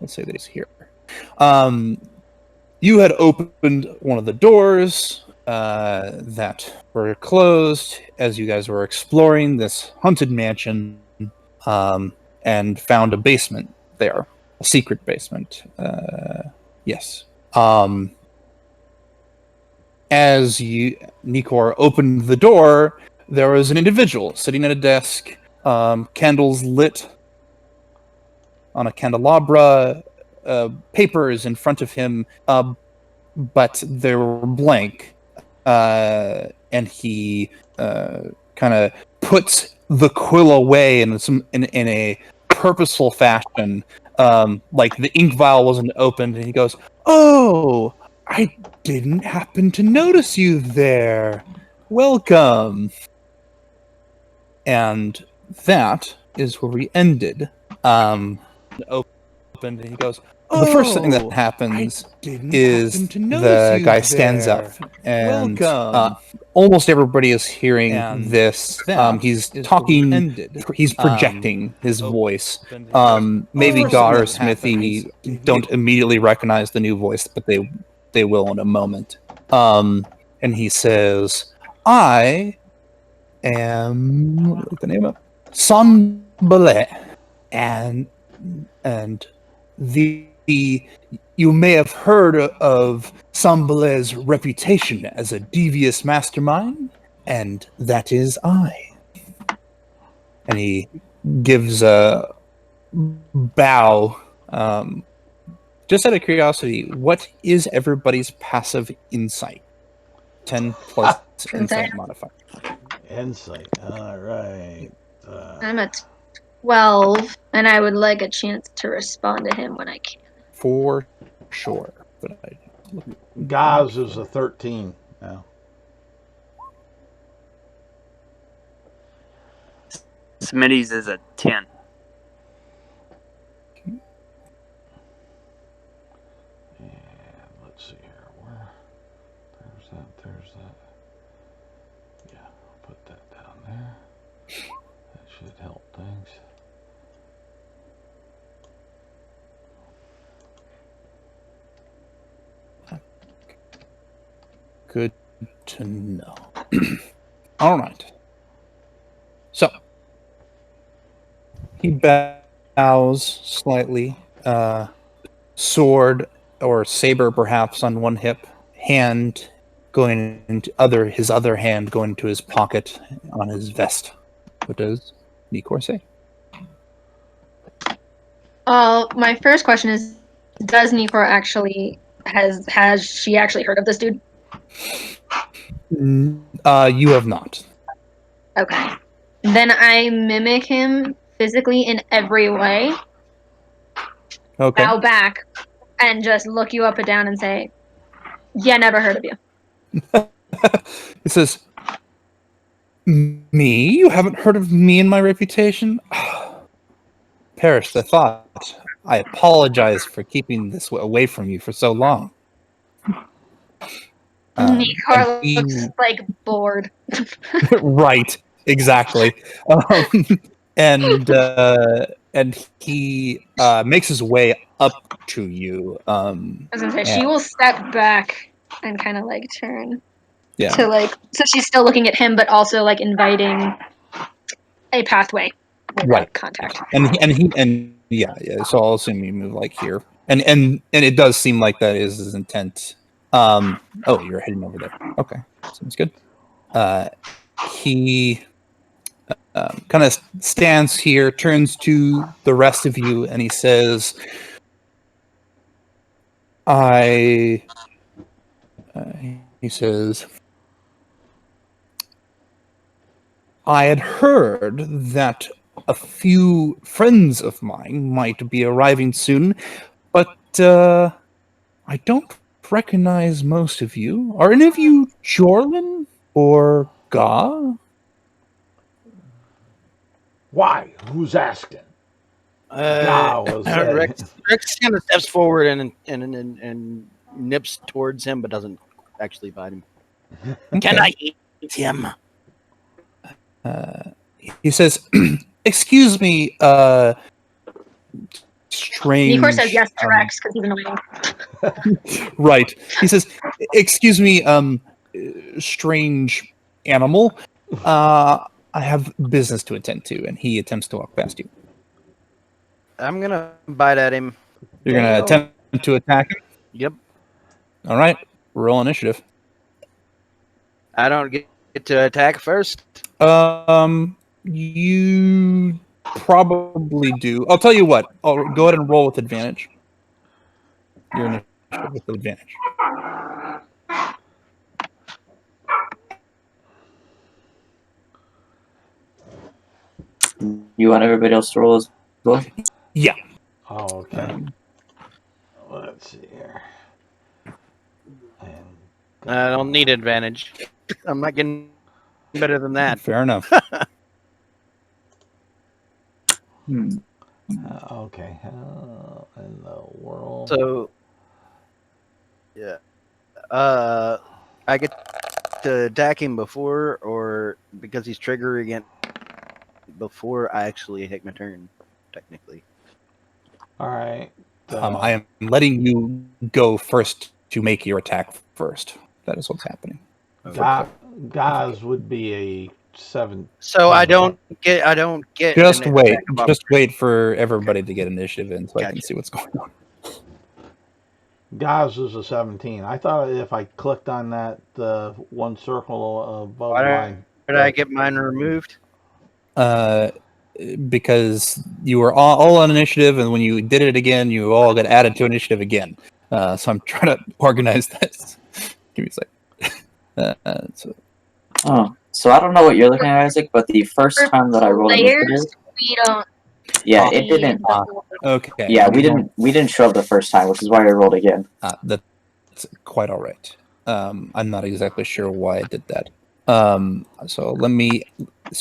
Let's say that he's here. You had opened one of the doors that were closed as you guys were exploring this haunted mansion, and found a basement there, a secret basement. Yes. As Nikor opened the door, there was an individual sitting at a desk, candles lit on a candelabra, papers in front of him, but they were blank. And he kind of puts the quill away in a purposeful fashion, like the ink vial wasn't opened, and he goes, "Oh, I didn't happen to notice you there. Welcome." And that is where we ended. Opened, and he goes, the first thing that happens is the guy stands up, and almost everybody is hearing this. He's talking, he's projecting his voice. Maybe Gar or Smithy don't immediately recognize the new voice, but they will in a moment. And he says, "I am," look the name up, Sanbale, and you may have heard of Sanbale's reputation as a devious mastermind, and that is I. And he gives a bow. Just out of curiosity, what is everybody's passive insight? 10 plus insight modifier. Insight. All right. I'm at 12, and I would like a chance to respond to him when I can. For sure. Gaz is a 13 now. Smitty's is a 10. And let's see here. Where? There's that. Yeah, I'll put that down there. That should help things. Good to know. All right. So he bows slightly, sword or saber perhaps on one hip, hand going into his other hand going into his pocket on his vest. What does Nikor say? My first question is, does Nikor actually has she actually heard of this dude? You have not. Okay. Then I mimic him physically in every way. Okay. Bow back and just look you up and down and say, "Yeah, never heard of you." It says, "Me? You haven't heard of me and my reputation? Perish the thought. I apologize for keeping this away from you for so long." Nikor looks like bored. Right, exactly. And he makes his way up to you. I was gonna say, she will step back and kind of like turn. Yeah. To so she's still looking at him, but also like inviting a pathway without contact. And yeah. So I'll assume you move like here, and it does seem like that is his intent. Oh, you're heading over there. Okay, sounds good. He kind of stands here, turns to the rest of you, and he says, he says, "I had heard that a few friends of mine might be arriving soon, but I don't recognize most of you. Are any of you Jorlin or Ga?" Why? Who's asking? Rex kind of steps forward and nips towards him, but doesn't actually bite him. Okay. Can I eat him? He says, "Excuse me, strange. Nikor says yes to Rex because he's annoying. Right. He says, "Excuse me, strange animal. I have business to attend to," and he attempts to walk past you. I'm gonna bite at him. You're gonna attempt to attack him. Yep. All right. Roll initiative. I don't get to attack first. You probably do. I'll tell you what. I'll go ahead and roll with advantage. Your initiative with advantage. You want everybody else to roll as well? Yeah. Oh, okay. Let's see here. And I don't need advantage. I'm not getting better than that. Fair enough. okay. How in the world? So, yeah. I get to attack him before, or because he's triggering it before I actually take my turn, technically. All right. I am letting you go first to make your attack first. That is what's happening. Gaz would be a 7. So I don't get. Just an wait. attack of Just wait for everybody to get initiative in so I can Gotcha. see what's going on. Gaz is a 17. I thought if I clicked on that one circle above mine. Did I get mine removed? Because you were all on initiative, and when you did it again, you all got added to initiative again. So I'm trying to organize this. Give me a sec. So I don't know what you're looking at, Isaac, but the first time that I rolled initiative, We don't. yeah, it didn't. Okay. Yeah, we didn't show up the first time, which is why I rolled again. That's quite all right. I'm not exactly sure why I did that. So let me.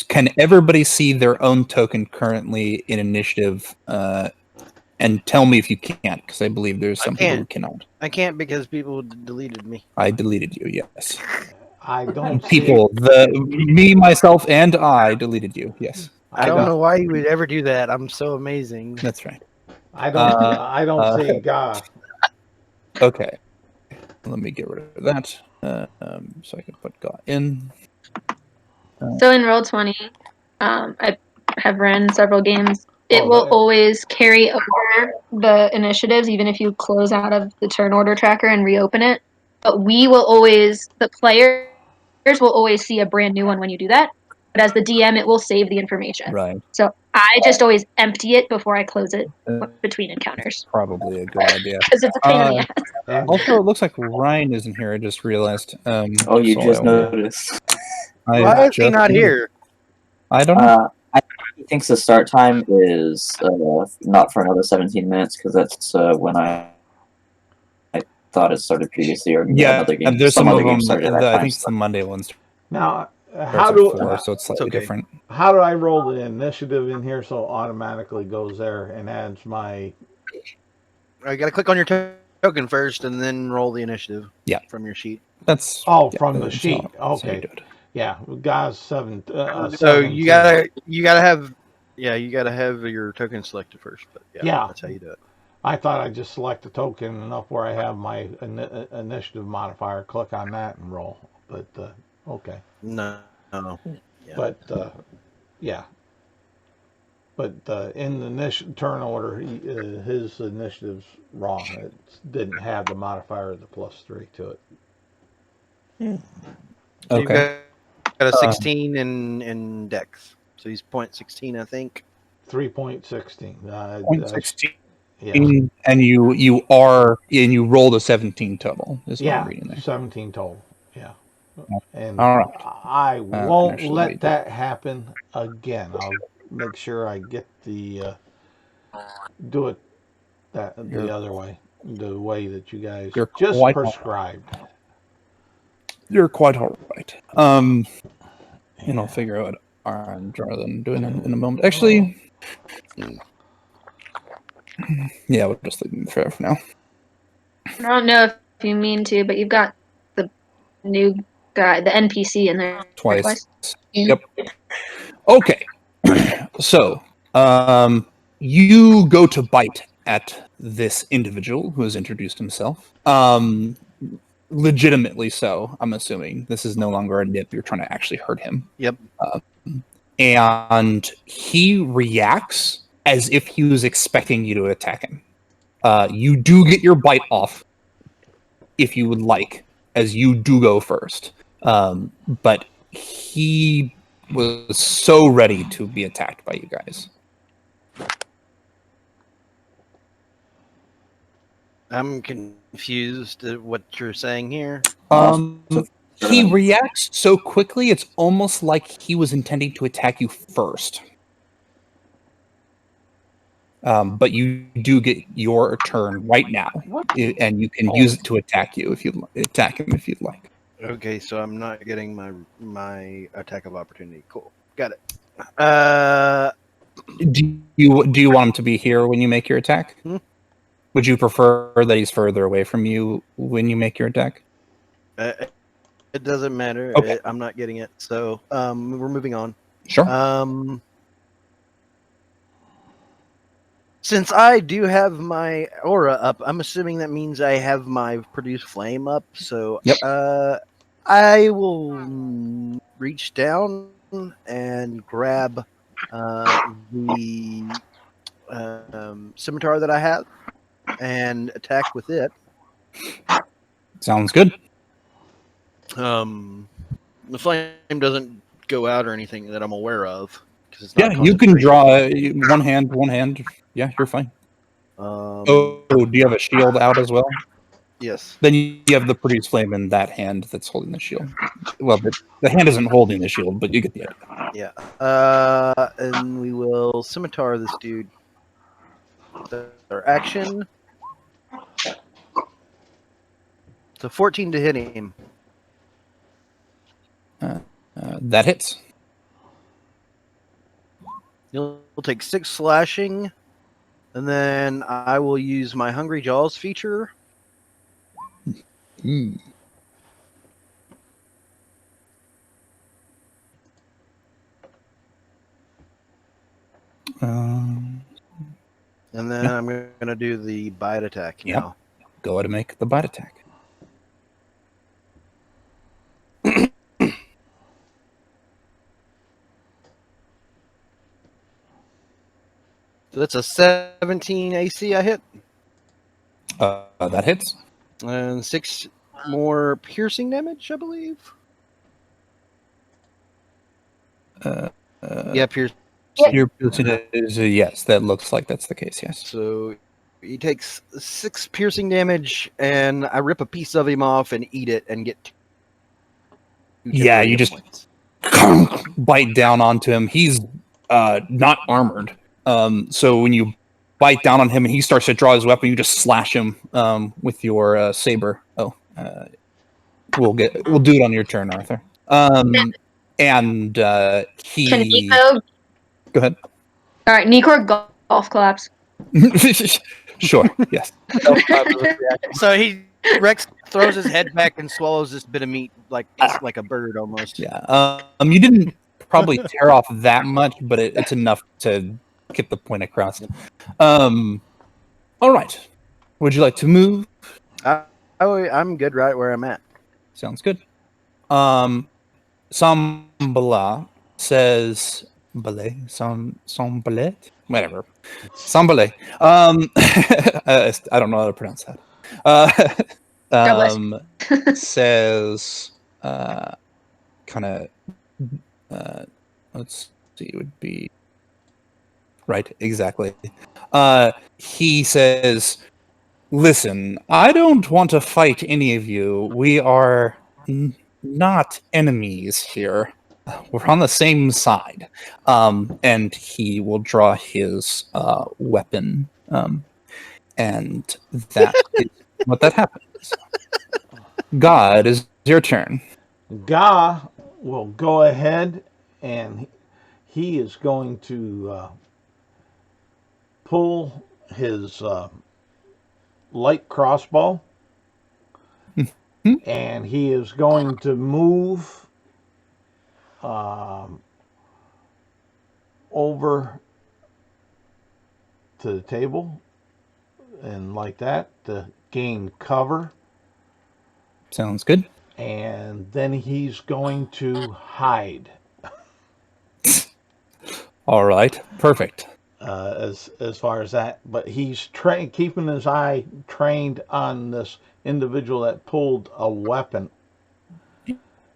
Can everybody see their own token currently in initiative? And tell me if you can't, because I believe there's some people who cannot. I can't because people deleted me. I deleted you. Yes. I don't People, me, myself, and I deleted you. Yes. I don't know why you would ever do that. I'm so amazing. That's right. I don't see Gaz. Okay. Let me get rid of that. So I can put God in. So in Roll20, I have ran several games. It will always carry over the initiatives, even if you close out of the turn order tracker and reopen it. But the players will always see a brand new one when you do that. But as the DM, it will save the information. Right. So I just always empty it before I close it between encounters. Probably a good idea. Because it's a pain in the ass. Also, it looks like Ryan isn't here. I just realized. Oh, you just noticed. Why is he not here? I don't know. I think he thinks the start time is not for another 17 minutes because that's when I thought it started previously, or another game. And there's some other of them. game started at that I time. think it's the Monday ones. Now, So it's slightly different. How do I roll the initiative in here so it automatically goes there and adds my? I gotta click on your token first and then roll the initiative. Yeah. From your sheet. That's from the sheet. Okay. Yeah, guys, 7. So you gotta have your token selected first. But yeah, that's how you do it. I thought I just select the token and up where I have my initiative modifier, click on that and roll. But okay. No. Yeah. But yeah. But in the turn order, his initiative's wrong. It didn't have the modifier of the +3 to it. So Okay. you've got a 16 in Dex. So he's 0.16, I think. 3.16. 0.16. Yeah. And you rolled a 17 total. Is what I'm reading there. 17 total. Yeah. And all right. I won't let that happen again. I'll make sure I get do it the other way, the way that you guys just prescribed. You're quite all right. And I'll figure out rather than doing it in a moment. Actually, yeah, we'll just leave it for now. I don't know if you mean to, but you've got the new guy, the NPC in there twice. Yep. Okay. So, you go to bite at this individual who has introduced himself. Legitimately so, I'm assuming. This is no longer a nip. You're trying to actually hurt him. Yep. And he reacts as if he was expecting you to attack him. You do get your bite off if you would like, as you do go first. But he was so ready to be attacked by you guys. I'm confused at what you're saying here. He reacts so quickly, it's almost like he was intending to attack you first. But you do get your turn right now, and you can use it to attack you if you attack him if you'd like. Okay, so I'm not getting my attack of opportunity. Cool, got it. Do you want him to be here when you make your attack? Would you prefer that he's further away from you when you make your attack? It doesn't matter. Okay. I'm not getting it. So we're moving on. Sure. Since I do have my aura up, I'm assuming that means I have my produce flame up. So yep. I will reach down and grab the scimitar that I have and attack with it. Sounds good. The flame doesn't go out or anything that I'm aware of. It's not you can draw one hand. Yeah, you're fine. Do you have a shield out as well? Yes. Then you have the produce flame in that hand that's holding the shield. Well, the hand isn't holding the shield, but you get the idea. Yeah. And we will scimitar this dude. Our action. So 14 to hit him. That hits. You'll take 6 slashing, and then I will use my Hungry Jaws feature. Mm. And then I'm going to do the bite attack now. Go ahead and make the bite attack. So that's a 17 AC I hit. That hits. And 6 more piercing damage, I believe. Yeah, piercing. Yes, that looks like that's the case, yes. So he takes 6 piercing damage, and I rip a piece of him off and eat it and get 2 you just bite down onto him. He's not armored. So when you bite down on him and he starts to draw his weapon, you just slash him with your saber. We'll do it on your turn, Arthur. And he. Can Nico? Go ahead. All right, Nikor golf claps. Sure. Yes. So Rex throws his head back and swallows this bit of meat like a bird almost. Yeah. You didn't probably tear off that much, but it's enough to get the point across. All right. Would you like to move? I'm good right where I'm at. Sounds good. Sambala says Sambalet? Whatever. Sambale. I don't know how to pronounce that. Says kind of let's see, it would be right, exactly. He says, listen, I don't want to fight any of you. We are not enemies here. We're on the same side. And he will draw his weapon. And that is what that happens. God, is your turn. Ga will go ahead and he is going to pull his light crossbow and he is going to move over to the table and like that to gain cover. Sounds good. And then he's going to hide. All right, perfect. As far as that, but he's keeping his eye trained on this individual that pulled a weapon.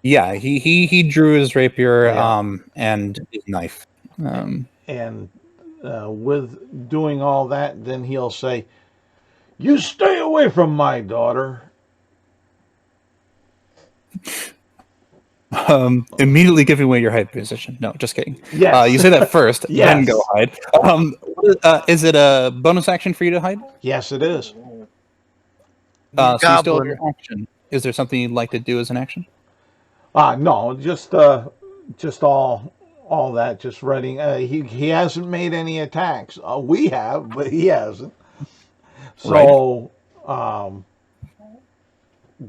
Yeah, he drew his rapier Yeah. and his knife. And with doing all that, then he'll say, "You stay away from my daughter." Immediately giving away your hide position. No, just kidding. Yes. You say that first, Yes. then go hide. Is it a bonus action for you to hide? Yes, it is. So you still have Goblin. your action. Is there something you'd like to do as an action? No, just all that, just reading. He hasn't made any attacks. We have, but he hasn't. So,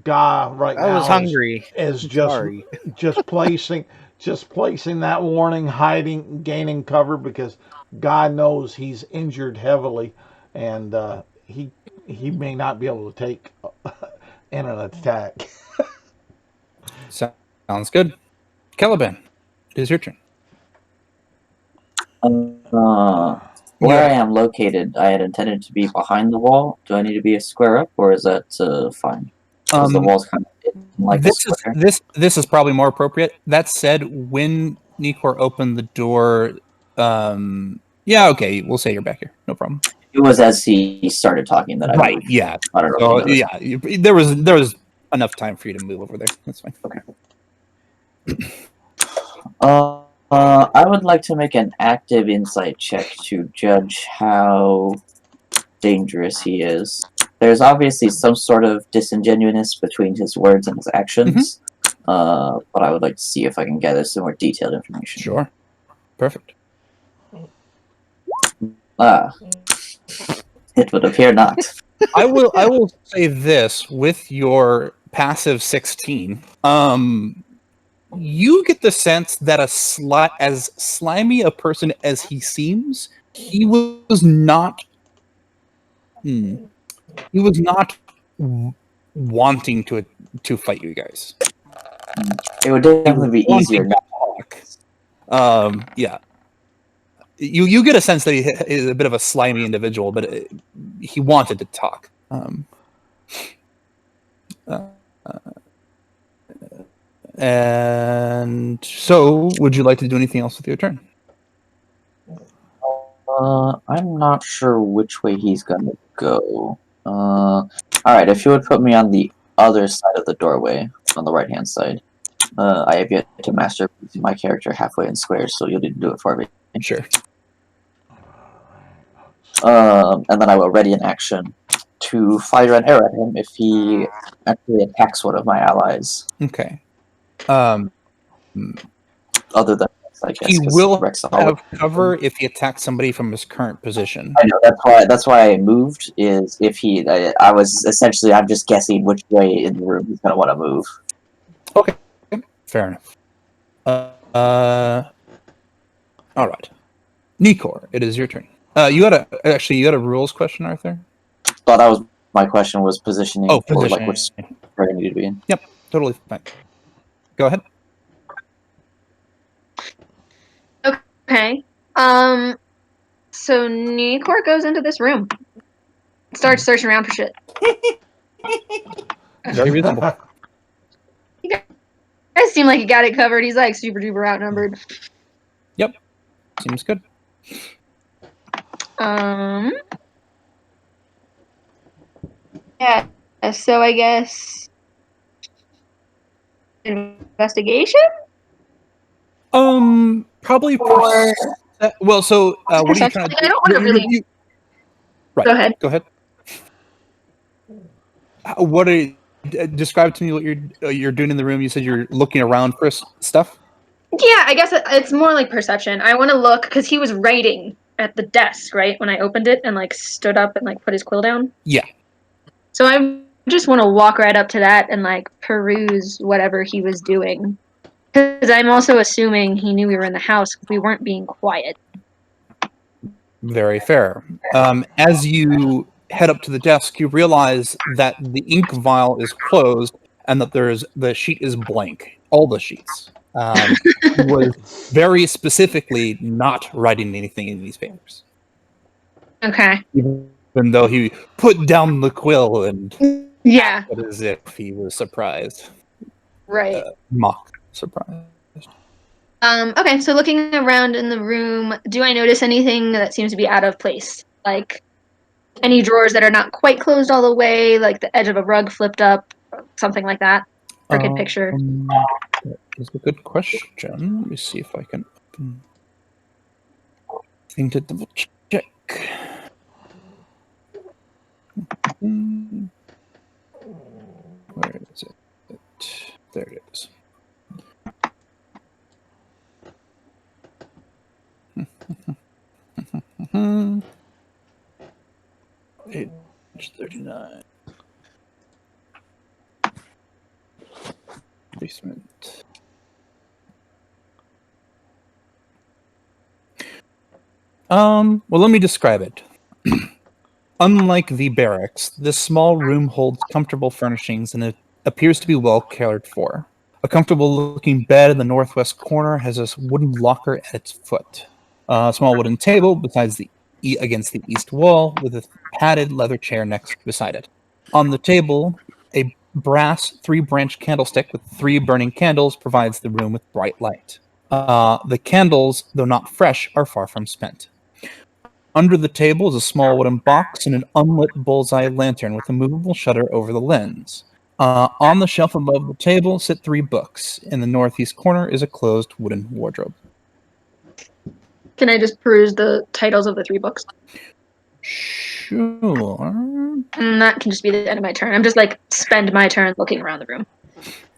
Ga right I now was hungry. is I'm just sorry. just placing that warning, hiding, gaining cover, because God knows he's injured heavily, and he may not be able to take in an attack. Sounds good. Caliban, it is your turn. Where I am located, I had intended to be behind the wall. Do I need to be a square up, or is that fine? Because the wall's kind of like a square. This is probably more appropriate. That said, when Nikor opened the door, yeah, okay, we'll say you're back here. No problem. It was as he started talking that I moved. Yeah. I don't know. So, yeah, there was enough time for you to move over there. That's fine. Okay. I would like to make an active insight check to judge how dangerous he is. There's obviously some sort of disingenuousness between his words and his actions, but I would like to see if I can gather some more detailed information. Sure. Perfect. It would appear not. I will say this with your passive 16. You get the sense that as slimy a person as he seems, he was not. He was not wanting to fight you guys. It would definitely be easier not to talk. Yeah. You get a sense that he is a bit of a slimy individual, but he wanted to talk. And so, would you like to do anything else with your turn? I'm not sure which way he's gonna go. Alright, if you would put me on the other side of the doorway, on the right-hand side. I have yet to master my character halfway in squares, so you'll need to do it for me. Sure. And then I will ready an action to fire an arrow at him if he actually attacks one of my allies. Okay. Other than I guess, he will have cover if he attacks somebody from his current position. I know that's why I moved. Is if he, I was essentially, I'm just guessing which way in the room he's gonna want to move. Okay, fair enough. All right, Nikor, it is your turn. You had a rules question, Arthur. Thought that was my question. Was positioning. Oh, or positioning. like which square I need to be in. Yep, totally fine. Go ahead. Okay. So Nikor goes into this room. Starts searching around for shit. Very reasonable. You guys seem like you got it covered. He's like super duper outnumbered. Yep. Seems good. Yeah. So I guess investigation? Probably. Well, so what are you trying to do? I don't want to really. Right. Go ahead. What are you, describe to me what you're doing in the room? You said you're looking around for stuff. Yeah, I guess it's more like perception. I want to look because he was writing at the desk, right, when I opened it and like stood up and like put his quill down. Yeah. So I just want to walk right up to that and like peruse whatever he was doing. Because I'm also assuming he knew we were in the house because we weren't being quiet. Very fair. As you head up to the desk, you realize that the ink vial is closed and that the sheet is blank. All the sheets. He was very specifically not writing anything in these papers. Okay. Even though he put down the quill and acted as if he was surprised. Right. Mock surprised. Okay, so looking around in the room, do I notice anything that seems to be out of place? Like any drawers that are not quite closed all the way, like the edge of a rug flipped up, something like that? Crooked picture. That is a good question. Let me see if I can open thing to double check. Where is it? There it is. Page 39. Basement. Well, let me describe it. Unlike the barracks, this small room holds comfortable furnishings and it appears to be well cared for. A comfortable-looking bed in the northwest corner has a wooden locker at its foot. A small wooden table against the east wall with a padded leather chair next beside it. On the table, a brass 3-branch candlestick with 3 burning candles provides the room with bright light. The candles, though not fresh, are far from spent. Under the table is a small wooden box and an unlit bullseye lantern with a movable shutter over the lens. On the shelf above the table sit 3 books. In the northeast corner is a closed wooden wardrobe. Can I just peruse the titles of the 3 books? Sure. And that can just be the end of my turn. I'm just like spend my turn looking around the room.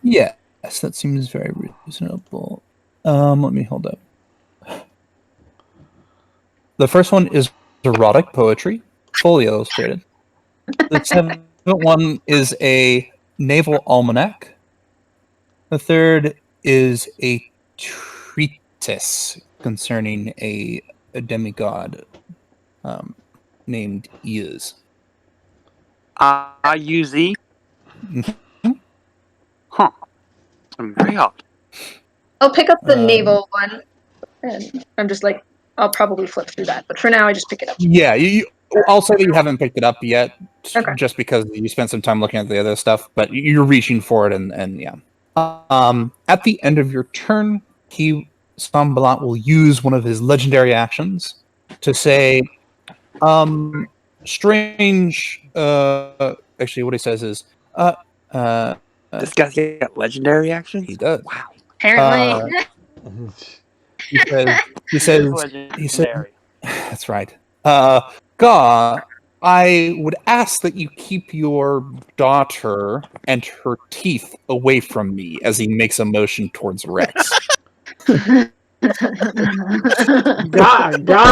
Yes, that seems very reasonable. Let me hold up. The first one is erotic poetry, fully illustrated. The second one is a naval almanac. The third is a treatise concerning a demigod named CAIUS. CAIUS? Huh. I'm very odd. I'll pick up the naval one, and I'm just like, I'll probably flip through that. But for now, I just pick it up. Yeah, I'll say that you haven't picked it up yet, Okay. just because you spent some time looking at the other stuff, but you're reaching for it, and yeah. At the end of your turn, Sambalat will use one of his legendary actions to say, strange, actually what he says is, This guy's got legendary actions? he does. Wow. Apparently. He says, legendary. that's right. Ga, I would ask that you keep your daughter and her teeth away from me, as he makes a motion towards Rex. Guy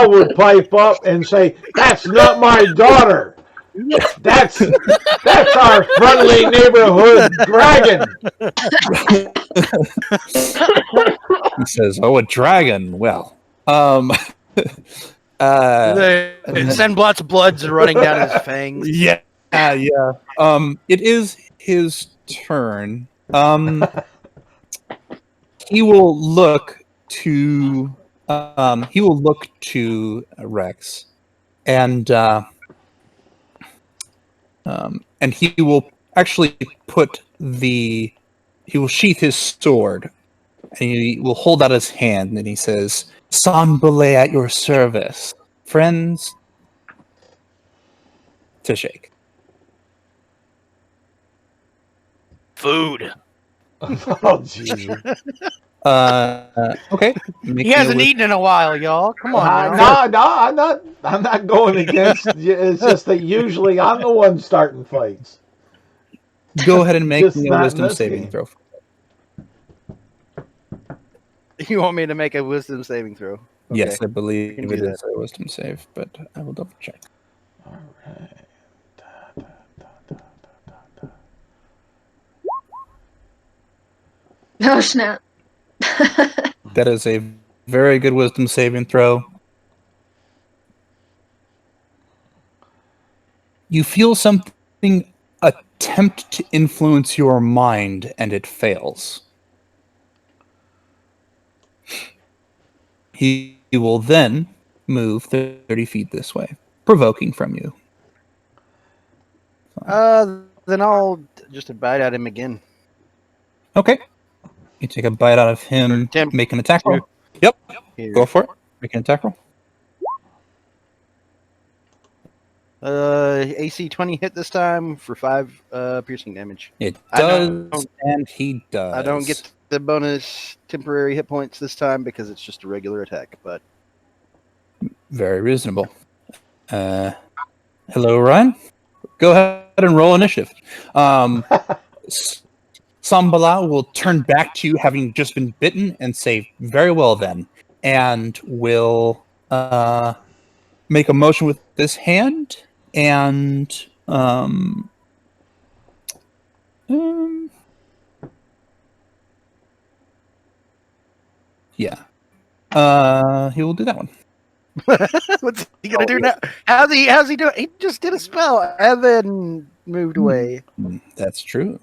would pipe up and say, "That's not my daughter. That's our friendly neighborhood dragon." He says, "Oh, a dragon. Well, Sandblott's blood's running down his fangs. Yeah. It is his turn. He will look to Rex, and he will actually he will sheath his sword, and he will hold out his hand, and he says, "Sanbele at your service, friends." To shake. Food. Oh, Jesus. Okay. He hasn't eaten in a while, y'all. Come on now. No, I'm not going against you. It's just that usually I'm the one starting fights. Go ahead and make Just me a not in wisdom this saving game. throw. You want me to make a wisdom saving throw? Okay. Yes, I believe can do it is that. a wisdom save, but I will double check. All right. Oh, snap. That is a very good wisdom saving throw. You feel something attempt to influence your mind, and it fails. He will then move 30 feet this way, provoking from you. Then I'll just bite at him again. Okay. You take a bite out of him, make an attack roll. Yep. Here. Go for it. Make an attack roll. AC 20 hit this time for 5 piercing damage. It does, and he does. I don't get the bonus temporary hit points this time because it's just a regular attack, but... Very reasonable. Hello, Ryan. Go ahead and roll initiative. Sambala will turn back to you, having just been bitten, and say, very well then, and will make a motion with this hand, and yeah. He will do that one. What's he gonna do now? How's he doing? He just did a spell and then moved away. That's true.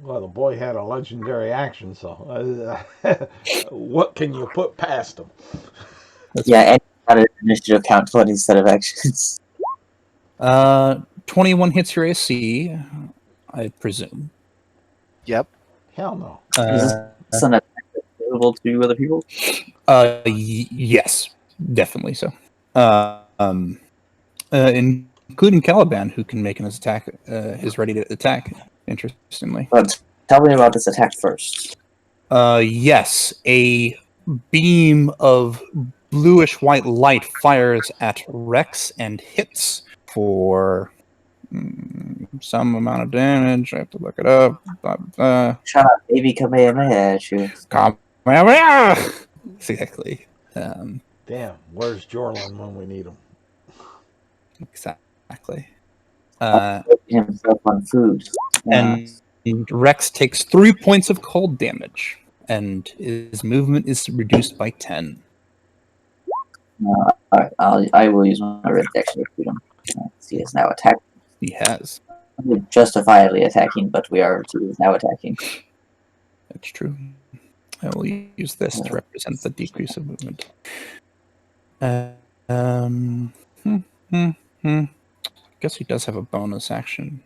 Well, the boy had a legendary action, so what can you put past him? Yeah, and initiative count 20 instead of actions. 21 hits your AC, I presume. Yep. Hell no. Is this an attack that's available to other people? Yes, definitely so. Including Caliban, who can make an attack, is ready to attack. Interestingly, but tell me about this attack first. Yes, a beam of bluish-white light fires at Rex and hits for some amount of damage. I have to look it up. Shut up, baby Kamehameha at you. Kamehameha! Exactly. Damn, where's Jorlin when we need him? Exactly. Himself on food. And Rex takes 3 points of cold damage, and his movement is reduced by 10. Alright, I will use my red action to shoot him. He is now attacking. He has. Justifiably attacking, but he is now attacking. That's true. I will use this to represent the decrease of movement. I guess he does have a bonus action.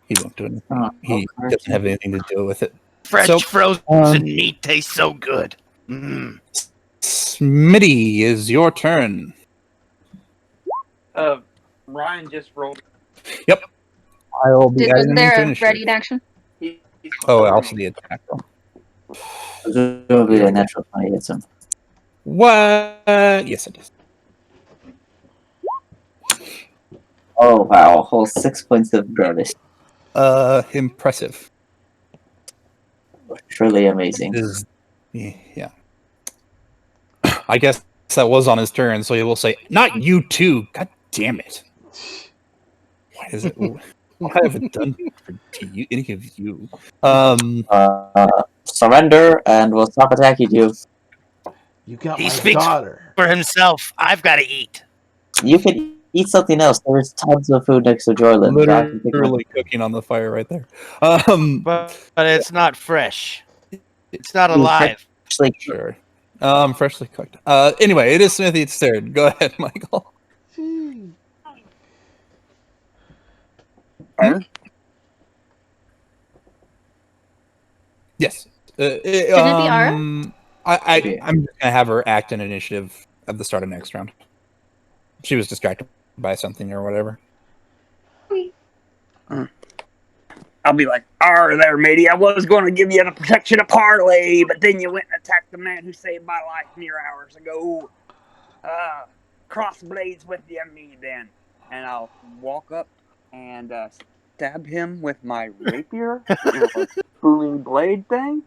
He won't do anything. He doesn't have anything to do with it. Fresh frozen meat tastes so good. Smitty, is your turn. Ryan just rolled. Yep. I will be Was there a ready action? Also the attack roll. Presumably a natural 20 hits him. What? Yes, it is. Oh wow, a whole 6 points of damage. Impressive. Truly amazing. Yeah. I guess that was on his turn, so he will say, "Not you too." God damn it! What is it? What have I done to you? Any of you? Surrender, and we'll stop attacking you. You got He my speaks daughter. for himself. I've got to eat. You can eat something else. There's tons of food next to Jorlin. Literally cooking on the fire right there. But it's not fresh. It's not alive. Sure. Freshly cooked. Anyway, it is Smithy's turn. Go ahead, Michael. Yes. Shouldn't it be Ara? I'm just gonna have her act in initiative at the start of next round. She was distracted by something or whatever. I'll be like, "Arr there, matey. I was going to give you the protection of Parley, but then you went and attacked the man who saved my life mere hours ago. Cross blades with you and me then." And I'll walk up and stab him with my rapier, booming blade thing.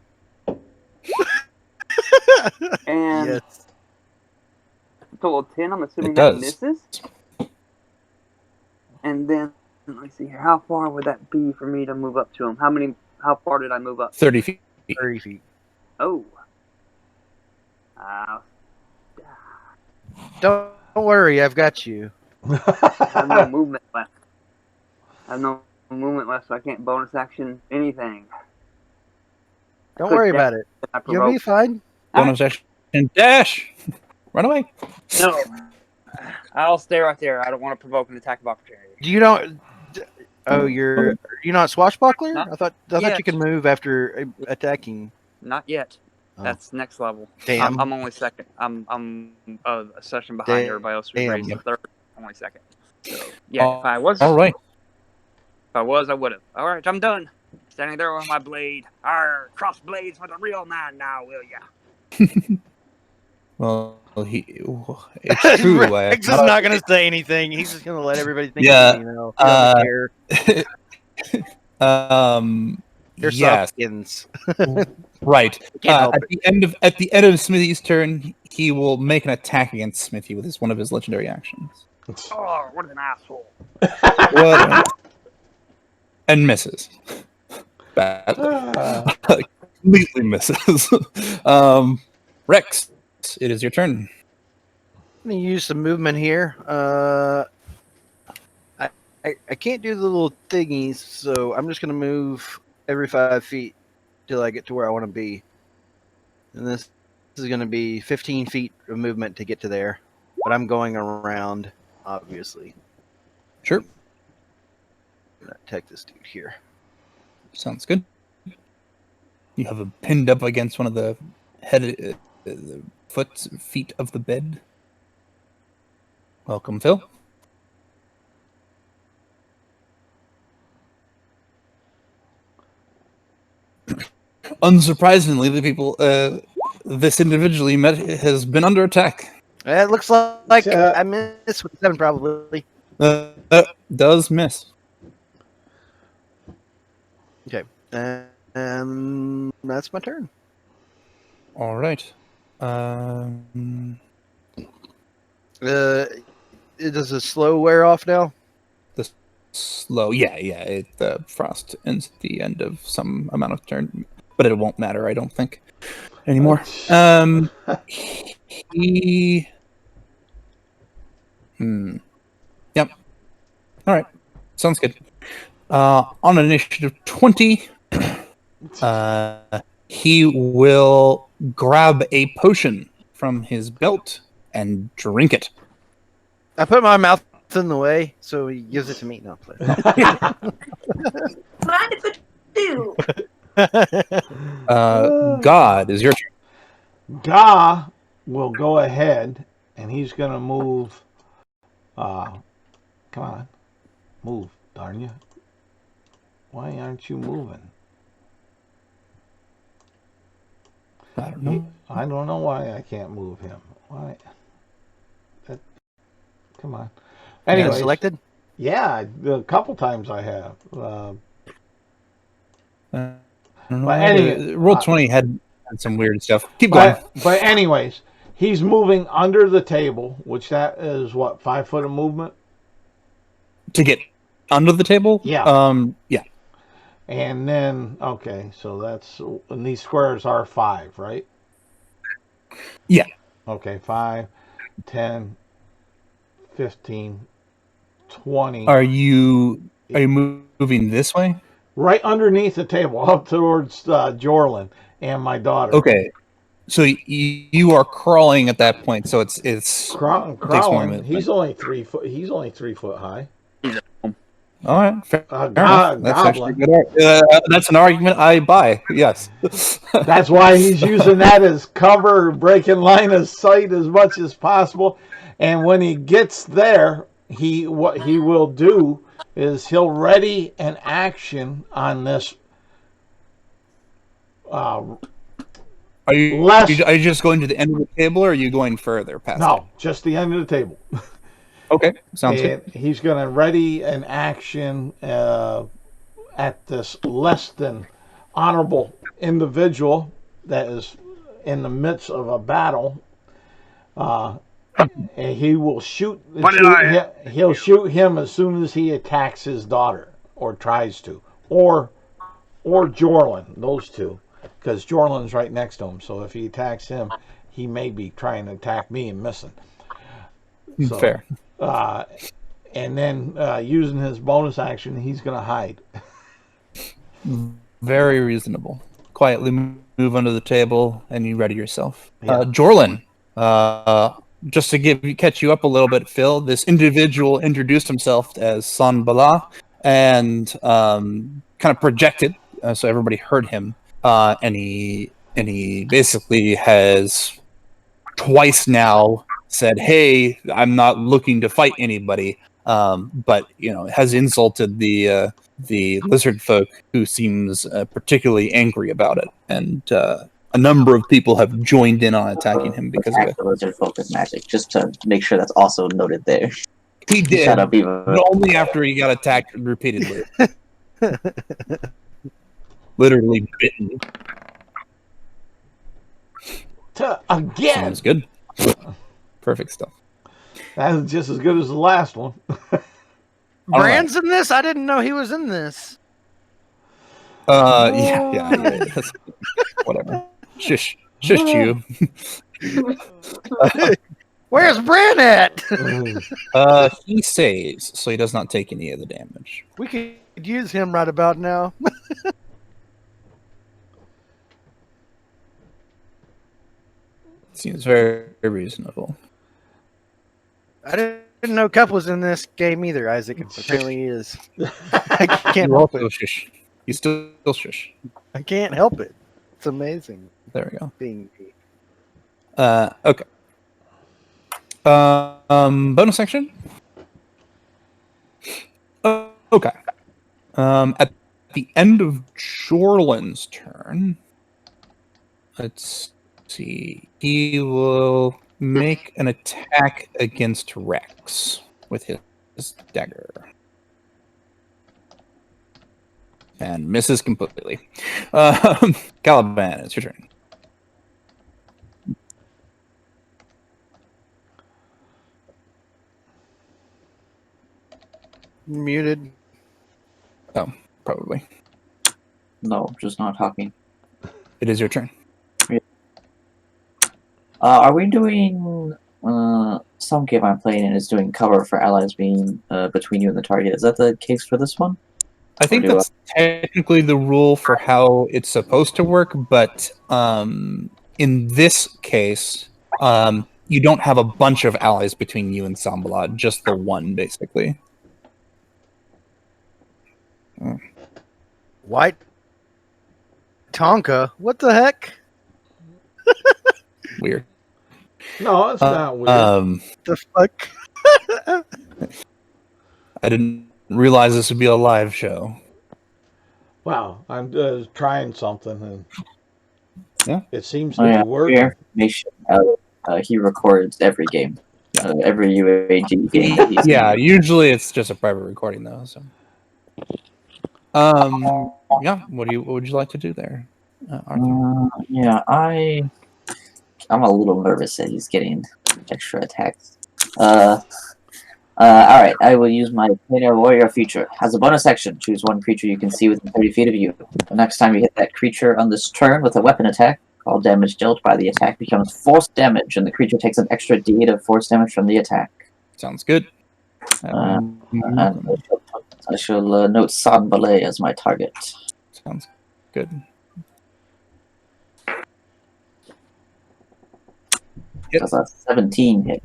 And Yes. total 10, I'm assuming It that does. misses. And then, let me see here. How far would that be for me to move up to him? How far did I move up? 30 feet. 30 feet. Oh. Don't worry, I've got you. I have no movement left. So I can't bonus action anything. Don't worry about it. You'll be fine. Bonus action dash. Run away. No. I'll stay right there. I don't want to provoke an attack of opportunity. You don't. Oh, you're not swashbuckler? I thought you could move after attacking. Not yet. Oh. That's next level. Damn. I'm only second. I'm a session behind everybody else who's raised to third. I'm only second. So yeah, if I was all right. If I was, I would have. All right, I'm done. Standing there with my blade. Arr, cross blades with a real man now, will ya? Well, it's true. Rex is not going to say anything. He's just going to let everybody think. Yeah. You know, he doesn't care. They're yes. soft-skins. Right. Can't help at the end of Smithy's turn, he will make an attack against Smithy with one of his legendary actions. Oh, what an asshole! And misses. Badly. Completely misses. Rex, it is your turn. I'm going to use some movement here. I can't do the little thingies, so I'm just going to move every 5 feet till I get to where I want to be. And this is going to be 15 feet of movement to get to there. But I'm going around, obviously. Sure. I'm going to attack this dude here. Sounds good. You have him pinned up against one of the feet of the bed. Welcome, Phil. Unsurprisingly, the people this individual you met has been under attack. It looks like I missed with 7 probably. Does miss. Okay. That's my turn. All right. Does the slow wear off now? The slow, yeah. The frost ends at the end of some amount of turn, but it won't matter, I don't think, anymore. Yep. All right. Sounds good. On initiative 20, he will grab a potion from his belt and drink it. I put my mouth in the way, so he gives it to me. No, please. Mind if I do? God is your turn. Ga will go ahead, and he's going to move. Come on. Move, darn you. Why aren't you moving? I don't know. I don't know why I can't move him. Why? Come on. Anyway, selected? Yeah, a couple times I have. I don't know. But anyway, Roll 20 had some weird stuff. Keep going. But anyways, he's moving under the table, which that is what, 5 foot of movement to get under the table. Yeah. Yeah. And then so that's, and these squares are 5, right? Yeah. Okay, 5, 10, 15, 20. Are you moving this way? Right underneath the table, up towards Jorlin and my daughter. Okay, so you are crawling at that point. So it's crawling. He's only 3 foot. He's only 3 foot high. All right, fair enough. That's goblin. actually good. That's an argument I buy. Yes. That's why he's using that as cover, breaking line of sight as much as possible. And when he gets there, what he will do is he'll ready an action on this. Are you just going to the end of the table, or are you going further past? No, just the end of the table. Okay, sounds good. He's going to ready an action at this less than honorable individual that is in the midst of a battle. And he will he'll shoot him as soon as he attacks his daughter, or tries to, or Jorlin, those two, because Jorlin's right next to him. So if he attacks him, he may be trying to attack me and missing. So, Fair. And then using his bonus action, he's going to hide. Very reasonable. Quietly move under the table, and you ready yourself. Yeah. Jorlin, just to catch you up a little bit, Phil, this individual introduced himself as San Bala and kind of projected, so everybody heard him. And he basically has twice now said, "Hey, I'm not looking to fight anybody," but has insulted the lizard folk, who seems particularly angry about it, and a number of people have joined in on attacking him because of it. The lizard folk with magic, just to make sure that's also noted there. He did, Shut up, Eva. but only after he got attacked repeatedly. Literally bitten. Again. Sounds good. Perfect stuff. That is just as good as the last one. Brand's in this? I didn't know he was in this. Yeah. Whatever. Shush you. Where's Bran at? He saves, so he does not take any of the damage. We could use him right about now. Seems very reasonable. I didn't know Cup was in this game either, Isaac. Apparently he is. I can't You help also it. shush. You still shush. I can't help it. It's amazing. There we go. Being Okay. Bonus action. Okay. At the end of Jorlin's turn, let's see. He will make an attack against Rex with his dagger. And misses completely. Caliban, it's your turn. muted. Oh, probably. No, just not talking. It is your turn. Are we doing some game I'm playing in is doing cover for allies being between you and the target? Is that the case for this one? I think that's technically the rule for how it's supposed to work, but in this case, you don't have a bunch of allies between you and Sambalat, just the one, basically. White Tonka? What the heck? Weird. No, it's not weird. The fuck? I didn't realize this would be a live show. Wow, I'm trying something, and yeah, it seems to be working. He records every game, every UAG game that he's in. Usually it's just a private recording though. So, yeah. What would you like to do there, Arthur? I'm a little nervous that he's getting extra attacks. Alright, I will use my Planar Warrior feature. As a bonus action, choose one creature you can see within 30 feet of you. The next time you hit that creature on this turn with a weapon attack, all damage dealt by the attack becomes force damage, and the creature takes an extra D8 of force damage from the attack. Sounds good. And I shall note San Ballet as my target. Sounds good. Does a 17 hit?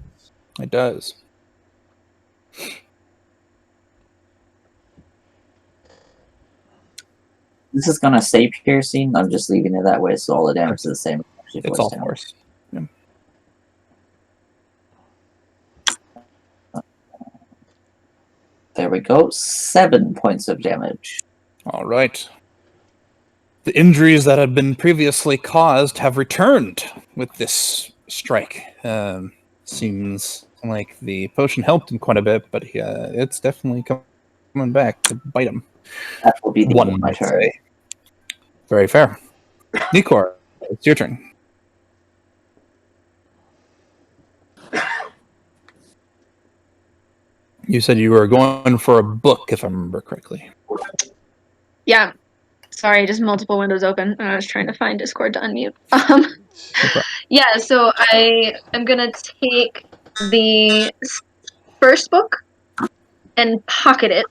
It does. This is gonna stay piercing. I'm just leaving it that way, so all the damage is the same. It's all force. Yeah. There we go. 7 points of damage. All right. The injuries that had been previously caused have returned with this strike. Seems like the potion helped him quite a bit, but it's definitely coming back to bite him. That will be the one might say. Very fair. Nikor, it's your turn. You said you were going for a book, if I remember correctly. Yeah. Sorry, just multiple windows open, and I was trying to find Discord to unmute. Yeah, so I am going to take the first book and pocket it.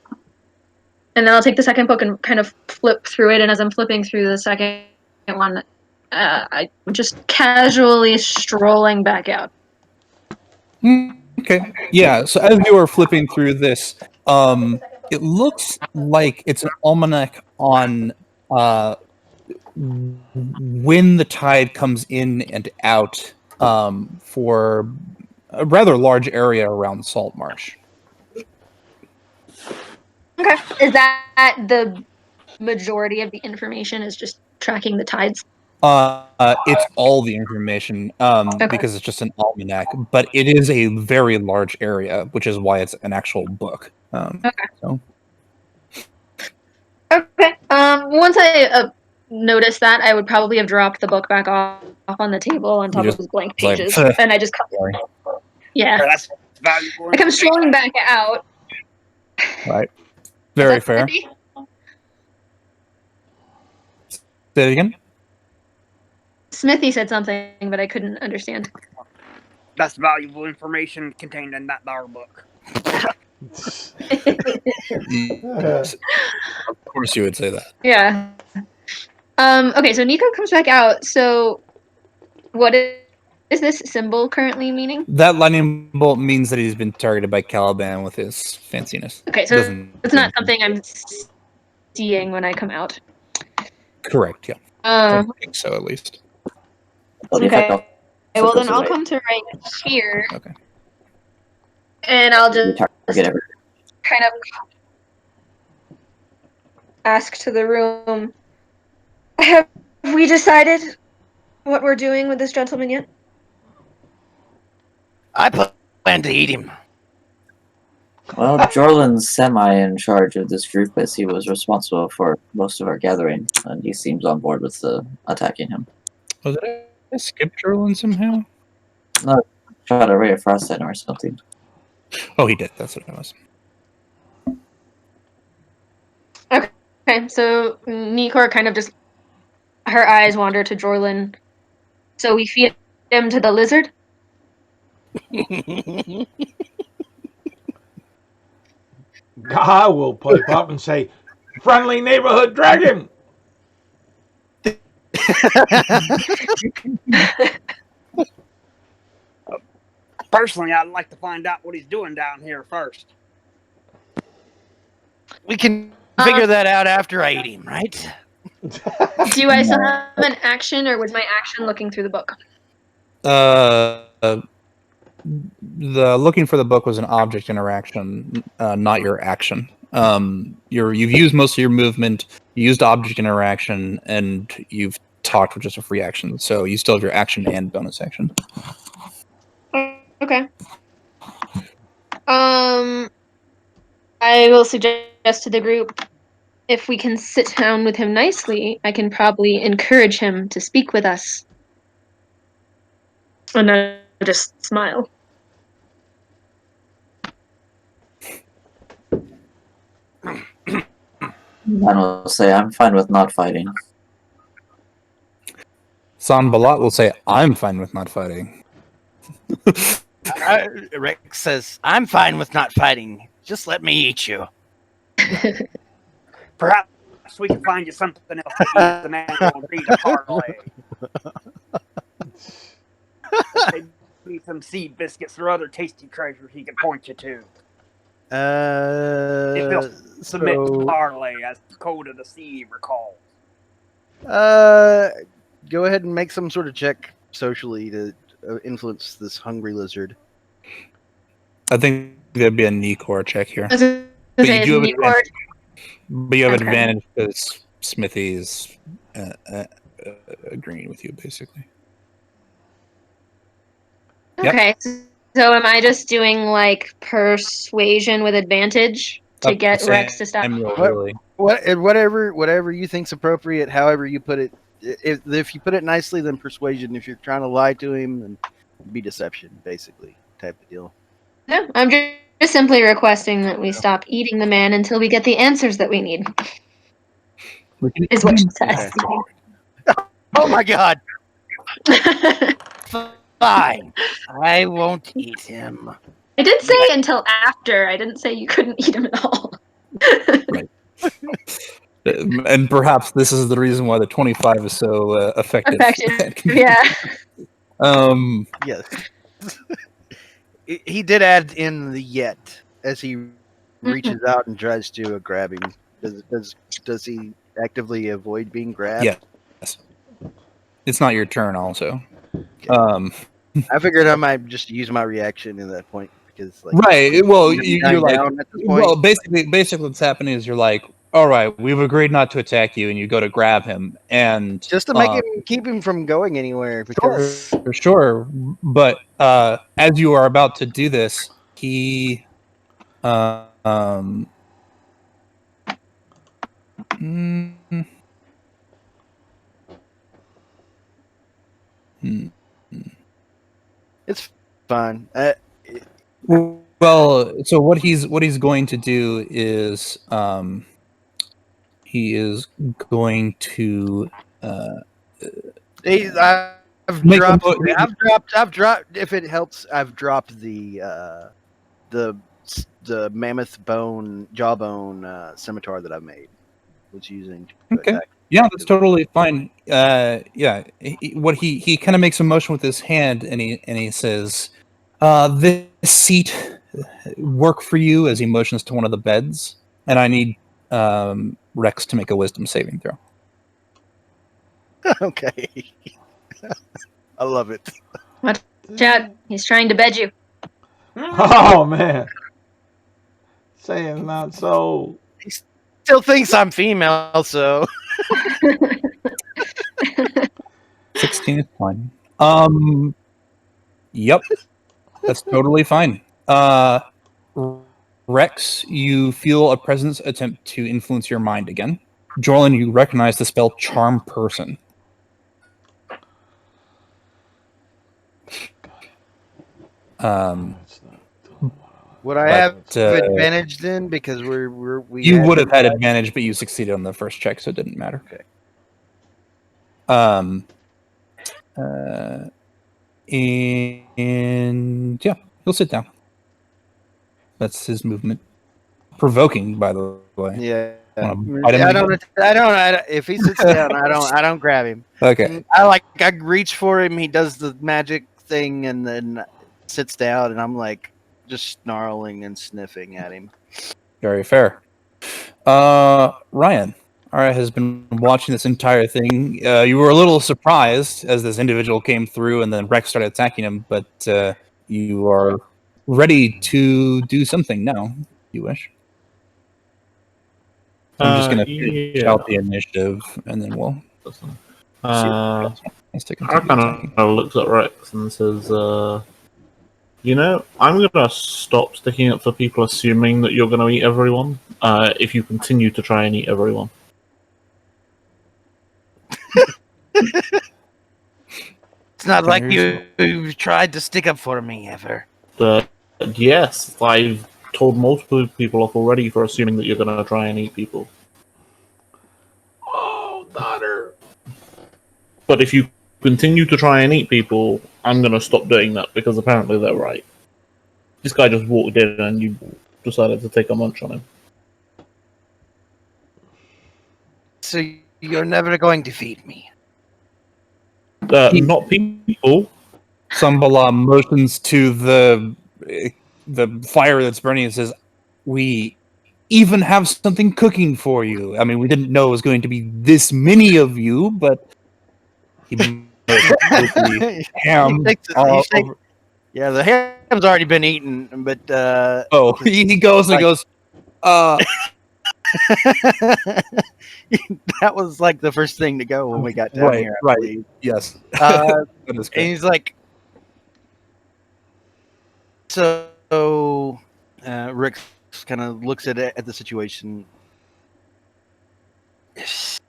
And then I'll take the second book and kind of flip through it. And as I'm flipping through the second one, I'm just casually strolling back out. Okay. Yeah. So as you are flipping through this, it looks like it's an almanac on when the tide comes in and out for a rather large area around Saltmarsh. Okay. Is that the majority of the information is just tracking the tides? It's all the information because it's just an almanac, but it is a very large area, which is why it's an actual book. Okay. So. Okay. Once I noticed that, I would probably have dropped the book back off on the table on top of those blank pages, and I just yeah. That's valuable. I come strolling back out. Right. Very fair. Smithy? Say it again. Smithy said something, but I couldn't understand. That's valuable information contained in that there book. Yes. Of course you would say that. Yeah. Okay, so Nico comes back out. So what is this symbol currently meaning? That lightning bolt means that he's been targeted by Caliban with his fanciness. Okay, so it's not something I'm seeing when I come out. Correct, yeah. I think so, at least. Okay. Well, then I'll come to right here. Okay. And I'll just kind of ask to the room, have we decided what we're doing with this gentleman yet? I plan to eat him. Well, Jorlan's semi in charge of this group as he was responsible for most of our gathering, and he seems on board with attacking him. Was it I skipped Jorlan somehow? No, shot a ray of frost at him or something. Oh, he did. That's what it was. Okay, so Nikor kind of just, her eyes wander to Jorlan. So we feed him to the lizard? I will pipe up and say, friendly neighborhood dragon! Personally, I'd like to find out what he's doing down here first. We can figure that out after I eat him, right? Do I still have an action, or was my action looking through the book? The looking for the book was an object interaction, not your action. You've used most of your movement, you used object interaction, and you've talked with just a free action. So you still have your action and bonus action. Okay. I will suggest to the group, if we can sit down with him nicely, I can probably encourage him to speak with us. And I just smile. I will say I'm fine with not fighting. San Balat will say, I'm fine with not fighting. Rex says, I'm fine with not fighting. Just let me eat you. Perhaps we can find you something else to eat. The man will read a parlay. Maybe some seed biscuits or other tasty treasures he can point you to. If he'll submit to parlay, as the code of the sea recalls. Go ahead and make some sort of check socially to influence this hungry lizard. I think there'd be a Nikor check here. But you have advantage because Smithy is agreeing with you, basically. Okay, so am I just doing like persuasion with advantage to get Rex to stop? Really. Whatever you think's appropriate, however you put it. If you put it nicely, then persuasion. If you're trying to lie to him, then be deception, basically, type of deal. No, I'm just simply requesting that we stop eating the man until we get the answers that we need. Is what she says. Oh my god! Fine, I won't eat him. I did say until after. I didn't say you couldn't eat him at all. Right. And perhaps this is the reason why the 25 is so effective. Yeah. Yes. He did add in the yet as he reaches out and tries to grab him. Does he actively avoid being grabbed? Yes. It's not your turn, also. Okay. I figured I might just use my reaction in that point because, like, right. Well, you're like, well, basically, what's happening is you're like, all right, we've agreed not to attack you, and you go to grab him, and just to make him keep him from going anywhere. Because sure. But as you are about to do this, he it's fine. Well, so what he's going to do is he is going to I've dropped. If it helps, I've dropped the mammoth bone jawbone scimitar that I made. Was using. Okay. Yeah, that's totally fine. Yeah, what he kind of makes a motion with his hand, and he says, "This seat work for you?" As he motions to one of the beds, and I need Rex to make a wisdom saving throw. Okay. I love it. Watch out. He's trying to bed you. Oh, man. Saying not so. He still thinks I'm female, so. 16 is fine. Yep. That's totally fine. Rex, you feel a presence attempt to influence your mind again. Jorlin, you recognize the spell Charm Person. Would I have advantage then? Because we you would have had advantage, but you succeeded on the first check, so it didn't matter. Okay. And yeah, he'll sit down. That's his movement. Provoking, by the way. Yeah. I don't. If he sits down, I don't grab him. Okay. I reach for him. He does the magic thing, and then sits down, and I'm like just snarling and sniffing at him. Very fair. Ryan, Ara has been watching this entire thing. You were a little surprised as this individual came through, and then Rex started attacking him, but you are ready to do something now, if you wish. I'm just going to shout the initiative, and then we'll I kind of looks at Rex and says, I'm going to stop sticking up for people assuming that you're going to eat everyone if you continue to try and eat everyone. It's not like you've tried to stick up for me ever. Yes, I've told multiple people off already for assuming that you're going to try and eat people. Oh, daughter. But if you continue to try and eat people, I'm going to stop doing that because apparently they're right. This guy just walked in and you decided to take a munch on him. So you're never going to feed me? Not people. Sambala motions to the fire that's burning and says, "We even have something cooking for you." I mean, we didn't know it was going to be this many of you, but he ham all over. Yeah, the ham's already been eaten, but he goes and goes, that was like the first thing to go when we got down here. Right. Yes. And he's like, so Rick kind of looks at the situation. Yes,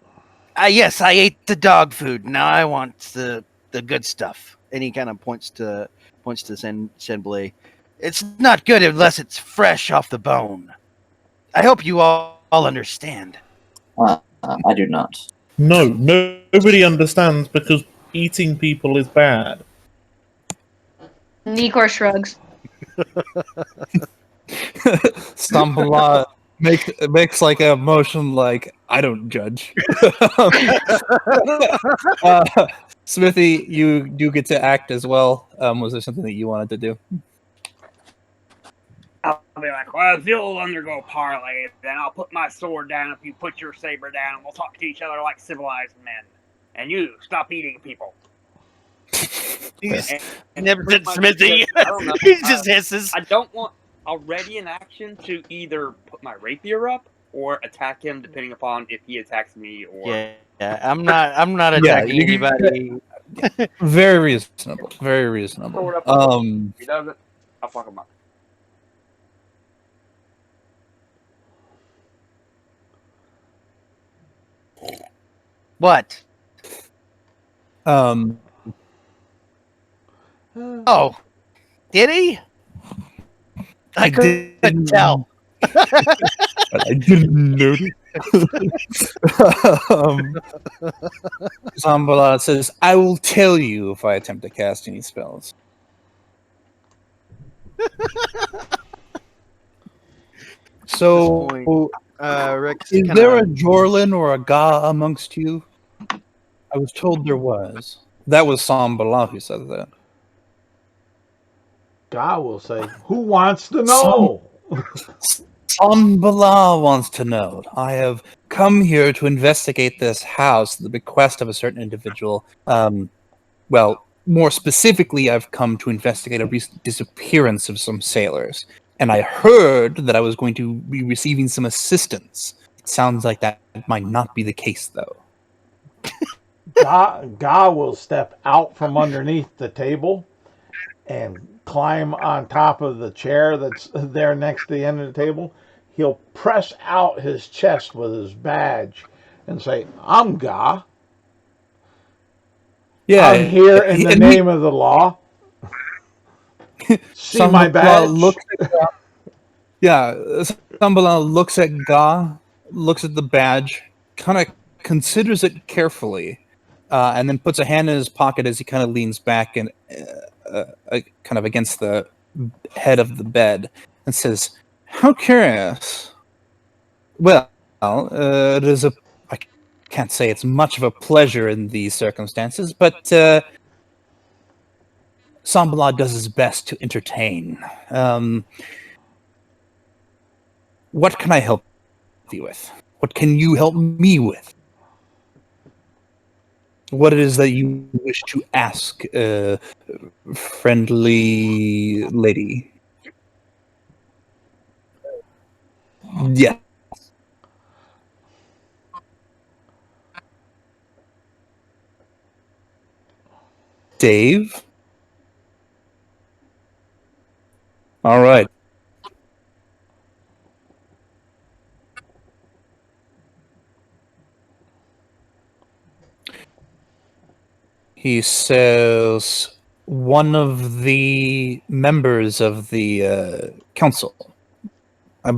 I ate the dog food. Now I want the good stuff. And he kind of points to Senblay. It's not good unless it's fresh off the bone. I hope you all understand. I do not. No, nobody understands because eating people is bad. Nikor shrugs. Sambala makes like a motion like, I don't judge. Smithy, you do get to act as well. Was there something that you wanted to do? I'll be like, well, if you'll undergo parley, then I'll put my sword down if you put your saber down, and we'll talk to each other like civilized men. And you, stop eating people. He's never did Smithy. I don't know. He just hisses. I don't want a ready in action to either put my rapier up or attack him, depending upon if he attacks me or. Yeah, I'm not attacking anybody. Very reasonable. Very reasonable. If he doesn't, I'll fuck him up. What? Um. Oh, did he? I couldn't tell. I didn't notice. Zambala says, I will tell you if I attempt to cast any spells. So, Rex, is there a Jorlin or a Ga amongst you? I was told there was. That was Sambala who said that. Ga will say, who wants to know? Sambala wants to know. I have come here to investigate this house at the bequest of a certain individual. Well, more specifically, I've come to investigate a recent disappearance of some sailors. And I heard that I was going to be receiving some assistance. It sounds like that might not be the case, though. Ga will step out from underneath the table and climb on top of the chair that's there next to the end of the table. He'll press out his chest with his badge and say, I'm Ga. Yeah, I'm here in the name of the law. See my badge? Sambala looks at Ga, looks at the badge, kind of considers it carefully, and then puts a hand in his pocket as he kind of leans back and kind of against the head of the bed and says, how curious. Well, it is I can't say it's much of a pleasure in these circumstances, but Sambala does his best to entertain. What can I help you with? What can you help me with? What it is that you wish to ask, friendly lady? Yeah. Dave? All right. He says, one of the members of the council. I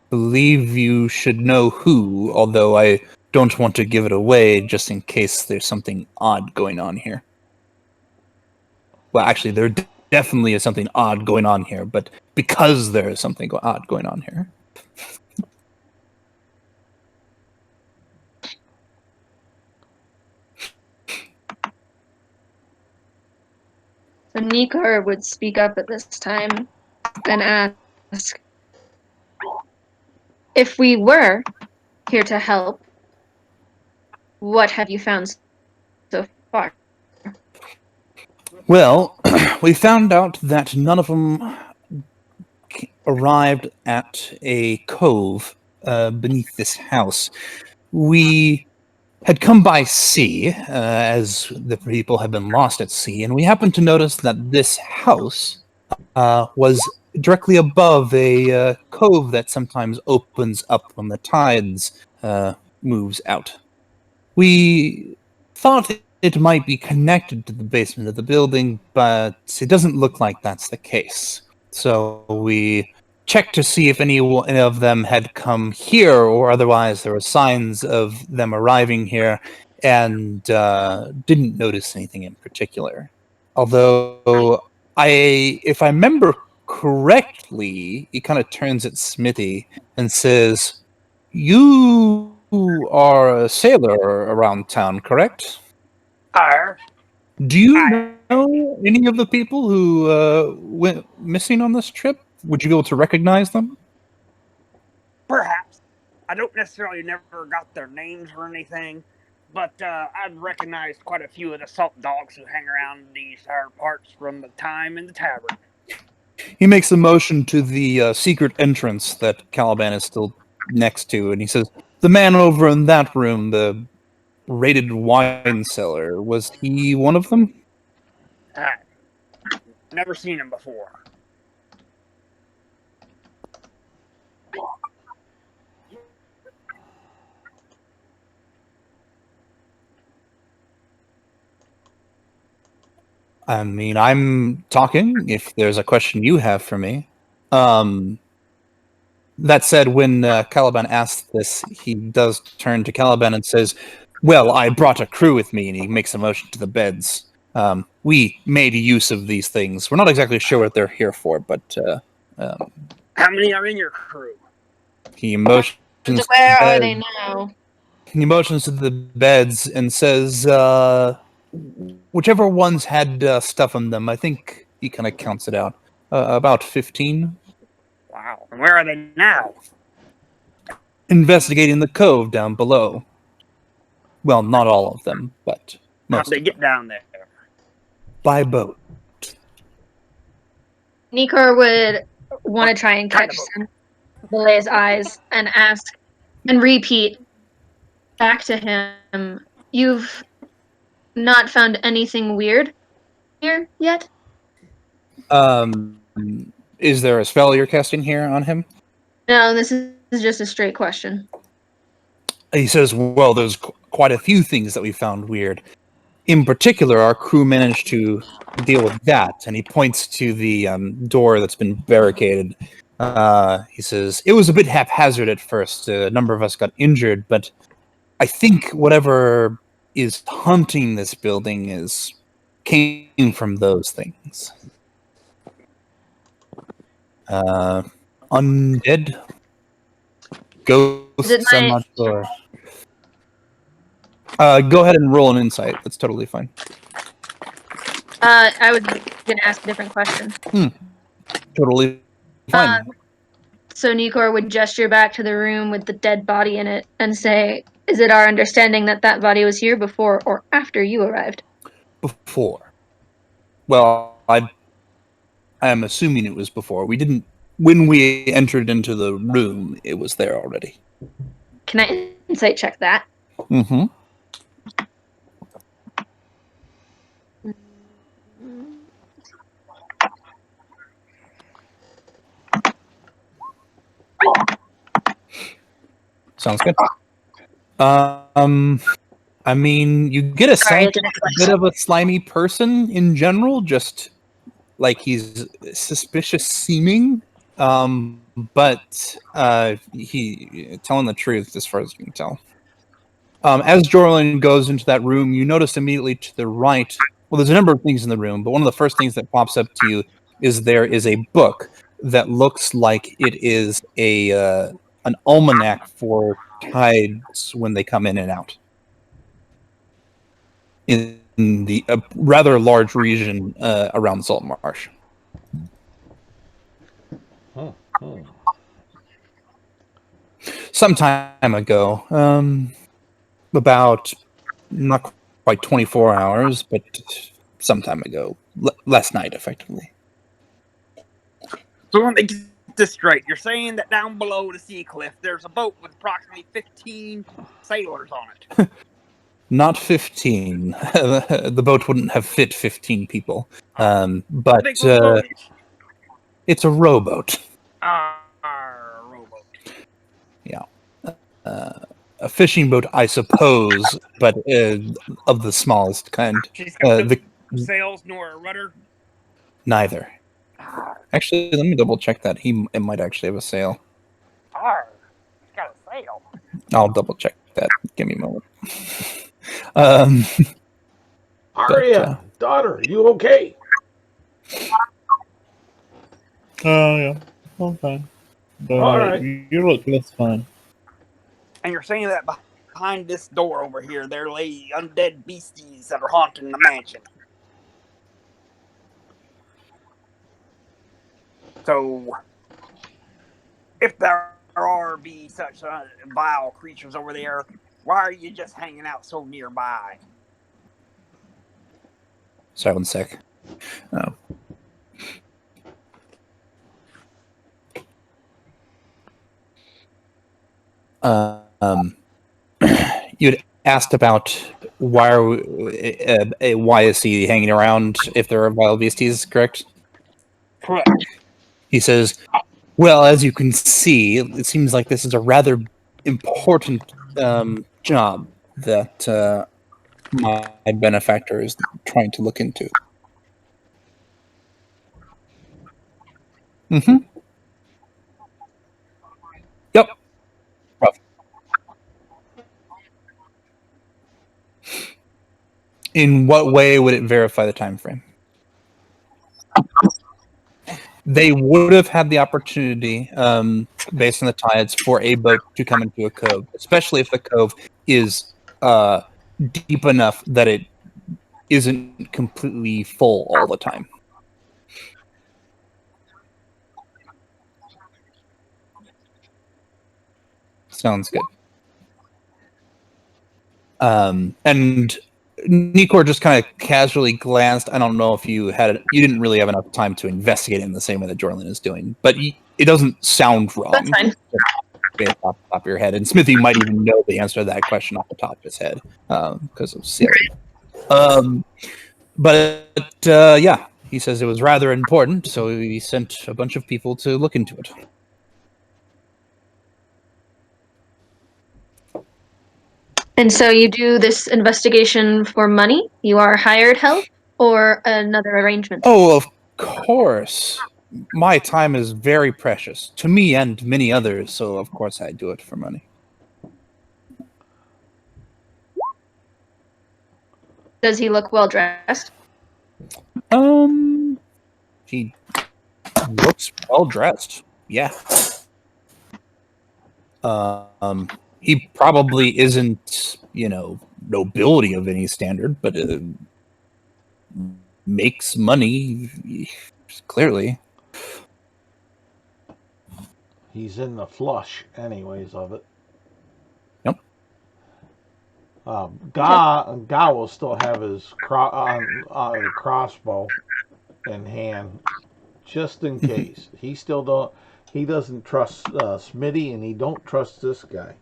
believe you should know who, although I don't want to give it away just in case there's something odd going on here. Well, actually, there definitely is something odd going on here, but because there is something odd going on here. So Nikor would speak up at this time and ask, if we were here to help, what have you found so far? Well, we found out that none of them arrived at a cove beneath this house. We had come by sea, as the people have been lost at sea, and we happened to notice that this house was directly above a cove that sometimes opens up when the tides moves out. We thought it might be connected to the basement of the building, but it doesn't look like that's the case. So we checked to see if any of them had come here, or otherwise there were signs of them arriving here, and didn't notice anything in particular. Although, if I remember correctly, he kind of turns at Smithy and says, "You are a sailor around town, correct? Arr. Do you know any of the people who went missing on this trip? Would you be able to recognize them?" Perhaps. I don't necessarily never got their names or anything, but I've recognized quite a few of the salt dogs who hang around these parts from the time in the tavern. He makes a motion to the secret entrance that Caliban is still next to, and he says, "The man over in that room, the raided wine cellar, was he one of them?" Never seen him before. I mean, I'm talking if there's a question you have for me. That said, when Caliban asks this, he does turn to Caliban and says, "Well, I brought a crew with me," and he makes a motion to the beds. We made use of these things. We're not exactly sure what they're here for, but how many are in your crew? He motions. Where are they now? He motions to the beds and says, "Whichever ones had stuff on them, I think." He kind of counts it out. About 15. Wow. And where are they now? Investigating the cove down below. Well, not all of them, but most. How'd they get down there? By boat. Nikor would want to try and catch Belay's eyes and ask and repeat back to him, "You've not found anything weird here yet?" Is there a spell you're casting here on him? No, this is just a straight question. He says, "Well, there's quite a few things that we found weird. In particular, our crew managed to deal with that." And he points to the door that's been barricaded. He says, "It was a bit haphazard at first. A number of us got injured, but I think whatever is haunting this building came from those things. Undead? Ghosts? I'm not sure." Go ahead and roll an insight. That's totally fine. I was going to ask a different question. Totally fine. So Nikor would gesture back to the room with the dead body in it and say, "Is it our understanding that that body was here before or after you arrived?" Before. Well, I am assuming it was before. We didn't. When we entered into the room, it was there already. Can I insight check that? Mm-hmm. Sounds good. I mean, you get a sense of a bit of a slimy person in general, just like he's suspicious seeming, but he telling the truth as far as you can tell. As Jorlin goes into that room, you notice immediately to the right. Well, there's a number of things in the room, but one of the first things that pops up to you is there is a book that looks like it is an almanac for tides when they come in and out in the rather large region around Saltmarsh. Some time ago, about not quite 24 hours, but some time ago, last night, effectively. So let me get this straight. You're saying that down below the sea cliff, there's a boat with approximately 15 sailors on it? Not 15. The boat wouldn't have fit 15 people. But it's a rowboat. Rowboat. Yeah. A fishing boat, I suppose, but of the smallest kind. She's got no sails nor a rudder? Neither. Actually, let me double check that. It might actually have a sail. It's got a sail. I'll double check that. Give me a moment. Arya, daughter, you okay? Oh, yeah. Okay. All right. You look less fine. And you're saying that behind this door over here, there lay undead beasties that are haunting the mansion. So, if there be such vile creatures over there, why are you just hanging out so nearby? Sorry, 1 sec. You'd asked about why is he hanging around if there are wild beasties, correct? Correct. He says, well, as you can see, it seems like this is a rather important job that my benefactor is trying to look into. Mm-hmm. Yep. Rough. In what way would it verify the time frame? They would have had the opportunity, based on the tides, for a boat to come into a cove, especially if the cove is deep enough that it isn't completely full all the time. Sounds good. And Nikor just kind of casually glanced. I don't know if you didn't really have enough time to investigate it in the same way that Jorlin is doing, but it doesn't sound wrong. That's fine. Off the top of your head, and Smithy might even know the answer to that question off the top of his head because of Siri. Yeah, he says it was rather important, so he sent a bunch of people to look into it. And so you do this investigation for money? You are hired help or another arrangement? Oh, of course. My time is very precious to me and many others, so of course I do it for money. Does he look well dressed? He looks well dressed. Yeah. He probably isn't, nobility of any standard, but makes money clearly. He's in the flush, anyways, of it. Yep. Guy will still have his crossbow in hand, just in case. He doesn't trust Smitty, and he don't trust this guy.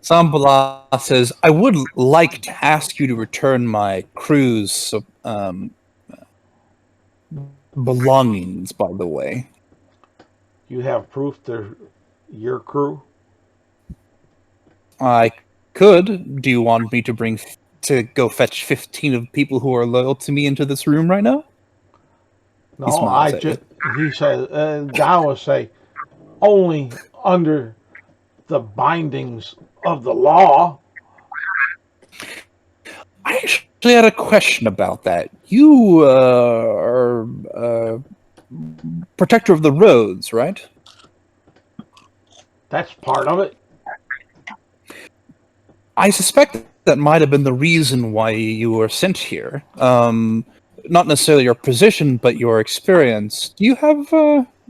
Sambala says, I would like to ask you to return my crew's belongings, by the way. You have proof they're your crew? I could. Do you want me to go fetch 15 of people who are loyal to me into this room right now? No, he says, Guy will say, only under the bindings of the law. I actually had a question about that. You are protector of the roads, right? That's part of it. I suspect that might have been the reason why you were sent here. Not necessarily your position, but your experience. Do you have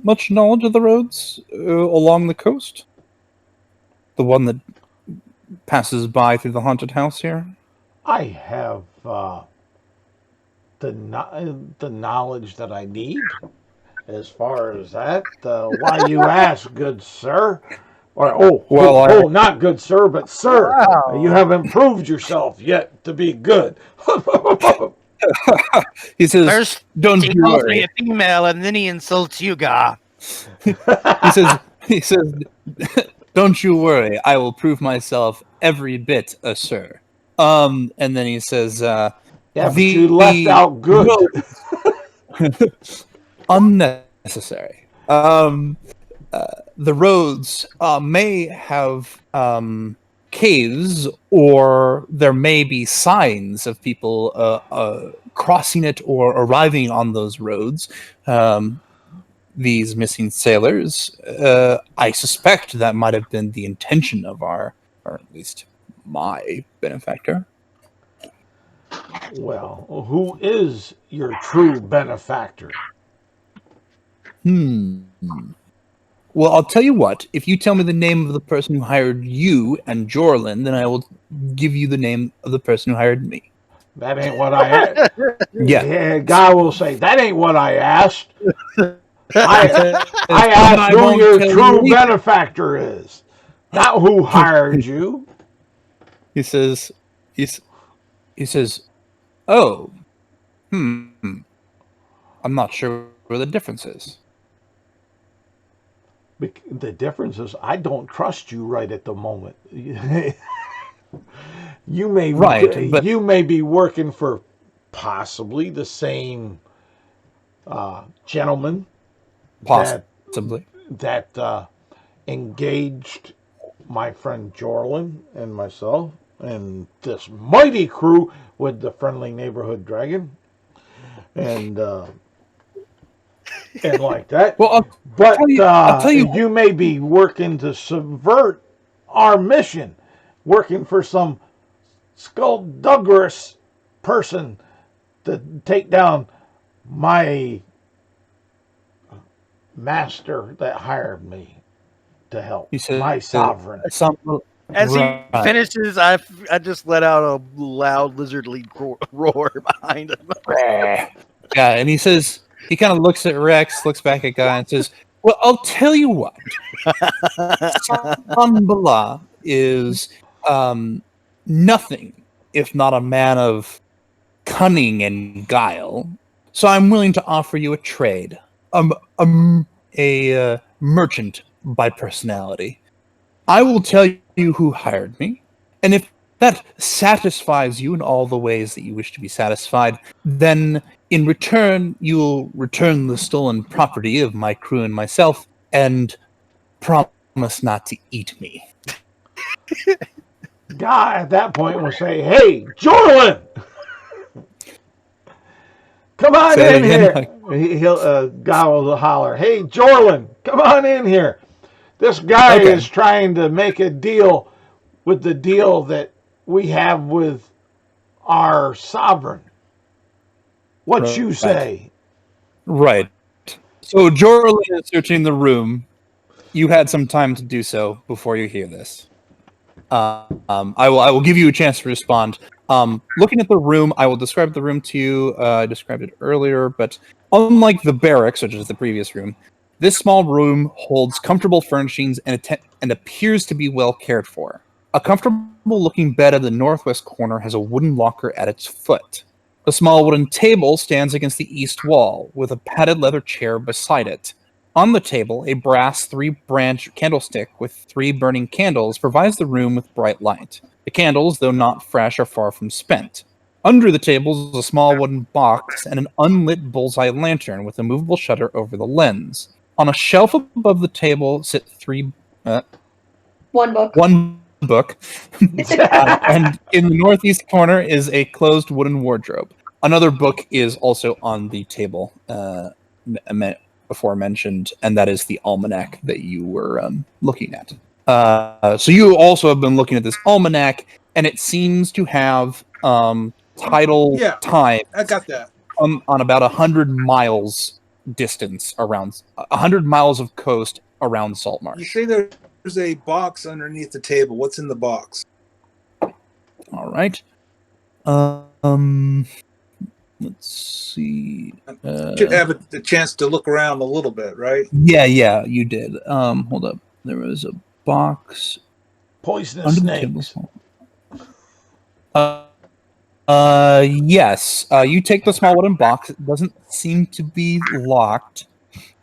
much knowledge of the roads along the coast? The one that passes by through the haunted house here? I have the knowledge that I need. As far as that, why you ask, good sir? Or not good sir, but sir. Wow. You haven't proved yourself yet to be good. He says, first, "Don't he you calls worry." me a female, and then he insults you, Ga. He says, "Don't you worry. I will prove myself every bit a sir." And then he says, "Yeah, but you left out good." Unnecessary. The roads may have caves, or there may be signs of people crossing it or arriving on those roads, these missing sailors, I suspect that might have been the intention of or at least my benefactor. Well, who is your true benefactor? Well, I'll tell you what. If you tell me the name of the person who hired you and Jorlin, then I will give you the name of the person who hired me. That ain't what I asked. Yeah. Guy will say, that ain't what I asked. I asked who your true benefactor is, not who hired you. He says, oh, I'm not sure where the difference is. The difference is I don't trust you right at the moment. You may be working for possibly the same gentleman possibly that engaged my friend Jorlin and myself and this mighty crew with the friendly neighborhood dragon and like that. Well, I'll tell you may be working to subvert our mission, working for some skullduggerous person to take down my master that hired me to help, my sovereign. As he finishes, I just let out a loud lizardly roar behind him. Yeah, and he says, he kind of looks at Rex, looks back at Guy, and says, well, I'll tell you what. Sambala is nothing if not a man of cunning and guile. So I'm willing to offer you a trade. A merchant by personality. I will tell you who hired me, and if that satisfies you in all the ways that you wish to be satisfied, then in return you'll return the stolen property of my crew and myself, and promise not to eat me. Guy at that point will say, hey, Jorlin! Come on in here. Guy will holler, hey, Jorlin, come on in here. This guy is trying to make a deal with the deal that we have with our sovereign. What you say? Right. So Jorlin is searching the room. You had some time to do so before you hear this. I will give you a chance to respond. Looking at the room, I will describe the room to you. I described it earlier, but unlike the barracks, which is the previous room, this small room holds comfortable furnishings and appears to be well cared for. A comfortable-looking bed at the northwest corner has a wooden locker at its foot. A small wooden table stands against the east wall, with a padded leather chair beside it. On the table, a brass 3-branch candlestick with 3 burning candles provides the room with bright light. The candles, though not fresh, are far from spent. Under the table is a small wooden box and an unlit bullseye lantern with a movable shutter over the lens. On a shelf above the table sit 3... One book. One book. And in the northeast corner is a closed wooden wardrobe. Another book is also on the table, before mentioned, and that is the almanac that you were looking at. So you also have been looking at this almanac, and it seems to have tidal time. I got that. On about 100 miles distance around 100 miles of coast around Saltmarsh. You say there's a box underneath the table. What's in the box? All right. Let's see. Should have the chance to look around a little bit, right? Yeah, you did. Hold up. There was a box. Poisonous snakes. Yes. You take the small wooden box. It doesn't seem to be locked.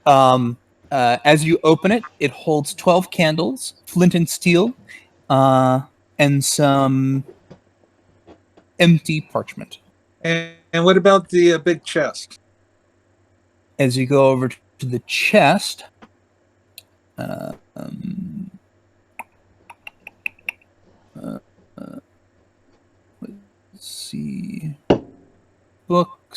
As you open it, it holds 12 candles, flint and steel, and some empty parchment. And what about the big chest? As you go over to the chest, let's see, books.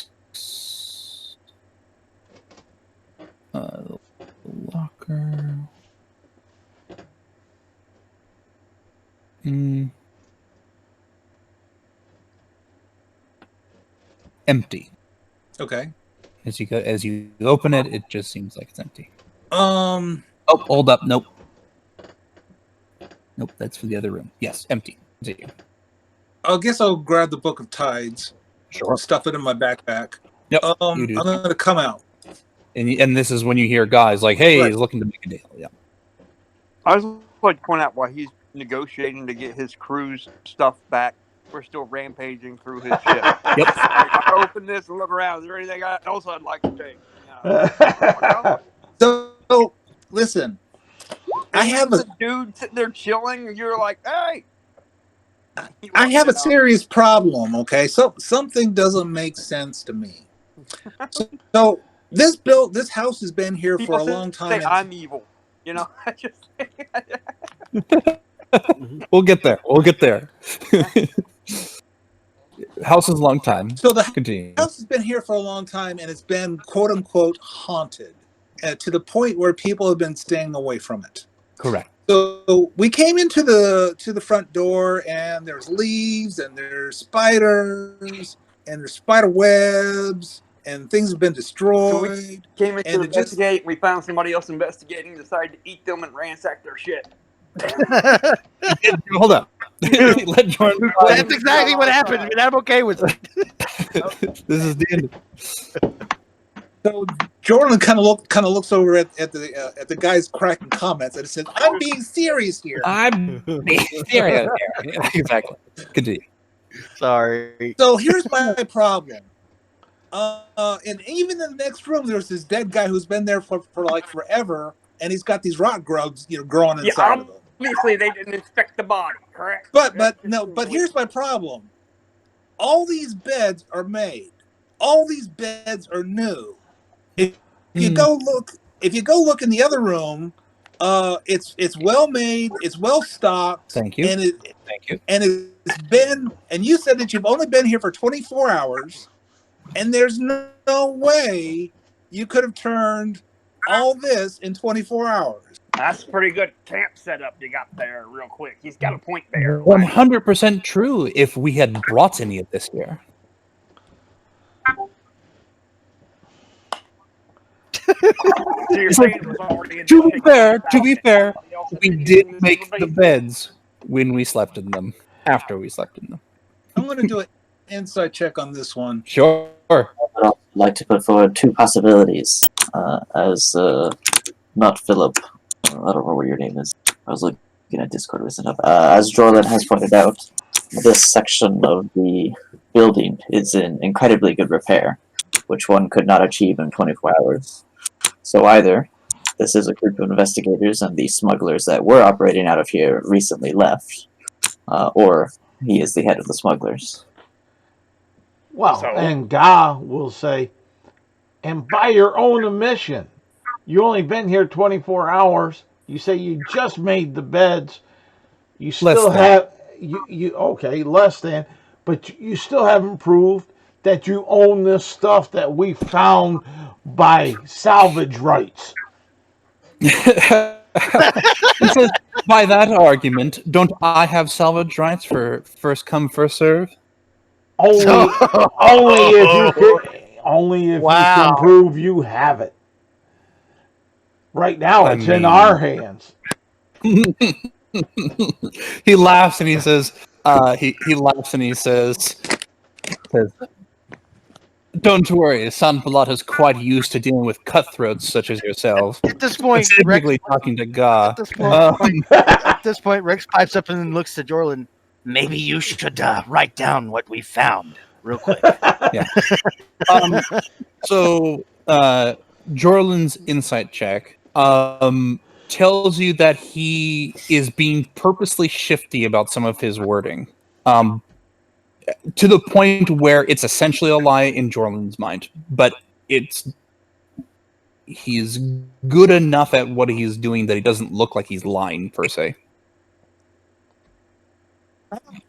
Empty. Okay. As you open it, it just seems like it's empty. Oh, hold up. Nope, that's for the other room. Yes, empty. Continue. I guess I'll grab the Book of Tides. Sure. Stuff it in my backpack. Yep. I'm going to come out. And this is when you hear guys like, "Hey, Right. he's looking to make a deal." Yeah. I just like to point out while he's negotiating to get his crew's stuff back, we're still rampaging through his ship. Yep. I open this and look around. Is there anything else I'd like to take? So, listen. I have a dude sitting there chilling, and you're like, "Hey." I have a serious problem. Okay, so something doesn't make sense to me. So this house has been here People for a long time. Say I'm evil, you know. We'll get there. House is a long time. So the Continue. house has been here for a long time, and it's been quote unquote haunted, to the point where people have been staying away from it. Correct. So we came into the front door, and there's leaves, and there's spiders, and there's spider webs, and things have been destroyed. So we came in to investigate. We found somebody else investigating, decided to eat them and ransack their shit. Hold up. Let Jordan. That's exactly what happened, and I'm okay with it. This is the end. So Jordan kind of looks over at the guy's cracking comments and says, "I'm being serious here. I'm being serious here." Yeah, exactly. Continue. Sorry. So here's my problem. And even in the next room, there's this dead guy who's been there for like forever, and he's got these rot grubs, growing inside of him. Obviously, they didn't inspect the body, correct? But here's my problem. All these beds are made. All these beds are new. If you go look in the other room, it's well made, it's well stocked. Thank you. Thank you. And it's been, and you said that you've only been here for 24 hours, and there's no way you could have turned all this in 24 hours. That's a pretty good camp setup you got there real quick. He's got a point there. 100% true if we had brought any of this here. To be fair, we did make the beds when we slept in them, after we slept in them. I'm going to do an insight check on this one. Sure. I'd like to put forward two possibilities. As not Philip, I don't know what your name is. I was looking at Discord recently. As Jordan has pointed out, this section of the building is in incredibly good repair, which one could not achieve in 24 hours. So either this is a group of investigators and the smugglers that were operating out of here recently left, or he is the head of the smugglers. Well, and Ga will say, and by your own admission, you only been here 24 hours. You say you just made the beds. You still have less than, but you still haven't proved that you own this stuff that we found by salvage rights. By that argument, don't I have salvage rights for first come, first serve? Only if you can prove you have it. Right now, it's in our hands. He laughs and he says, he laughs and he says, "Don't worry, Sanpalat is quite used to dealing with cutthroats such as yourself." At this point, specifically talking to Ga. At this point, Rex pipes up and looks to Jordan. Maybe you should write down what we found real quick. Yeah. So Jorland's insight check tells you that he is being purposely shifty about some of his wording, to the point where it's essentially a lie in Jorland's mind, but he's good enough at what he's doing that he doesn't look like he's lying per se.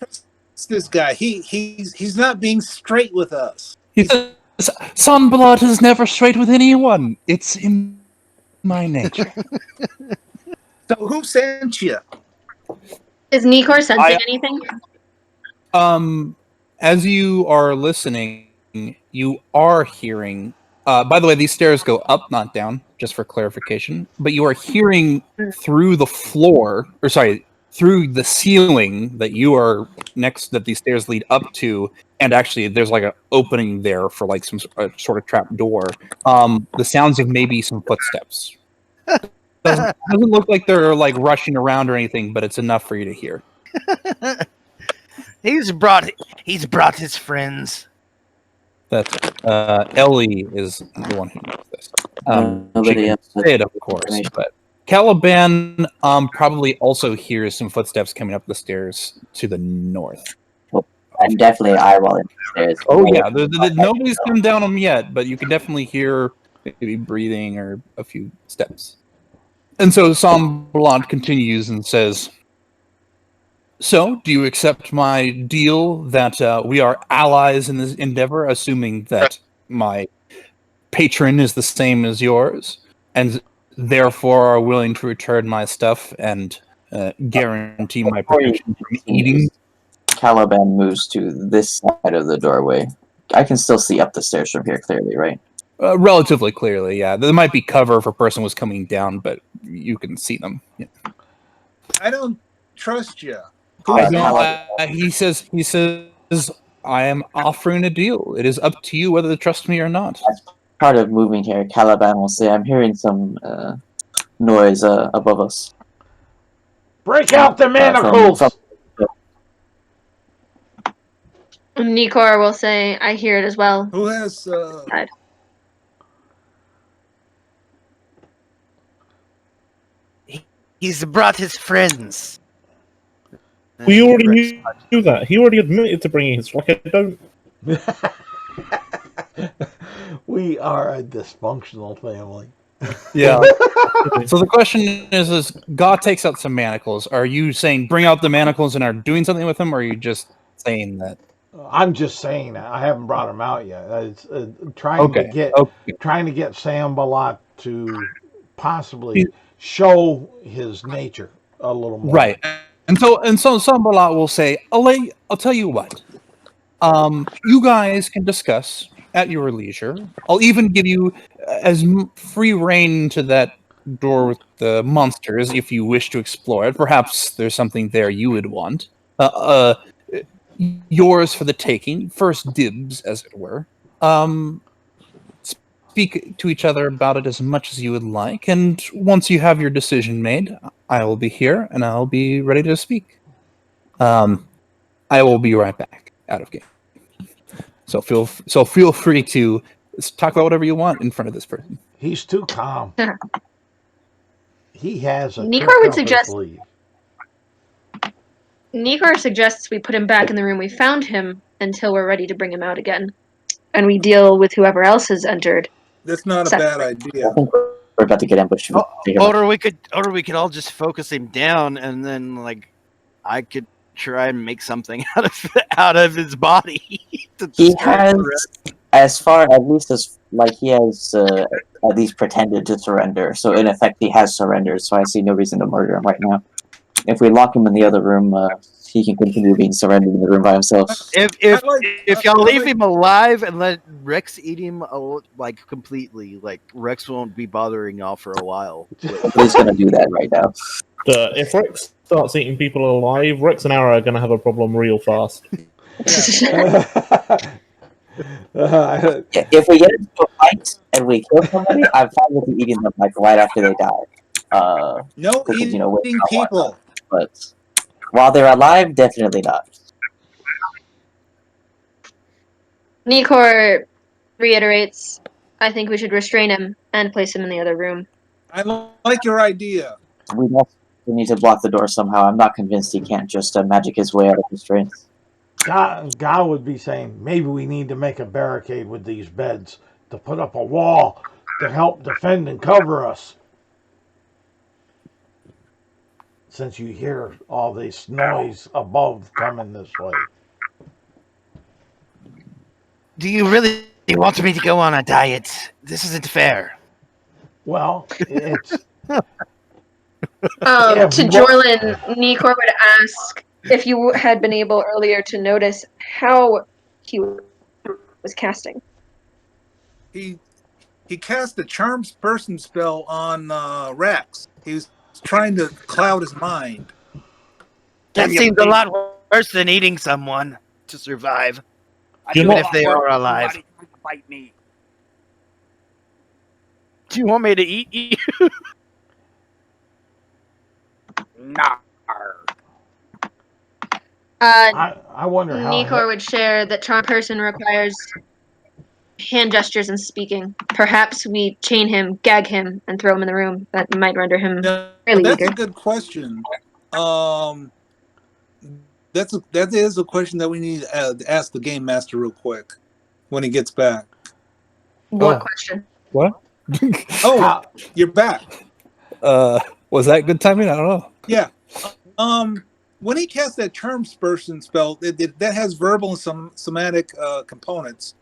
It's this guy. He's not being straight with us. He says, "Sunblood is never straight with anyone. It's in my nature." So who sent you? Is Nikor sensing anything? As you are listening, you are hearing. By the way, these stairs go up, not down, just for clarification. But you are hearing through the floor, or sorry, through the ceiling that you are next, that these stairs lead up to, and actually there's like an opening there for like some sort of trap door. The sounds of maybe some footsteps. Doesn't look like they're like rushing around or anything, but it's enough for you to hear. He's brought his friends. That's Ellie is the one who knows this. She Nobody can else. say it, of course, but Caliban probably also hears some footsteps coming up the stairs to the north. I'm definitely eyeballing the stairs. Oh yeah, nobody's come down them yet, but you can definitely hear maybe breathing or a few steps. And so Samblant continues and says, "So, do you accept my deal that we are allies in this endeavor, assuming that my patron is the same as yours, and therefore are willing to return my stuff and guarantee my protection from eating?" Caliban moves to this side of the doorway. I can still see up the stairs from here clearly, right? Relatively clearly, yeah. There might be cover if a person was coming down, but you can see them. Yeah. I don't trust you. He says, "I am offering a deal. It is up to you whether to trust me or not." As part of moving here, Caliban will say, "I'm hearing some noise above us." Break out the manacles! Nikor will say, "I hear it as well." Who has He's brought his friends. We already knew that. He already admitted to bringing his. Like, I don't. We are a dysfunctional family. Yeah. So the question is God takes out some manacles. Are you saying bring out the manacles and are doing something with them, or are you just saying that? I'm just saying that. I haven't brought them out yet. It's trying to get Sambalat to possibly show his nature a little more. Right. And so Sambalat will say, I'll tell you what. You guys can discuss at your leisure. I'll even give you as free reign to that door with the monsters if you wish to explore it. Perhaps there's something there you would want. Yours for the taking. First dibs, as it were. Speak to each other about it as much as you would like, and once you have your decision made, I will be here and I'll be ready to speak. I will be right back out of game. So feel free to talk about whatever you want in front of this person. He's too calm. He has a Nikor would suggest. Nikor suggests we put him back in the room we found him until we're ready to bring him out again, and we deal with whoever else has entered. That's not a bad idea. I think we're about to get ambushed. Or we could all just focus him down, and then like I could try and make something out of his body. He has, he has at least pretended to surrender. So in effect, he has surrendered. So I see no reason to murder him right now. If we lock him in the other room, he can continue being surrendered in the room by himself. If y'all leave him alive and let Rex eat him like completely, like Rex won't be bothering y'all for a while. He's gonna do that right now. If Rex starts eating people alive, Rex and Arrow are gonna have a problem real fast. If we get into a fight and we kill somebody, I'm fine with you eating them like right after they die. No eating people. But while they're alive, definitely not. Nikor reiterates, I think we should restrain him and place him in the other room. I like your idea. We need to block the door somehow. I'm not convinced he can't just magic his way out of restraints. God would be saying, maybe we need to make a barricade with these beds to put up a wall to help defend and cover us. Since you hear all this noise above coming this way. Do you really want me to go on a diet? This isn't fair. Well, it's To Jorlin, Nikor would ask if you had been able earlier to notice how he was casting. He cast a charm person spell on Rex. He was trying to cloud his mind. That seems a lot worse than eating someone to survive. Even if they are alive. Somebody tried to bite me. Do you want me to eat you? Nah. I wonder how. Nikor would share that charm person requires hand gestures and speaking. Perhaps we chain him, gag him, and throw him in the room. That might render him fairly That's weaker. a good question. That is a question that we need to ask the game master real quick when he gets back. What question? What? Oh, you're back. Was that good timing? I don't know. Yeah. When he cast that charm person spell, that has verbal and some somatic components.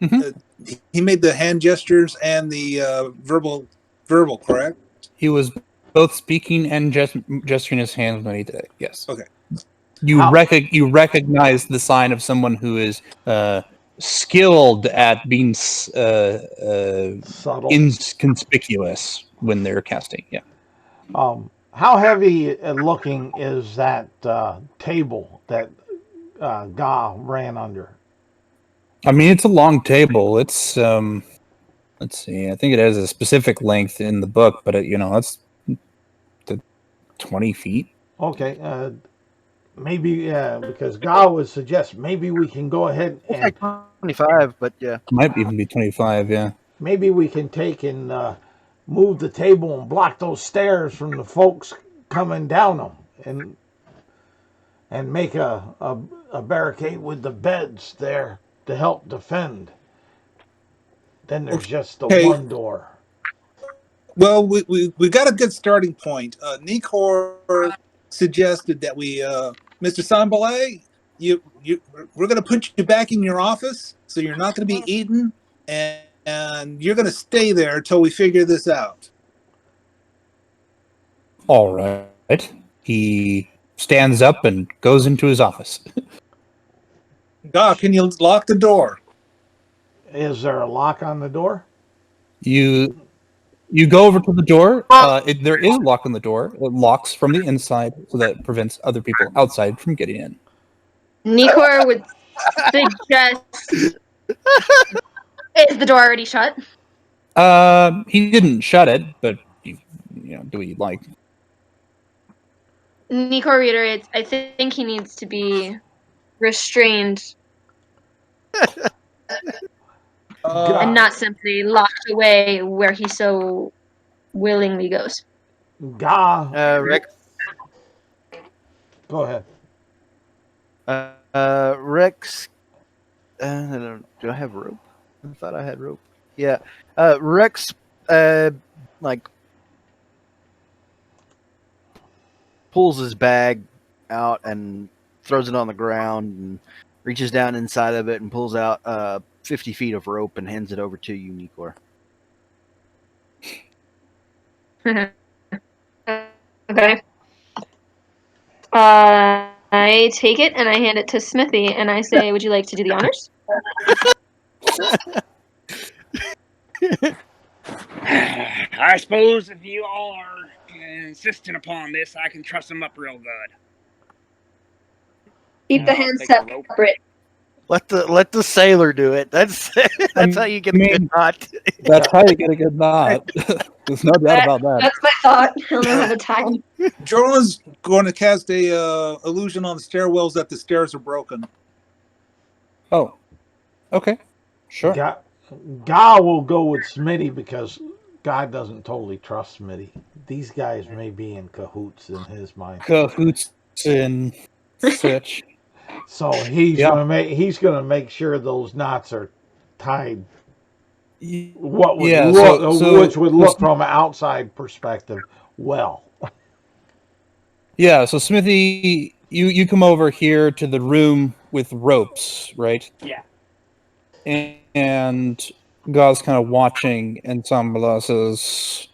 He made the hand gestures and the verbal, correct? He was both speaking and gesturing his hands when he did it. Yes. Okay. You recognize the sign of someone who is skilled at being inconspicuous when they're casting. Yeah. How heavy looking is that table that Ga ran under? I mean, it's a long table. It's let's see. I think it has a specific length in the book, but it's 20 feet. Okay. Maybe because Ga would suggest maybe we can go ahead and like 25, but yeah, might even be 25. Yeah. Maybe we can take and move the table and block those stairs from the folks coming down them, and make a barricade with the beds there to help defend. Then there's just the one door. Well, we got a good starting point. Nikor suggested that we, Mr. Sambalay, we're going to put you back in your office, so you're not going to be eaten, and you're going to stay there until we figure this out. All right. He stands up and goes into his office. Ga, can you lock the door? Is there a lock on the door? You go over to the door. There is a lock on the door. It locks from the inside, so that prevents other people outside from getting in. Nikor would suggest... Is the door already shut? He didn't shut it, but do we like? Nikor reiterates, I think he needs to be restrained and not simply locked away where he so willingly goes. Rick. Go ahead. Rex. Do I have rope? I thought I had rope. Yeah. Rex, pulls his bag out and throws it on the ground and reaches down inside of it and pulls out 50 feet of rope and hands it over to you, Nikor. Okay. I take it and I hand it to Smithy and I say, would you like to do the honors? I suppose if you all are insisting upon this, I can truss them up real good. Keep the hands separate. Let the sailor do it. That's how you get a good knot. That's how you get a good knot. There's no doubt about that. That's my thought. He'll know how to tie him. Jorlan's going to cast a illusion on the stairwells that the stairs are broken. Oh, okay, sure. Ga will go with Smitty because God doesn't totally trust Smitty. These guys may be in cahoots in his mind. Cahoots in such. So he's gonna make sure those knots are tied. What would which would look from an outside perspective well. Yeah, so Smithy, you come over here to the room with ropes, right? Yeah. And Ga's kind of watching, and Sambala says,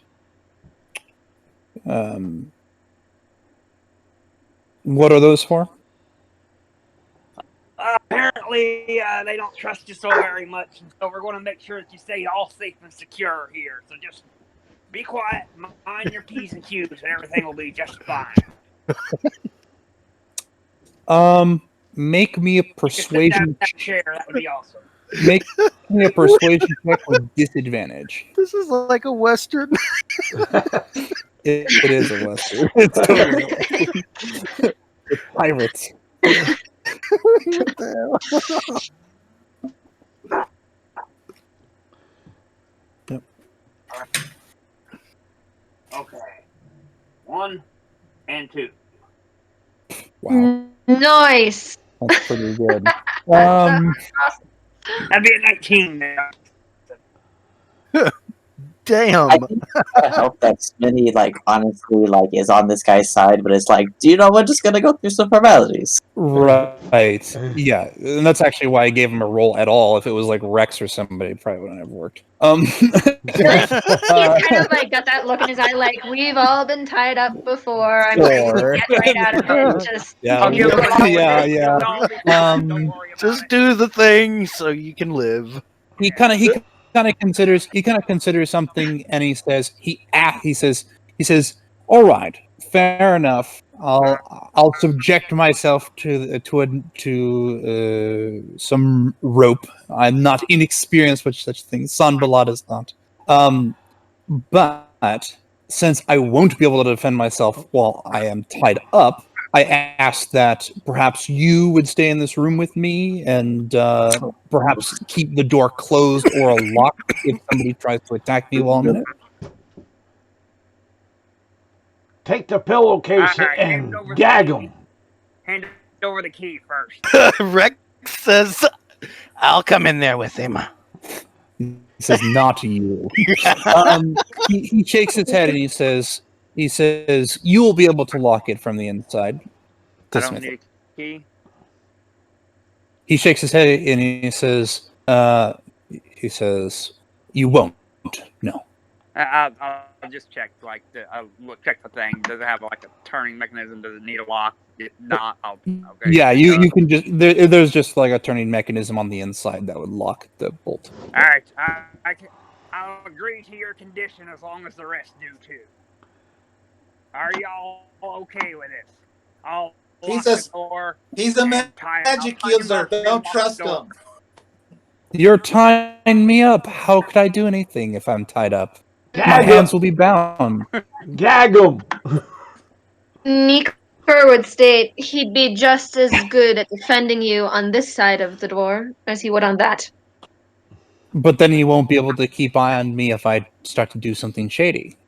What are those for? Apparently, they don't trust you so very much, and so we're going to make sure that you stay all safe and secure here. So just be quiet, mind your P's and Q's, and everything will be just fine. Make me a persuasion chair. That would be awesome. Make me a persuasion check with disadvantage. This is like a Western. It is a Western. It's totally a Western. It's pirates. What the hell? Yep. Okay. 1 and 2. Wow. Nice. That's pretty good. That'd be a 19 now. Damn. I think I hope that Smitty, honestly, is on this guy's side, but it's like, do you know, we're just gonna go through some formalities. Right. Yeah. And that's actually why I gave him a roll at all. If it was like Rex or somebody, it probably wouldn't have worked. He's kind of got that look in his eye, like we've all been tied up before. I'm ready to get right out of it. Just yeah. Just do the thing so you can live. He kind of considers something, and he says, all right, fair enough. I'll subject myself to some rope. I'm not inexperienced with such things. Sanbalad is not. But since I won't be able to defend myself while I am tied up, I asked that perhaps you would stay in this room with me and perhaps keep the door closed or locked if somebody tries to attack me while I'm in it. Take the pillowcase and gag him. Hand over the key first. Rex says, I'll come in there with him. He says, not you. He shakes his head and he says, you will be able to lock it from the inside. I don't need a key. He shakes his head and he says, you won't. No. I'll just check, I'll check the thing. Does it have a turning mechanism? Does it need a lock? If not, okay. Yeah, you can just, there's just a turning mechanism on the inside that would lock the bolt. All right, I'll agree to your condition as long as the rest do too. Are y'all okay with this? I'll lock the door. He's a magic user. Don't trust him. You're tying me up. How could I do anything if I'm tied up? My hands will be bound. Gag him. Nico would state he'd be just as good at defending you on this side of the door as he would on that. But then he won't be able to keep eye on me if I start to do something shady.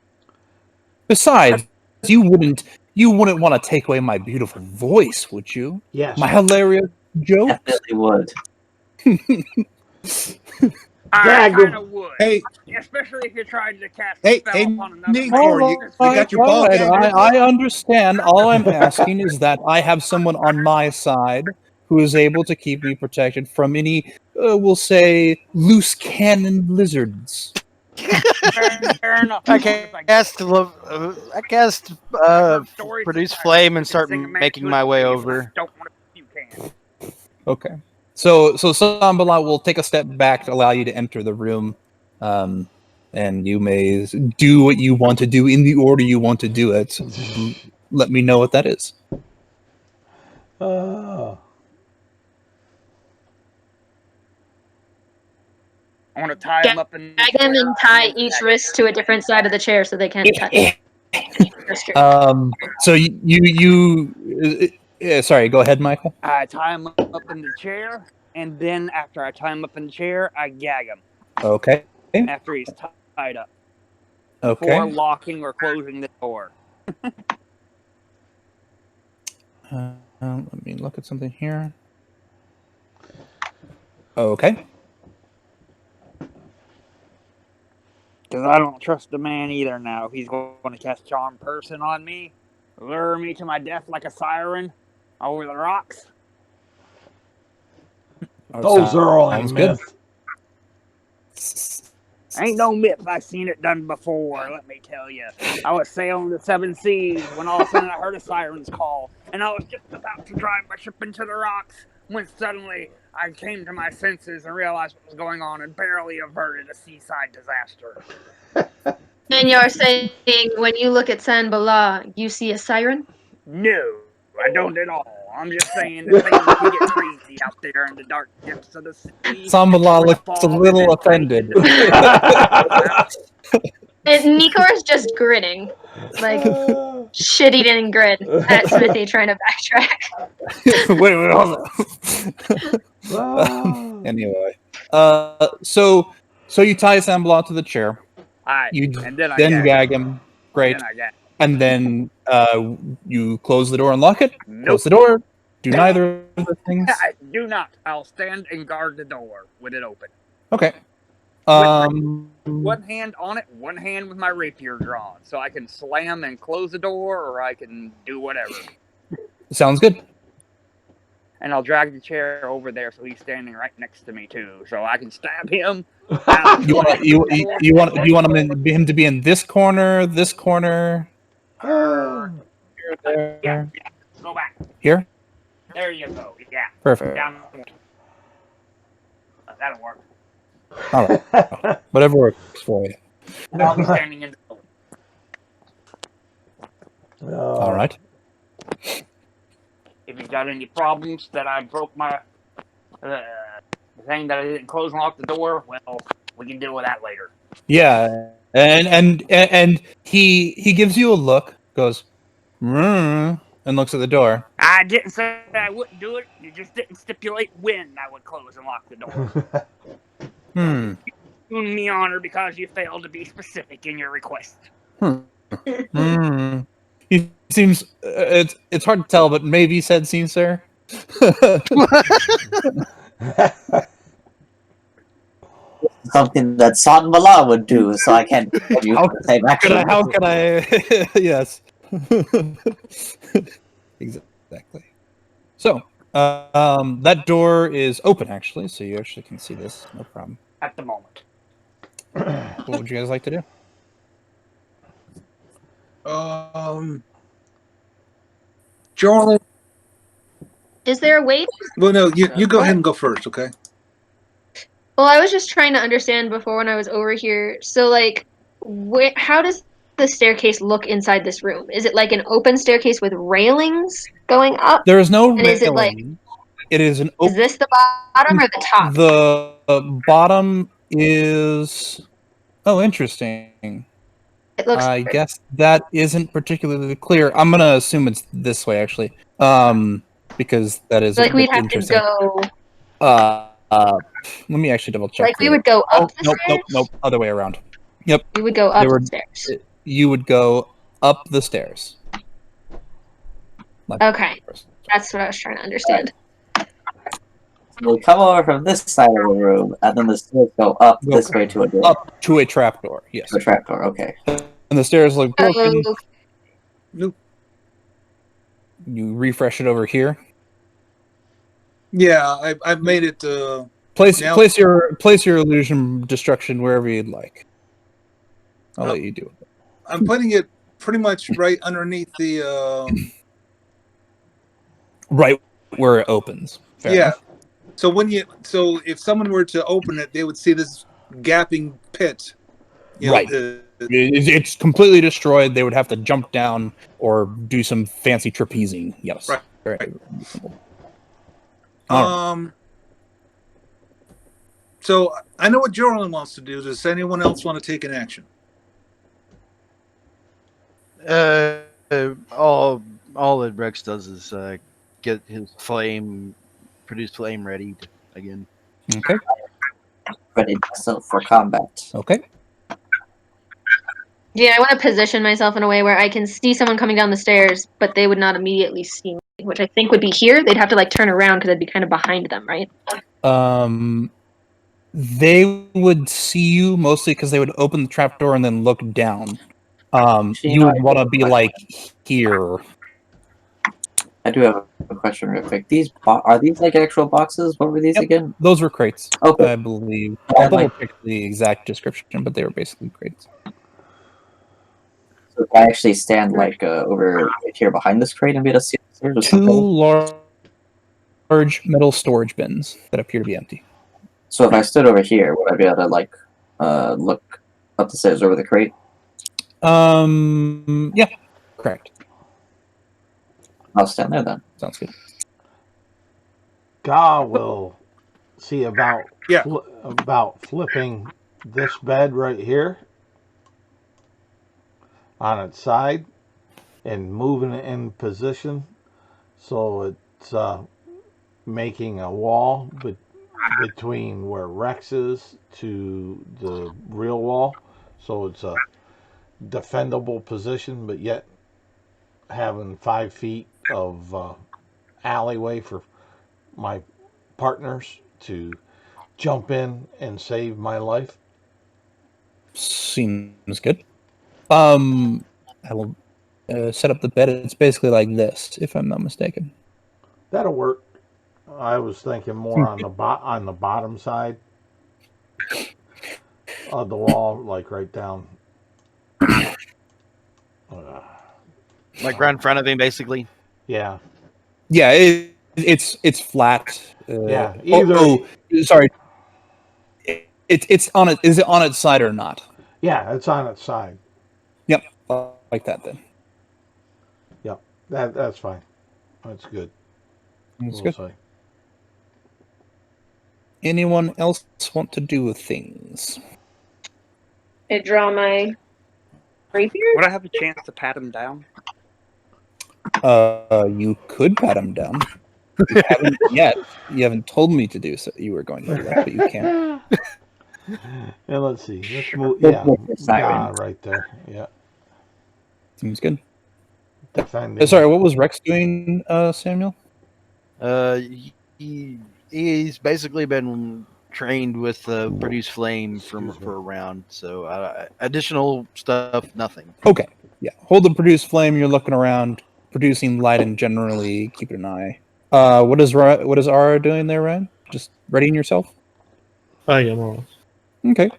Besides, you wouldn't want to take away my beautiful voice, would you? Yes. My hilarious joke? Definitely would. I kind of would. Hey, especially if you're trying to cast hey, a spell upon another. Nico, you got your ball game. I understand. All I'm asking is that I have someone on my side who is able to keep me protected from any, we'll say, loose cannon lizards. Fair enough. I cast produce flame and start making my way over. Okay. So Sambalat will take a step back to allow you to enter the room, and you may do what you want to do in the order you want to do it. Let me know what that is. I want to tie them up and Gag them and tie each wrist to a different side of the chair so they can't touch. So you sorry, go ahead, Michael. I tie him up in the chair, and then after I tie him up in the chair, I gag him. Okay. After he's tied up. Okay. Before locking or closing the door. Let me look at something here. Okay. Because I don't trust the man either now. If he's going to cast Charm Person on me, lure me to my death like a siren over the rocks. Those are all myths. Ain't no myth. I've seen it done before, let me tell you. I was sailing the 7 seas when all of a sudden I heard a siren's call, and I was just about to drive my ship into the rocks when suddenly I came to my senses and realized what was going on and barely averted a seaside disaster. And you're saying when you look at San Bala, you see a siren? No, I don't at all. I'm just saying that things can get crazy out there in the dark depths of the sea. Sambala looks a little offended. And Nikor's just grinning. Like, shit-eating grin at Smithy trying to backtrack. wait, hold on. Anyway. So you tie Sambala to the chair. You then gag him. Great. And then you close the door and lock it? Nope. Close the door? Do neither of the things? I do not. I'll stand and guard the door with it open. Okay. One hand on it, one hand with my rapier drawn. So I can slam and close the door, or I can do whatever. Sounds good. And I'll drag the chair over there so he's standing right next to me too. So I can stab him. You want him to be in this corner, this corner? Yeah. Go back. Here? There you go. Yeah. Perfect. Down. That'll work. All right. Whatever works for you. And I'll be standing in the door. All right. If you've got any problems that I broke my thing that I didn't close and lock the door, well, we can deal with that later. Yeah, and he gives you a look, goes, and looks at the door. I didn't say I wouldn't do it. You just didn't stipulate when I would close and lock the door. Doing me honor because you failed to be specific in your request. He seems it's hard to tell, but maybe said "Scene, sir." Something that San Bala would do, so I can't use the same action. How can I? Yes. Exactly. So, that door is open, actually, so you actually can see this. No problem. At the moment. What would you guys like to do? Jordan. Is there a way? Well, no, you go ahead and go first, okay? Well, I was just trying to understand before when I was over here. So, like, how does the staircase look inside this room? Is it like an open staircase with railings going up? There is no and railing. Is it like? It is an open. Is this the bottom or the top? The bottom is. Oh, interesting. It looks. I guess that isn't particularly clear. I'm gonna assume it's this way, actually, because that is like we'd have to go. Let me actually double check. Like we would go up the stairs? Nope, other way around. Yep. You would go up the stairs. You would go up the stairs. Like okay, that's what I was trying to understand. We'll come over from this side of the room, and then the stairs go up this way to a door. Up to a trapdoor, yes. A trapdoor, okay. And the stairs look broken. Nope. You refresh it over here. Yeah, I've made it. Place your illusion destruction wherever you'd like. I'll let you do it. I'm putting it pretty much right underneath the. Right where it opens. Fair enough. So if someone were to open it, they would see this gapping pit. Right. It's completely destroyed. They would have to jump down or do some fancy trapezing. Yes. Right. So I know what Jordan wants to do. Does anyone else want to take an action? All that Rex does is get his produce flame ready again. Okay. Ready for combat. Okay. Yeah, I want to position myself in a way where I can see someone coming down the stairs, but they would not immediately see me, which I think would be here. They'd have to like turn around because I'd be kind of behind them, right? They would see you mostly because they would open the trapdoor and then look down. You would want to be like here. I do have a question real quick. Are these like actual boxes? What were these again? Those were crates, Okay. I believe. I'll double check the exact description, but they were basically crates. So if I actually stand like over here behind this crate and be able to see upstairs or Two something? large metal storage bins that appear to be empty. So if I stood over here, would I be able to like look up the stairs over the crate? Yeah, correct. I'll stand there then. Sounds good. Ga will see about Yeah. about flipping this bed right here on its side and moving it in position so it's making a wall between where Rex is to the real wall, so it's a defendable position, but yet having 5 feet of alleyway for my partners to jump in and save my life. Seems good. I will set up the bed. It's basically like this, if I'm not mistaken. That'll work. I was thinking more on the bottom side of the wall, like right down. Like right in front of him, basically. Yeah. Yeah, it's flat. Yeah. Either. Sorry. It's on it. Is it on its side or not? Yeah, it's on its side. Yep, like that then. Yep, that's fine. That's good. That's We'll good. say. Anyone else want to do things? I draw my rapier. Would I have a chance to pat him down? You could pat him down. You haven't yet. You haven't told me to do so. You were going to do that, but you can't. And let's see. Let's move. Yeah, right there. Yeah. Seems good. Defending. Sorry, what was Rex doing, Samuel? He's basically been trained with produce flame for a round. So additional stuff, nothing. Okay. Yeah. Hold the produce flame. You're looking around, producing light, and generally keeping an eye. What is Ara doing there, Ryan? Just readying yourself? Yeah, more or less. Okay.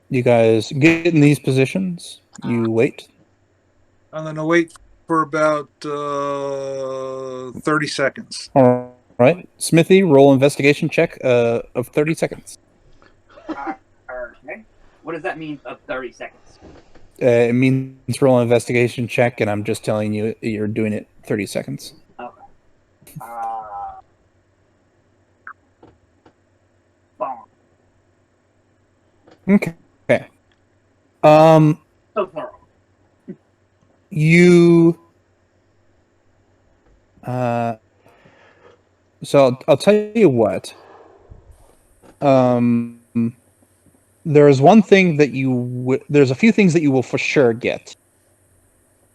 You guys get in these positions. You wait. I'm going to wait for about 30 seconds. All right. Smithy, roll investigation check of 30 seconds. Okay. What does that mean of 30 seconds? It means roll an investigation check, and I'm just telling you you're doing it 30 seconds. Okay. Bomb. Okay. So thorough. You. So I'll tell you what. There's one thing that there's a few things that you will for sure get.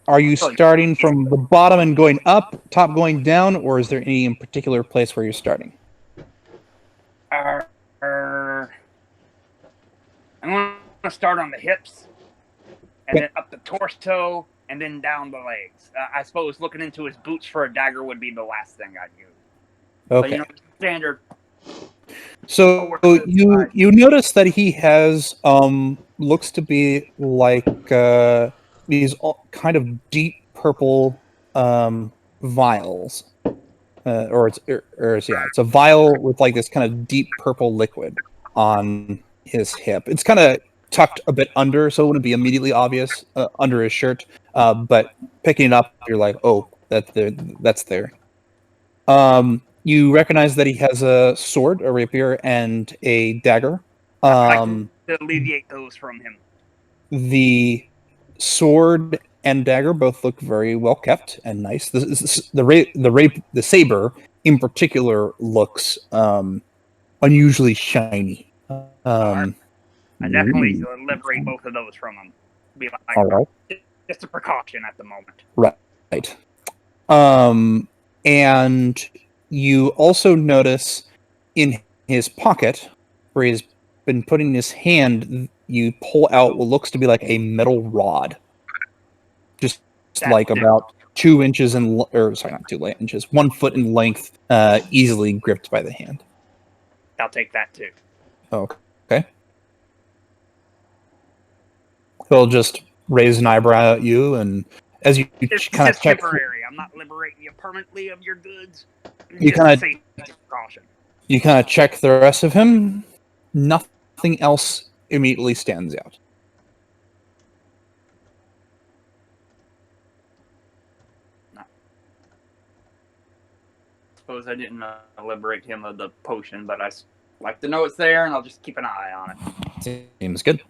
Are you starting from the bottom and going up, top going down, or is there any in particular place where you're starting? I'm going to start on the hips, and then up the torso, and then down the legs. I suppose looking into his boots for a dagger would be the last thing I'd use. Okay. But, standard. So you notice that he has looks to be like these kind of deep purple vials, it's a vial with like this kind of deep purple liquid on his hip. It's kind of tucked a bit under, so it wouldn't be immediately obvious under his shirt. But picking it up, you're like, oh, that's there. You recognize that he has a sword, a rapier, and a dagger. I can alleviate those from him. The sword and dagger both look very well kept and nice. The saber, in particular, looks unusually shiny. I definitely liberate both of those from him. Be like, all right. Just a precaution at the moment. Right. And you also notice in his pocket, where he's been putting his hand, you pull out what looks to be like a metal rod. Just like about 2 inches in, or sorry, not 2 inches, 1 foot in length, easily gripped by the hand. I'll take that too. Okay. He'll just raise an eyebrow at you, and as you It's kind of just check, temporary. I'm not liberating you permanently of your goods. You Just kinda- safety precaution. you kind of check the rest of him. Nothing else immediately stands out. Suppose I didn't liberate him of the potion, but I like to know it's there, and I'll just keep an eye on it. Seems good.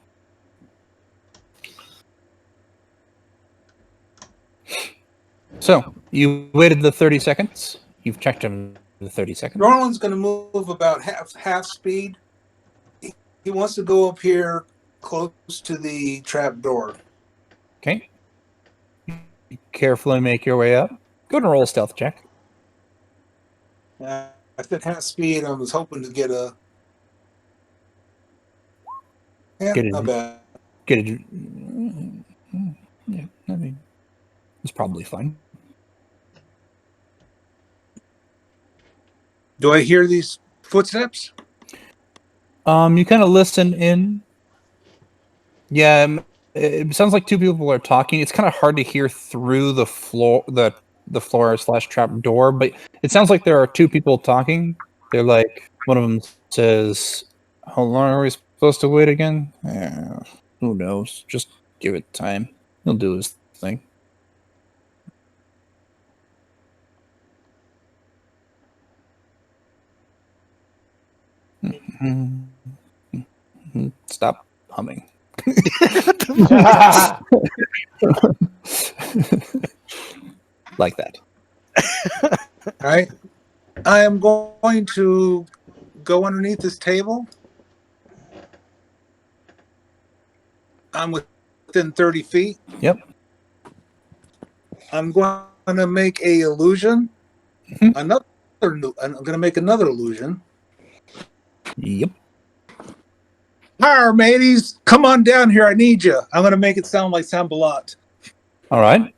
So, you waited the 30 seconds. You've checked him the 30 seconds. Roland's going to move about half speed. He wants to go up here close to the trap door. Okay. Carefully make your way up. Go and roll a stealth check. I said half speed. I was hoping to get a... Yeah, Get it. not bad. Get it. Yeah, I mean, it's probably fine. Do I hear these footsteps? You kind of listen in. Yeah, it sounds like 2 people are talking. It's kind of hard to hear through the floor, the floor / trap door, but it sounds like there are 2 people talking. They're like, one of them says, "How long are we supposed to wait again?" Who knows? Just give it time. He'll do his thing. Stop humming. Like that. All right. I am going to go underneath this table. I'm within 30 feet. Yep. I'm going to make a illusion. I'm going to make another illusion. Yep. Hi, mateys. Come on down here. I need you. I'm going to make it sound like Sambalat. All right.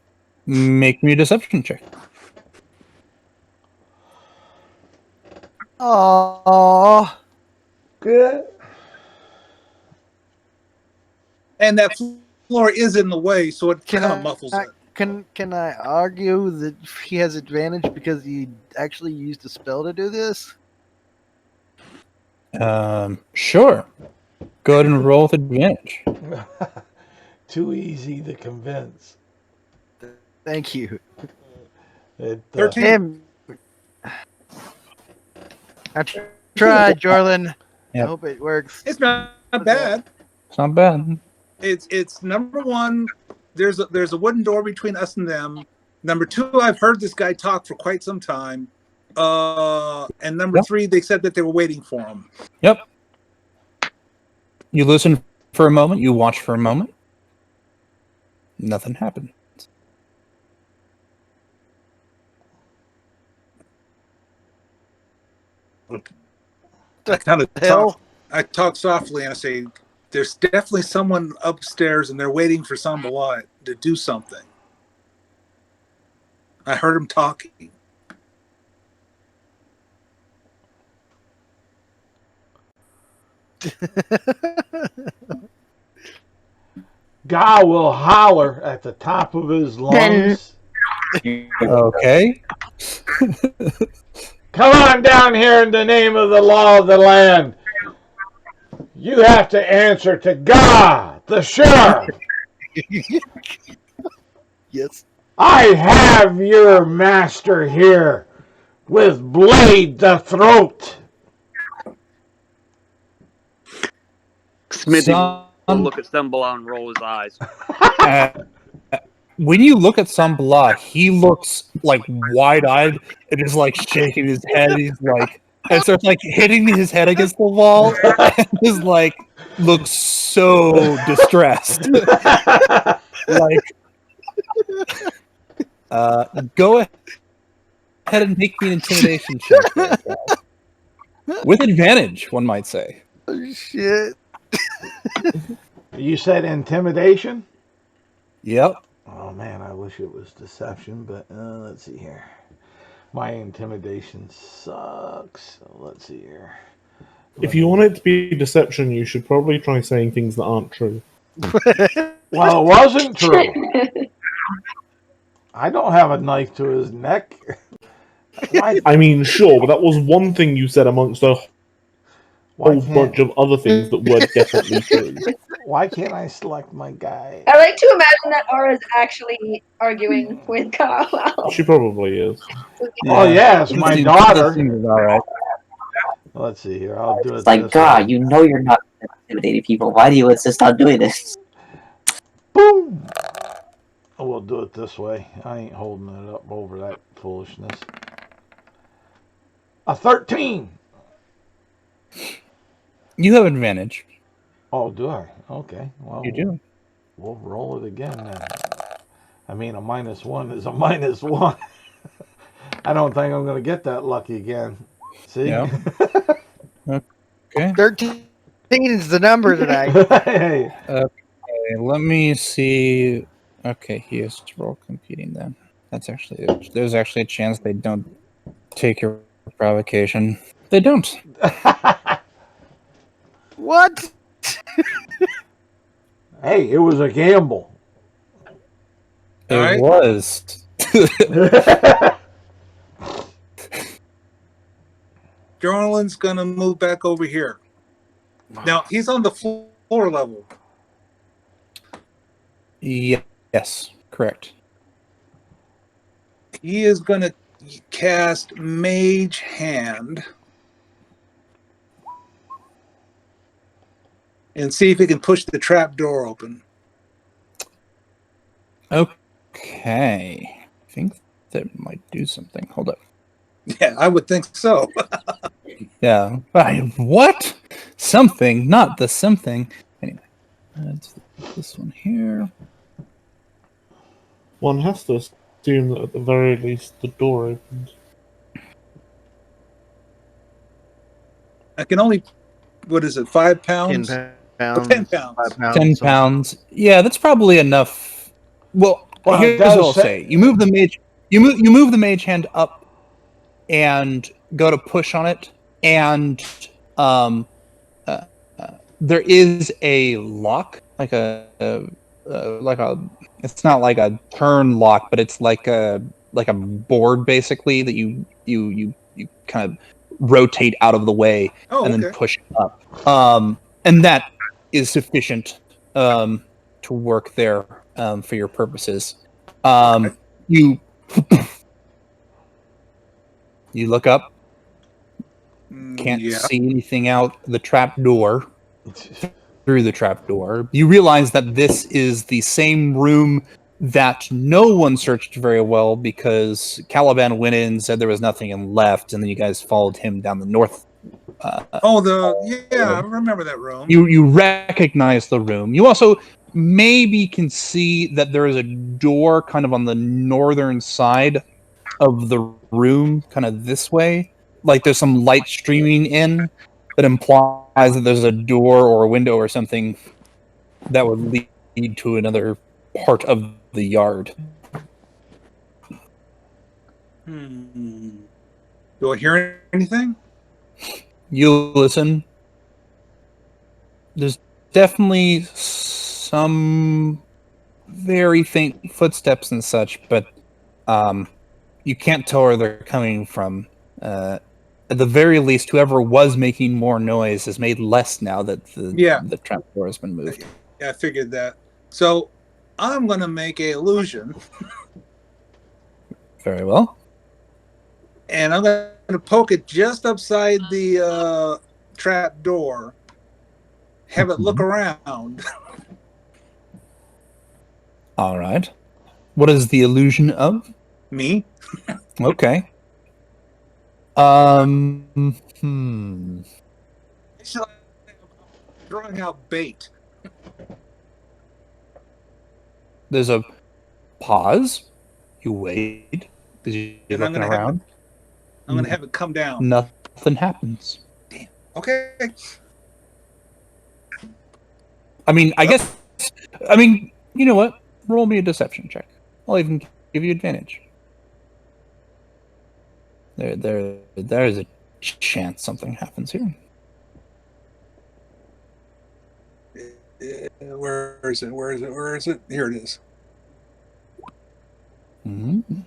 Make me a deception check. Aww. Good. And that floor is in the way, so it kind of muffles it. Can I argue that he has advantage because he actually used a spell to do this? Sure. Go ahead and roll with advantage. Too easy to convince. Thank you. 13. Damn. I tried, Jorlin. Yep. I hope it works. It's not bad. It's not bad. It's number one. There's a wooden door between us and them. Number 2, I've heard this guy talk for quite some time. And number 3, they said that they were waiting for him. Yep. You listen for a moment. You watch for a moment. Nothing happened. I kind of talk softly and I say, "There's definitely someone upstairs, and they're waiting for Sambalat to do something." I heard him talking. God will holler at the top of his lungs. Okay. Come on down here in the name of the law of the land. You have to answer to God, the sheriff. Yes. I have your master here with blade the throat. Smithy will look at Thumbala and roll his eyes. When you look at Sambalat, he looks like wide-eyed and is like shaking his head. He's like, and starts like hitting his head against the wall, and is like looks so distressed. Like, go ahead and make me an intimidation check with advantage. One might say. Oh, shit. You said intimidation? Yep. Oh man, I wish it was deception, but let's see here. My intimidation sucks. So let's see here. If you want it to be deception, you should probably try saying things that aren't true. Well, it wasn't true. I don't have a knife to his neck. Why? I mean, sure, but that was one thing you said amongst a whole bunch of other things that were definitely true. Why can't I select my guy? I like to imagine that Aura's actually arguing with Carlisle. She probably is. Oh yes, my daughter. All right. Let's see here. I'll do it. It's like, God, you know you're not intimidating people. Why do you insist on doing this? Boom. We'll do it this way. I ain't holding it up over that foolishness. A 13. You have advantage. Oh, do I? Okay. Well, You do. We'll roll it again then. I mean, a -1 is a -1. I don't think I'm going to get that lucky again. See? Yeah. Okay. 13 is the number tonight. Hey. Okay, let me see. Okay, he is roll competing then. That's actually there's actually a chance they don't take your provocation. They don't. What? Hey, it was a gamble. It was. Jorlan's gonna move back over here. Now he's on the floor level. Yes, correct. He is gonna cast Mage Hand and see if he can push the trap door open. Okay. I think that might do something. Hold up. Yeah, I would think so. Yeah. What? Something, not the something. Anyway, that's this one here. One has to assume that at the very least the door opens. I can only, what is it, 5 pounds? 10 pounds. 10 pounds. 5 pounds. 10 pounds. Yeah, that's probably enough. Well, here's what I'll say. You move the mage. You move the mage hand up, and go to push on it, and there is a lock, like a. It's not like a turn lock, but it's like a board basically that you kind of rotate out of the way and then push up. And that is sufficient to work there for your purposes. You look up, can't see anything out the trap door. Through the trapdoor, you realize that this is the same room that no one searched very well because Caliban went in, said there was nothing and left, and then you guys followed him down the north. I remember that room. You recognize the room. You also maybe can see that there is a door kind of on the northern side of the room, kind of this way. Like there's some light streaming in that implies that there's a door or a window or something that would lead to another part of the yard. Do I hear anything? You listen. There's definitely some very faint footsteps and such, but you can't tell where they're coming from. At the very least, whoever was making more noise has made less now that the trapdoor has been moved. Yeah, I figured that. So I'm going to make an illusion. Very well. And I'm going to poke it just upside the trap door. Have it look around. All right. What is the illusion of? Me. Okay. It's like throwing out bait. There's a pause. You wait. You're looking around. I'm going to have it come down. Nothing happens. Damn. Okay. I mean, I guess. I mean, you know what? roll me a deception check. I'll even give you advantage. There is a chance something happens here. Where is it? Where is it? Where is it? Here it is. Mm-hmm.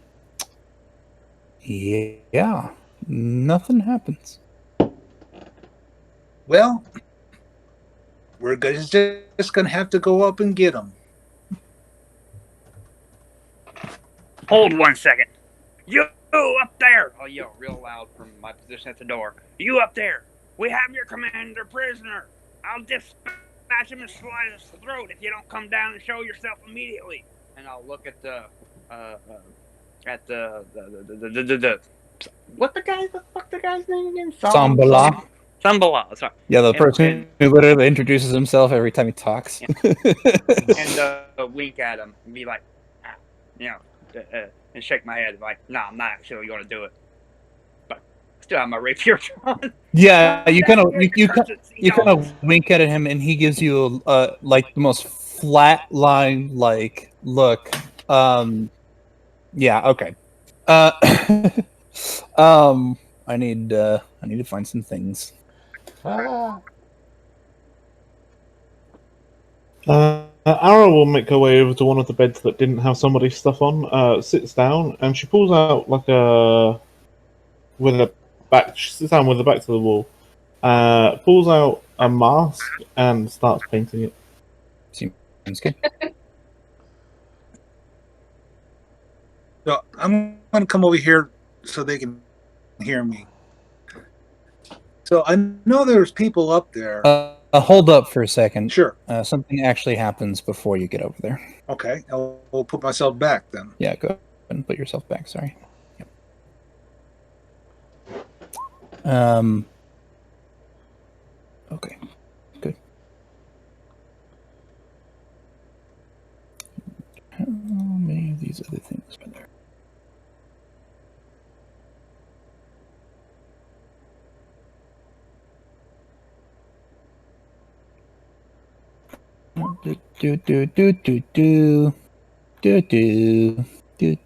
Yeah, nothing happens. Well, we're just going to have to go up and get them. Hold 1 second. You up there! I'll yell real loud from my position at the door. You up there! We have your commander prisoner! I'll dispatch him and slice his throat if you don't come down and show yourself immediately. And I'll look at the what the fuck the guy's name again? Sambala. Sambala, sorry. Yeah, the person who literally introduces himself every time he talks. Yeah. And wink at him and be like, and shake my head like, no, I'm not actually going to do it. But still have my rapier drawn. Yeah, you kind of wink at him, and he gives you like the most flat line like look. Yeah, okay. I need to find some things. Ara will make her way over to one of the beds that didn't have somebody's stuff on, sits down, and she pulls out like she sits down with the back to the wall, pulls out a mask and starts painting it. Seems good. So I'm going to come over here so they can hear me. So I know there's people up there. Hold up for a second. Sure. Something actually happens before you get over there. Okay, I'll put myself back then. Yeah, go ahead and put yourself back. Sorry. Yep. Okay. Good. How many of these other things are there?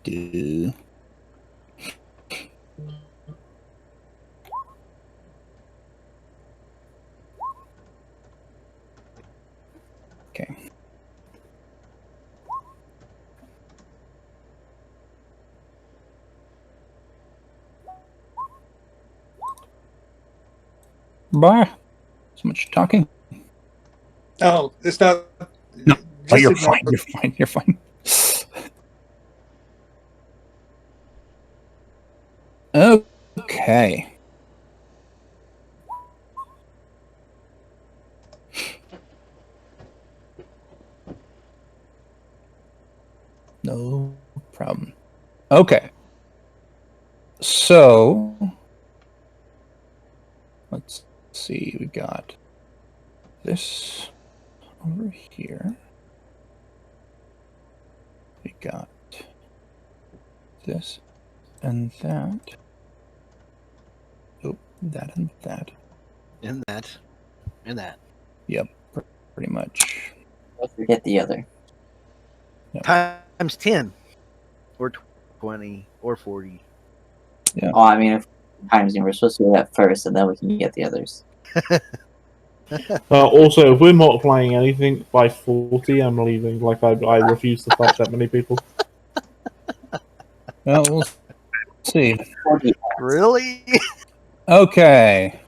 Do. Okay. Bye. So much talking. Oh, it's not. No, oh, you're fine. You're fine. You're fine. Okay. No problem. Okay. So let's see. We got this over here. We got this and that. Oh, that and that. And that. And that. Yep, pretty much. Don't forget the other. Yep. Times 10. Or 20. Or 40. Yeah. Oh, I mean, if times we're supposed to do that first, and then we can get the others. Also, if we're not playing anything by 40, I'm leaving. Like, I refuse to fight that many people. Well, we'll see. Really? Okay.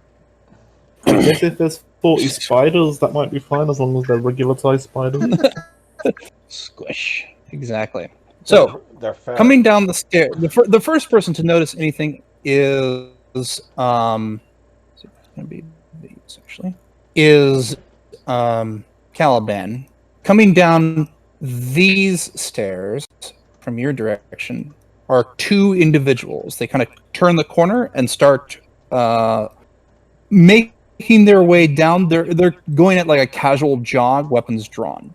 I guess if there's 40 spiders, that might be fine, as long as they're regular-sized spiders. Squish. Exactly. So, they're coming down the stair, the first person to notice anything is it's going to be these actually is Caliban. Coming down these stairs from your direction are two individuals. They kind of turn the corner and start making their way down. They're going at like a casual jog, weapons drawn.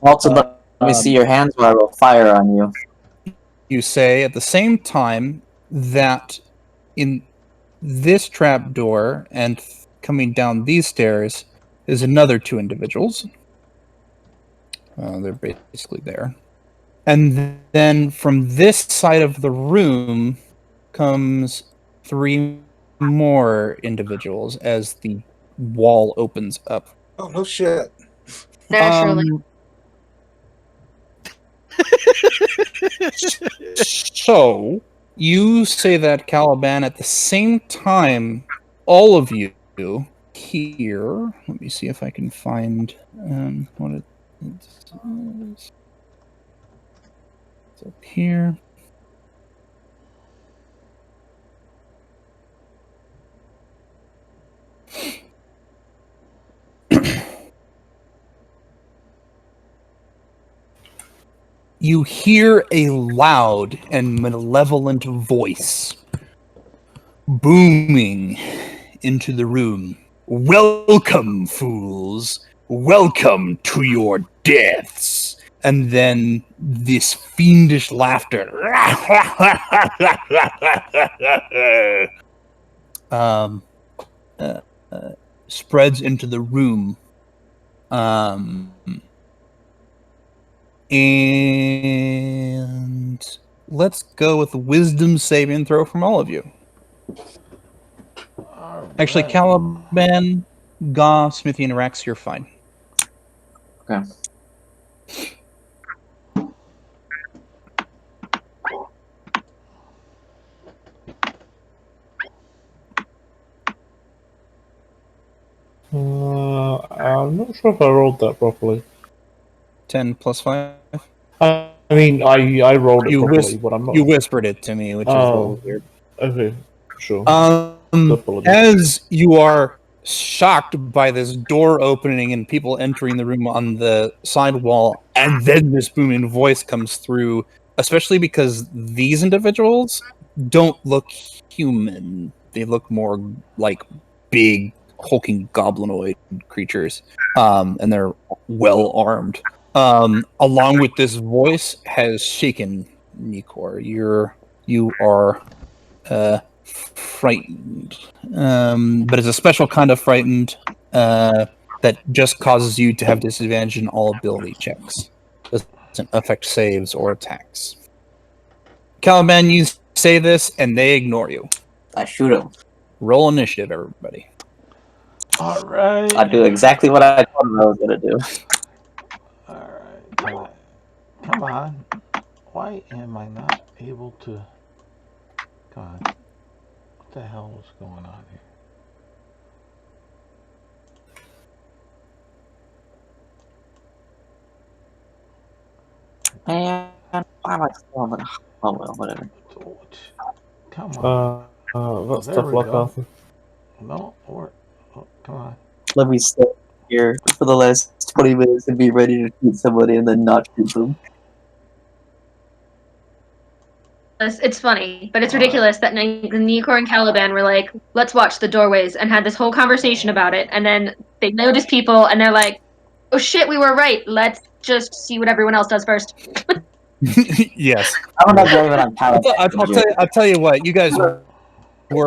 Also, let me see your hands while I will fire on you. You say at the same time that in this trap door and coming down these stairs is another two individuals. They're basically there. And then from this side of the room comes 3 more individuals as the wall opens up. Oh, no shit. Naturally. So, you say that, Caliban, at the same time, all of you here. Let me see if I can find what it says. It's up here. You hear a loud and malevolent voice booming into the room. Welcome, fools. Welcome to your deaths. And then this fiendish laughter spreads into the room. And let's go with a wisdom saving throw from all of you. Actually, Caliban, Gaw, Smithy, and Rex, you're fine. Okay. I'm not sure if I rolled that properly. 10 plus 5? I mean, I rolled it properly, but I'm not... You whispered it to me, which is a little weird. Okay, sure. As you are shocked by this door opening and people entering the room on the side wall, and then this booming voice comes through, especially because these individuals don't look human. They look more like big, hulking goblinoid creatures, and they're well armed. Along with this voice has shaken Nikor. You are frightened, but it's a special kind of frightened that just causes you to have disadvantage in all ability checks. Doesn't affect saves or attacks. Caliban, you say this, and they ignore you. I shoot him. Roll initiative, everybody. All right. I do exactly what I told him I was gonna do. All right. Come on. Why am I not able to? God, what the hell is going on here? Man, why am I still on the... Oh well, whatever. Come on. That's there tough we luck, go. Arthur. No, come on. Let me stay here for the last 20 minutes and be ready to shoot somebody and then not shoot them. It's funny, but it's ridiculous that Nikor and Caliban were like, let's watch the doorways, and had this whole conversation about it, and then they notice people, and they're like, oh shit, we were right, let's just see what everyone else does first. Yes. I'm not blaming it on Caliban. I'll tell you what, you guys were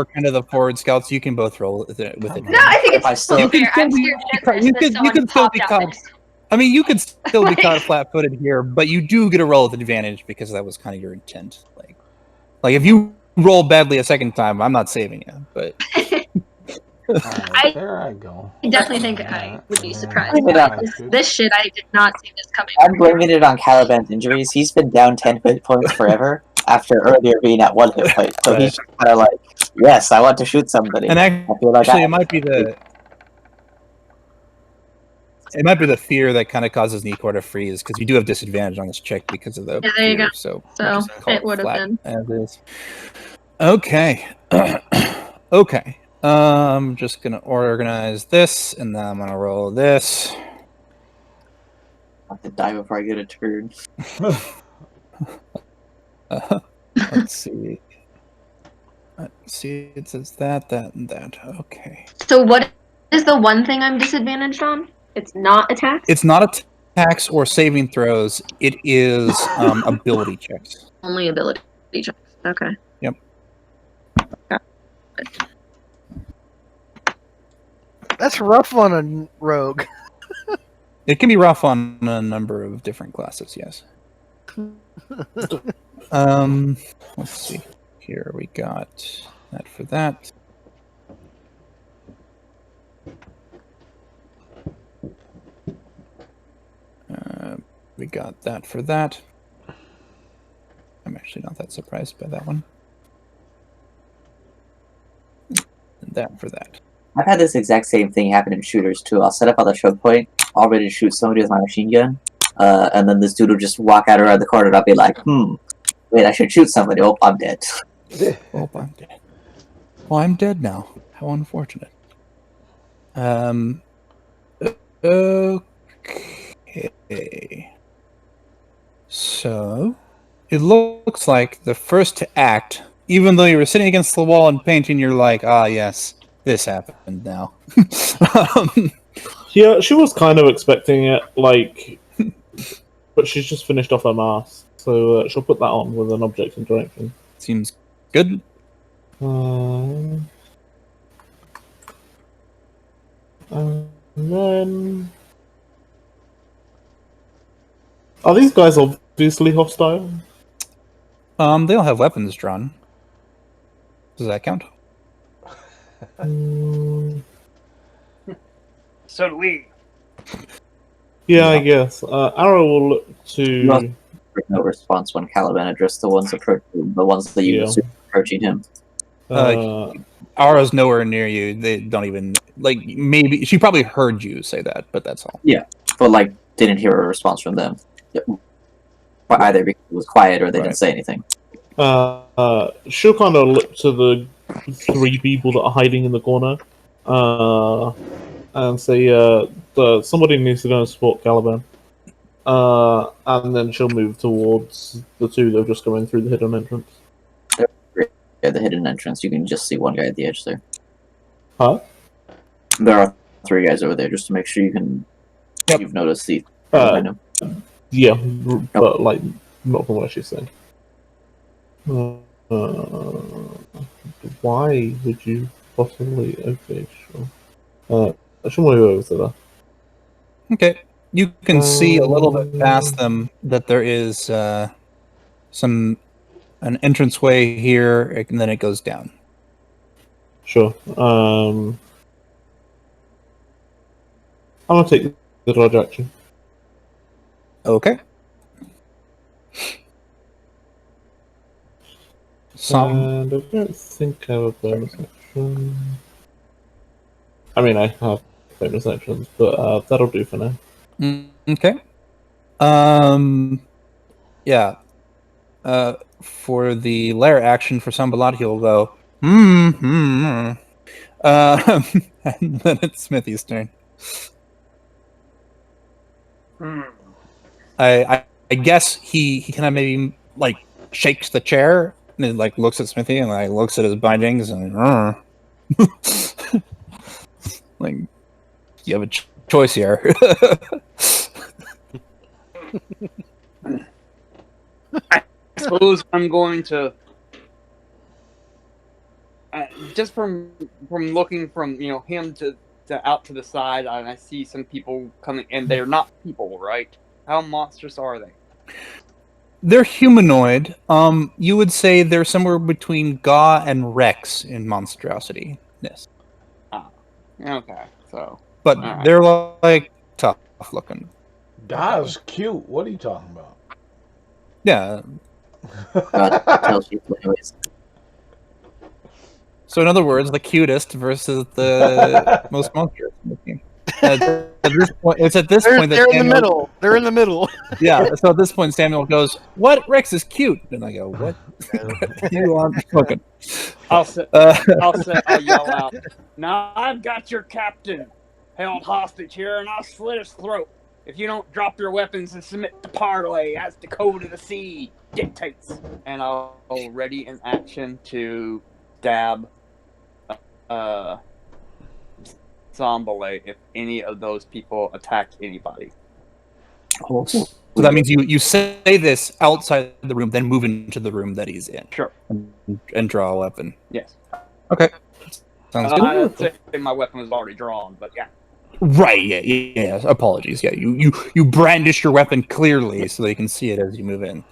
kind of the forward scouts. You can both roll with it. No, I think it's still you fair. can still be caught. I mean, you could still be caught flat-footed here, but you do get a roll with advantage because that was kind of your intent. Like if you roll badly a second time, I'm not saving you. But there I go. I definitely think I would be surprised. This shit, I did not see this coming. I'm blaming it on Caliban's injuries. He's been down 10 hit points forever after earlier being at 1 hit point. So he's kind of like, yes, I want to shoot somebody. And actually, it might be the fear that kind of causes Nikor to freeze, because you do have disadvantage on this check because of the there you fear, go. So it would have been. As is. Okay. Okay. I'm just gonna organize this, and then I'm gonna roll this. I have to die before I get a turn. Let's see. It says that, and that. Okay. So what is the one thing I'm disadvantaged on? It's not attacks? It's not attacks or saving throws. It is ability checks. Only ability checks. Okay. Yep. That's rough on a rogue. It can be rough on a number of different classes, yes. Let's see. Here we got that for that. We got that for that. I'm actually not that surprised by that one. And that for that. I've had this exact same thing happen in shooters too. I'll set up on the choke point, all ready to shoot somebody with my machine gun, and then this dude will just walk out around the corner and I'll be like, wait, I should shoot somebody. Oh, I'm dead. Oh, I'm dead. Well, I'm dead now. How unfortunate. Okay. So, it looks like the first to act, even though you were sitting against the wall and painting, you're like, ah, yes, this happened now. Yeah, she was kind of expecting it, like, but she's just finished off her mask, so she'll put that on with an object interaction. Seems good. And then... Are these guys obviously hostile? They all have weapons drawn. Does that count? So do we. Yeah, I guess. Arrow will look to... No response when Caliban addressed the ones that you assumed approaching him. Ara's nowhere near you. They don't even... Like, maybe... She probably heard you say that, but that's all. Yeah, but, like, didn't hear a response from them. But either because it was quiet or they didn't say anything. She'll kind of look to the 3 people that are hiding in the corner and say, somebody needs to go and support Caliban. And then she'll move towards the 2 that are just going through the hidden entrance. Yeah, the hidden entrance. You can just see one guy at the edge there. Huh? There are 3 guys over there, just to make sure you can... Yep. You've noticed the... Yeah, but, like, not from what she's saying. Why would you possibly... Okay, sure. I should move over to that. Okay. You can see a little bit past them that there is an entranceway here, and then it goes down. Sure. I'm gonna take the dodge action. Okay. And I don't think I have a bonus action. I mean, I have bonus actions, but that'll do for now. Okay. Yeah. For the lair action for Sambalat, he'll go, and then it's Smithy's turn. I guess he kind of maybe, like, shakes the chair and then, like, looks at Smithy and, like, looks at his bindings and like, you have a choice here. I suppose I'm going to just from looking from him to out to the side, and I see some people coming, and they're not people, right? How monstrous are they? They're humanoid. You would say they're somewhere between Ga and Rex in monstrosity-ness. Ah, okay. So, but they're like tough looking. Ga's cute. What are you talking about? Yeah. Tells you anyways. So in other words, the cutest versus the most monstrous looking. At this point, it's at this point that they're in the middle. They're in the middle. Yeah. So at this point, Samuel goes, "What? Rex is cute," and I go, "What? You aren't looking." I'll yell out. Now I've got your captain held hostage here, and I'll slit his throat if you don't drop your weapons and submit to parley as the code of the sea dictates. And I'll ready in action to stab Zombale if any of those people attack anybody. So that means you say this outside the room, then move into the room that he's in. Sure. And draw a weapon. Yes. Okay. Sounds good. I'd say my weapon was already drawn, but yeah. Right. Yeah. Apologies. Yeah. You brandish your weapon clearly so they can see it as you move in.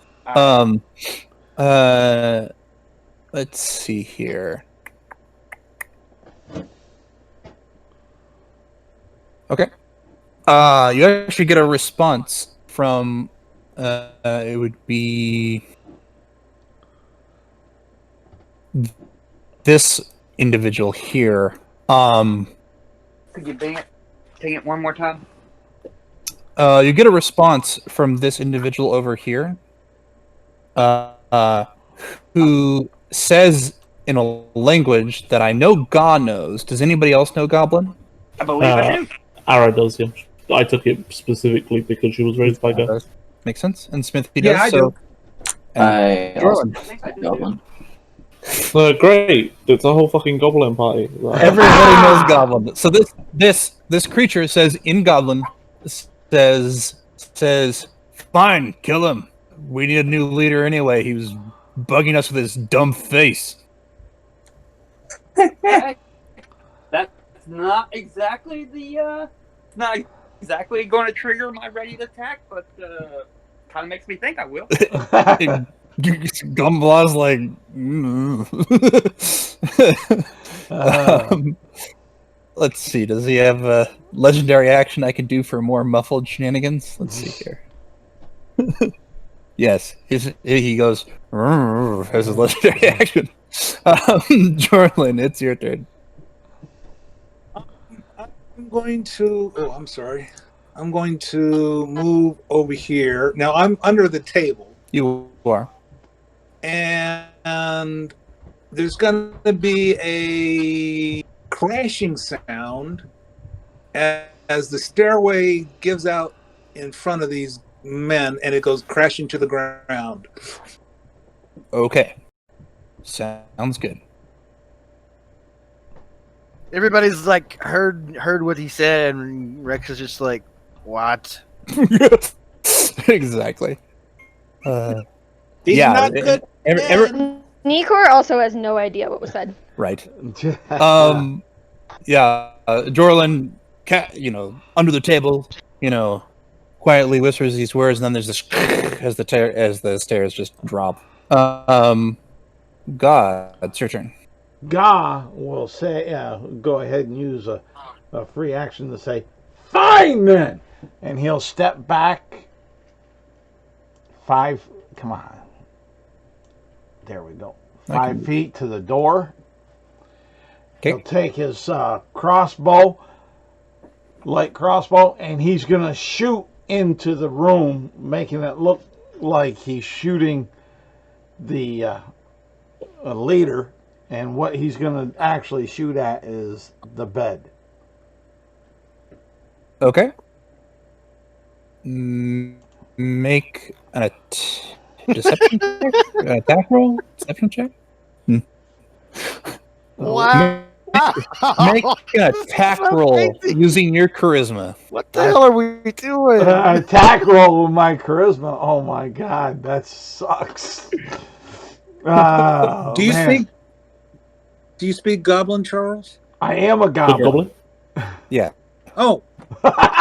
Let's see here. Okay. You actually get a response from. It would be this individual here. Could you bang it one more time? You get a response from this individual over here, who says in a language that I know God knows. Does anybody else know Goblin? I believe I do. Ara does, yeah. I took it specifically because she was raised by God. Makes sense. And Smithy Yeah, does. I so. do. I also know Goblin. Great! It's a whole fucking Goblin party. Everybody knows Goblin. So this creature says in Goblin says fine, kill him. We need a new leader anyway. He was bugging us with his dumb face. Okay. That's not exactly going to trigger my ready to attack, but kind of makes me think I will. Gumblaw's like, let's see. Does he have a legendary action I can do for more muffled shenanigans? Let's see here. Yes, he goes as a legendary action. Jorlin, it's your turn. I'm going to. Oh, I'm sorry. I'm going to move over here. Now I'm under the table. You are. And there's going to be a crashing sound as the stairway gives out in front of these men, and it goes crashing to the ground. Okay. Sounds good. Everybody's like heard what he said, and Rex is just like, "What?" Exactly. These yeah. not good. Nikor also has no idea what was said. Right. Yeah. Jorlin, under the table, quietly whispers these words, and then there's this as the stairs just drop. God, it's your turn. Ga will say, go ahead and use a free action to say, "Fine then," and he'll step back 5. Come on, there we go. 5 feet to the door. Okay. He'll take his crossbow, light crossbow, and he's gonna shoot into the room, making it look like he's shooting the leader. And what he's going to actually shoot at is the bed. Okay. Make an deception check? An attack roll? Deception check? Wow. Make an attack roll using your charisma. What the hell are we doing? Attack roll with my charisma. Oh my god, that sucks. Do you speak Goblin, Charles? I am a goblin. Yeah. Oh,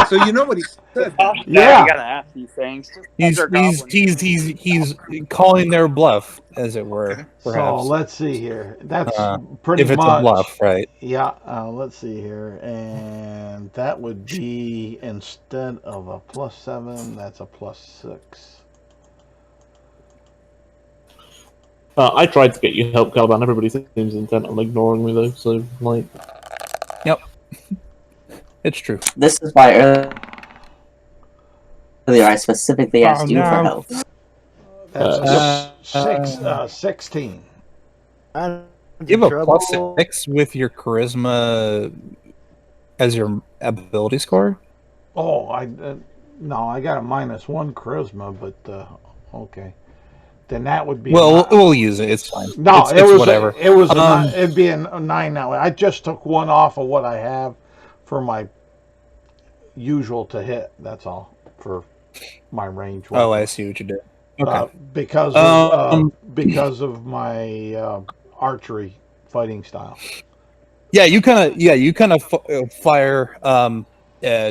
so you know what he said? Yeah. You gotta ask these things. He's calling their bluff, as it were. Okay. Perhaps. So let's see here. That's pretty if it's much a bluff, right? Yeah. Let's see here, and that would be instead of a +7, that's a +6. I tried to get you help, Caliban. Everybody seems intent on ignoring me, though. So, like, yep, it's true. This is why earlier I specifically asked you for help. That's 16. You have a +6 with your charisma as your ability score. Oh, no, I got a -1 charisma, but okay. Then that would be. Well, we'll use it. It's fine. No, it's whatever. It'd be a 9 now. I just took 1 off of what I have for my usual to hit. That's all for my range. Weapon. Oh, I see what you did. Okay. Because of my archery fighting style. Yeah, you kind of fire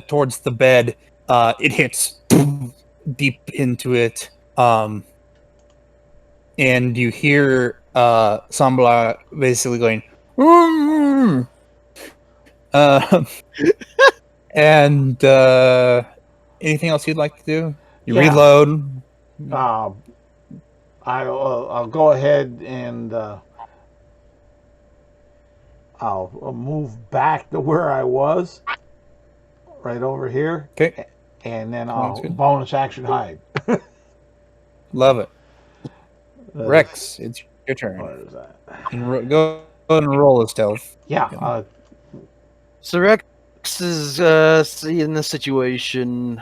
towards the bed. It hits deep into it, and you hear Sambla basically going, and anything else you'd like to do? You reload. I'll go ahead and I'll move back to where I was, right over here. Okay. And then I'll bonus action hide. Love it. Rex, it's your turn. Where is that? Go and roll a stealth. Yeah. So Rex is seeing the situation.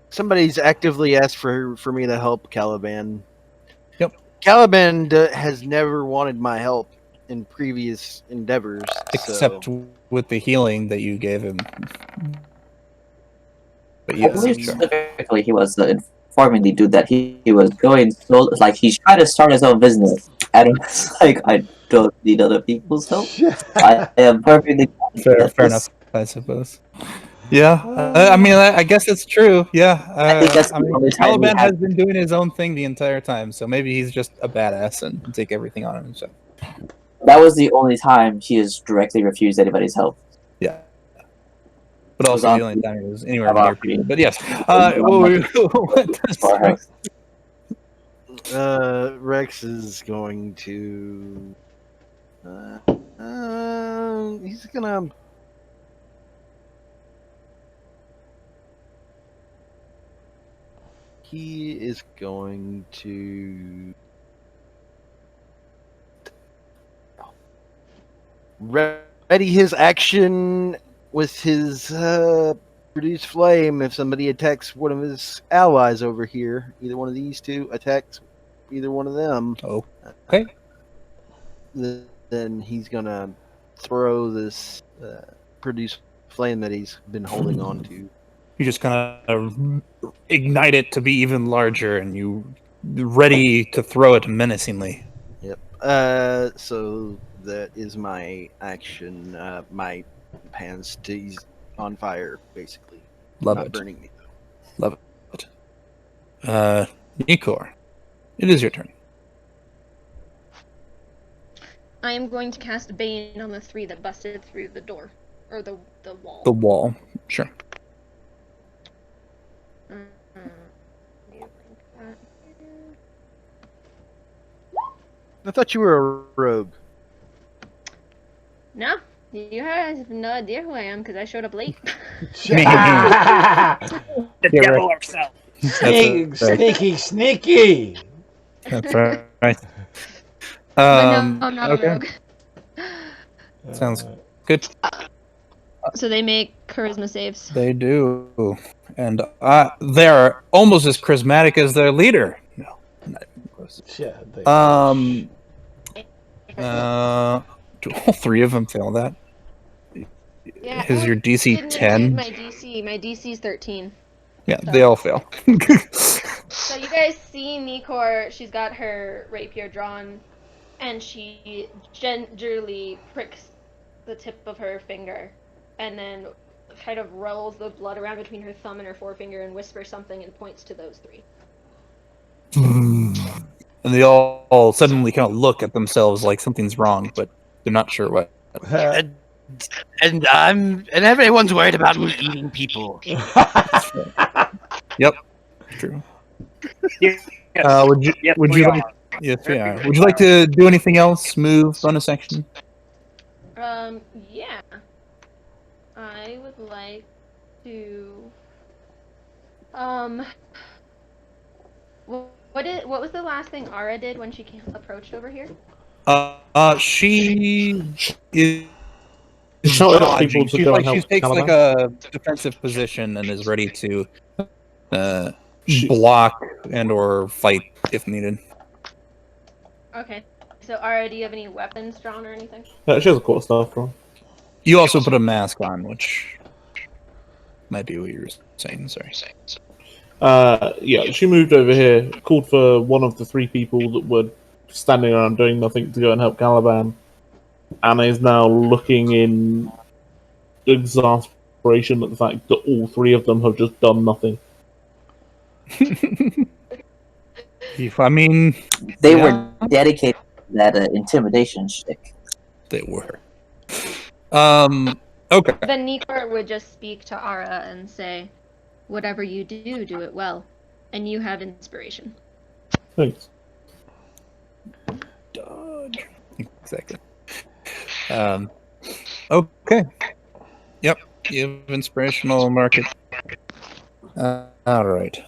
Somebody's actively asked for me to help Caliban. Yep. Caliban has never wanted my help in previous endeavors. Except with the healing that you gave him. But I believe specifically he was informing the dude that he was going so like he's trying to start his own business. And it's like I don't need other people's help. I am perfectly fair enough, I suppose. Yeah, I mean, I guess it's true. Yeah, I think that's Caliban has been doing his own thing the entire time, so maybe he's just a badass and take everything on himself. That was the only time he has directly refused anybody's help. Yeah. But also the only time he was anywhere near people. But yes. Rex is going to... he's gonna... He is going to... ready his action with his produce flame if somebody attacks one of his allies over here. Either one of these two attacks either one of them. Oh, okay. Then he's gonna throw this produce flame that he's been holding on to. You just kind of ignite it to be even larger, and you ready to throw it menacingly. Yep. So that is my action. My hands stays on fire, basically. Love Not it. burning me. Love it. Nikor, it is your turn. I am going to cast Bane on the 3 that busted through the door. Or the wall. The wall. Sure. I thought you were a rogue. No, you guys have no idea who I am because I showed up late. The devil herself. Sneaky. That's right. But no, I'm not a rogue. Sounds good. So they make charisma saves. They do. And they're almost as charismatic as their leader. No, not even close. Do all 3 of them fail that? Yeah. Is your DC 10? My DC's 13. Yeah, they all fail. So you guys see Nikor, she's got her rapier drawn, and she gingerly pricks the tip of her finger, and then kind of rolls the blood around between her thumb and her forefinger and whispers something and points to those 3. And they all suddenly kind of look at themselves like something's wrong, but they're not sure what. And everyone's worried about me eating people. Yep, true. Yes. Would you like? Yes, we are. Would you like to do anything else? Move, bonus action? Yeah. I would like to. What was the last thing Ara did when she approached over here? She is Shouted at people dodging. to go and help She takes Caliban. like a defensive position and is ready to block and or fight if needed. Okay. So Ara, do you have any weapons drawn or anything? Yeah, she has a quarterstaff drawn. You also put a mask on, which might be what you were saying. Sorry. Yeah, she moved over here, called for one of the 3 people that were standing around doing nothing to go and help Caliban, and is now looking in exasperation at the fact that all three of them have just done nothing. I mean, They were dedicated to that intimidation shtick. They were. Okay. Then Nikor would just speak to Ara and say, "Whatever you do, do it well, and you have inspiration." Thanks. Dodge. Exactly. Okay. Yep. You have inspirational market. All right.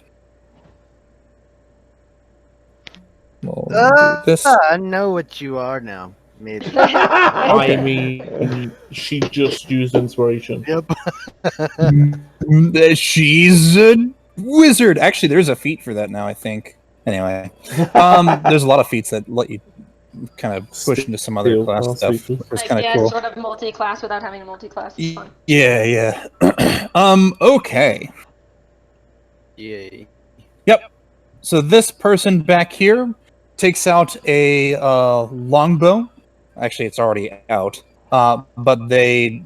We'll do this. I know what you are now. Maybe. I mean, she just used inspiration. Yep. She's a wizard. Actually, there's a feat for that now, I think. Anyway, there's a lot of feats that let you kind of push into some other class stuff, which is kind of cool. Sort of multi-class without having a multi-class. It's fun. Yeah. Okay. Yay. Yep. So this person back here takes out a longbow. Actually, it's already out. But they,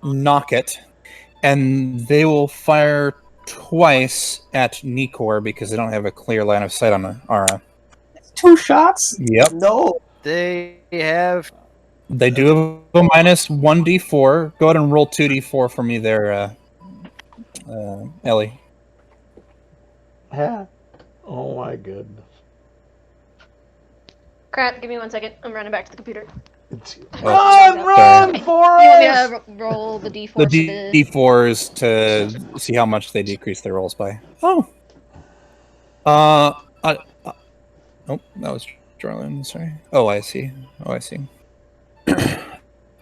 knock it, and they will fire twice at Nikor because they don't have a clear line of sight on Ara. 2 shots? Yep. No. They have. They do have a minus 1d4. Go ahead and roll 2d4 for me there, Ellie. Yeah. Oh my goodness. Crap, give me 1 second. I'm running back to the computer. Run, Forrest! You want me to roll the d4? The d4s to see how much they decrease their rolls by. Oh. Oh, that was Jarlin. Sorry. Oh, I see.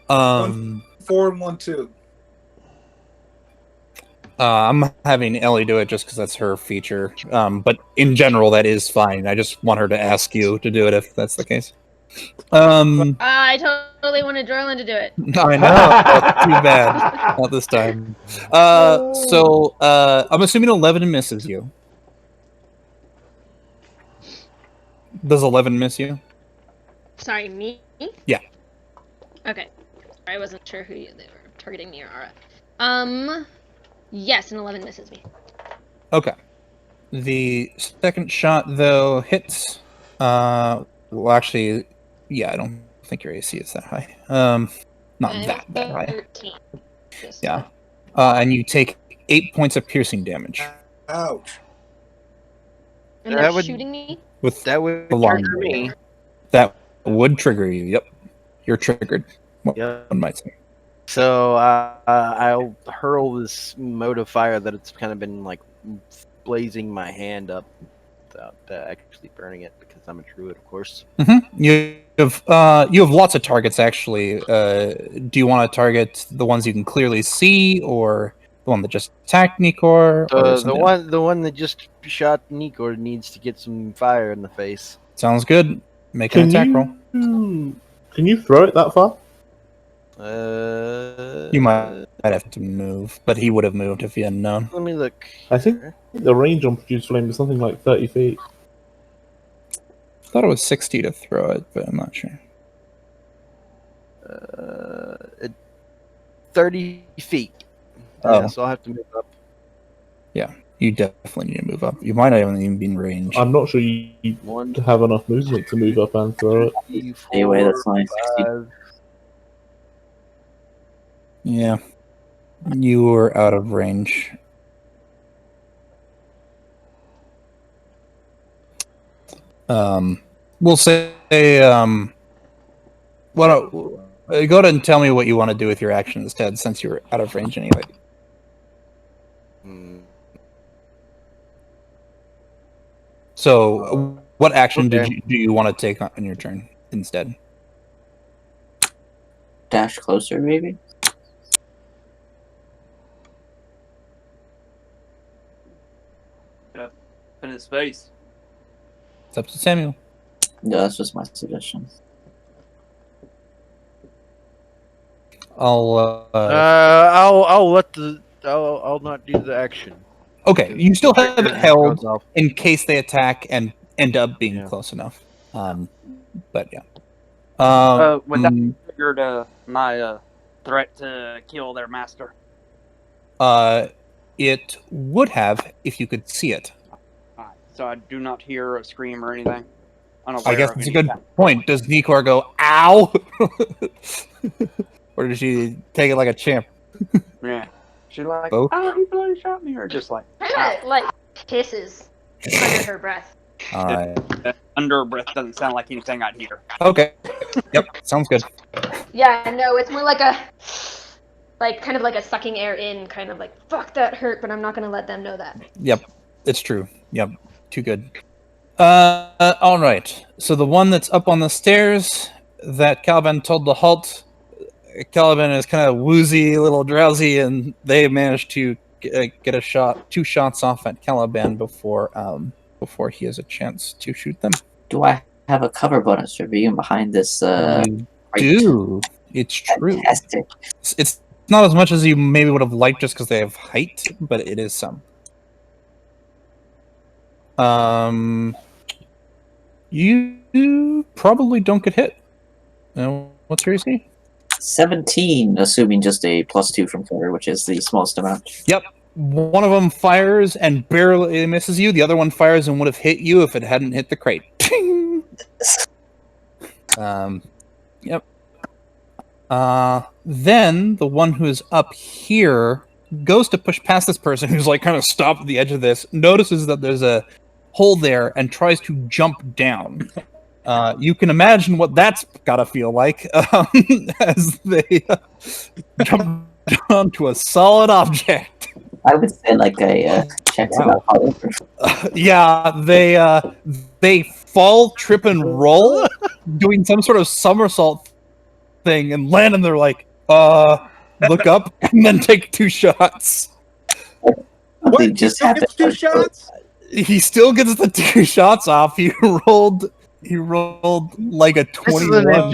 1, 4, and 1, 2. I'm having Ellie do it just because that's her feature. But in general, that is fine. I just want her to ask you to do it if that's the case. I totally wanted Jorlin to do it. I know. Too bad. Not this time. So I'm assuming 11 misses you. Does 11 miss you? Sorry, me? Yeah. Okay. I wasn't sure who they were targeting, me or Ara. Yes, an 11 misses me. Okay. The second shot, though, hits. Well, actually, yeah, I don't think your AC is that high. Not that high. 13. Yeah. And you take 8 points of piercing damage. Ouch. And they're shooting me? With That would the long trigger me. That would trigger you. Yep. You're triggered. Yep. One might say. So I'll hurl this mode of fire that it's kind of been like blazing my hand up without actually burning it because I'm a druid, of course. Mm-hmm. You have lots of targets actually. Do you want to target the ones you can clearly see, or the one that just attacked Nikor? The one that just shot Nikor needs to get some fire in the face. Sounds good. Make an attack roll. Can you throw it that far? You might have to move, but he would have moved if he hadn't known. Let me look. I think the range on Produce Flame is something like 30 feet. I thought it was 60 to throw it, but I'm not sure. 30 feet. Oh. Yeah, so I'll have to move up. Yeah, you definitely need to move up. You might not even be in range. I'm not sure you have enough movement to move up and throw it. Anyway, that's only 60. Yeah. You were out of range. We'll say, go ahead and tell me what you want to do with your action instead, since you're out of range anyway. So, what action do you want to take on your turn instead? Dash closer, maybe? In his face. It's up to Samuel. No, that's just my suggestion. I'll not do the action. Okay, you still have it held in case they attack and end up being close enough. But yeah. When that triggered my threat to kill their master? It would have if you could see it. Alright, so I do not hear a scream or anything. I guess it's a good point. Does Nikor go, ow? Or does she take it like a champ? Yeah. She's like, Both? oh, he bloody shot me, or just like, Kinda like hisses under her breath. under her breath doesn't sound like anything I'd hear. Okay. Yep, sounds good. Yeah, no, it's more like kind of like a sucking air in, kind of like, fuck, that hurt, but I'm not gonna let them know that. Yep, it's true. Yep, too good. All right. So the one that's up on the stairs that Caliban told to halt, Caliban is kind of woozy, a little drowsy, and they managed to get a shot, 2 shots off at Caliban before he has a chance to shoot them. Do I have a cover bonus for being behind this? You do. It's true. Fantastic. It's not as much as you maybe would have liked just because they have height, but it is some. You probably don't get hit. What's your AC? 17, assuming just a +2 from cover, which is the smallest amount. Yep. One of them fires and barely misses you. The other one fires and would have hit you if it hadn't hit the crate. Yep. Then the one who is up here goes to push past this person who's like kind of stopped at the edge of this, notices that there's a hole there, and tries to jump down. You can imagine what that's gotta feel like as they jump onto a solid object. I would say like a check about all over. Yeah, they fall, trip, and roll, doing some sort of somersault thing, and land, and they're like, look up, and then take 2 shots. What? They just have 2 shots? He still gets the 2 shots off. He rolled like a 21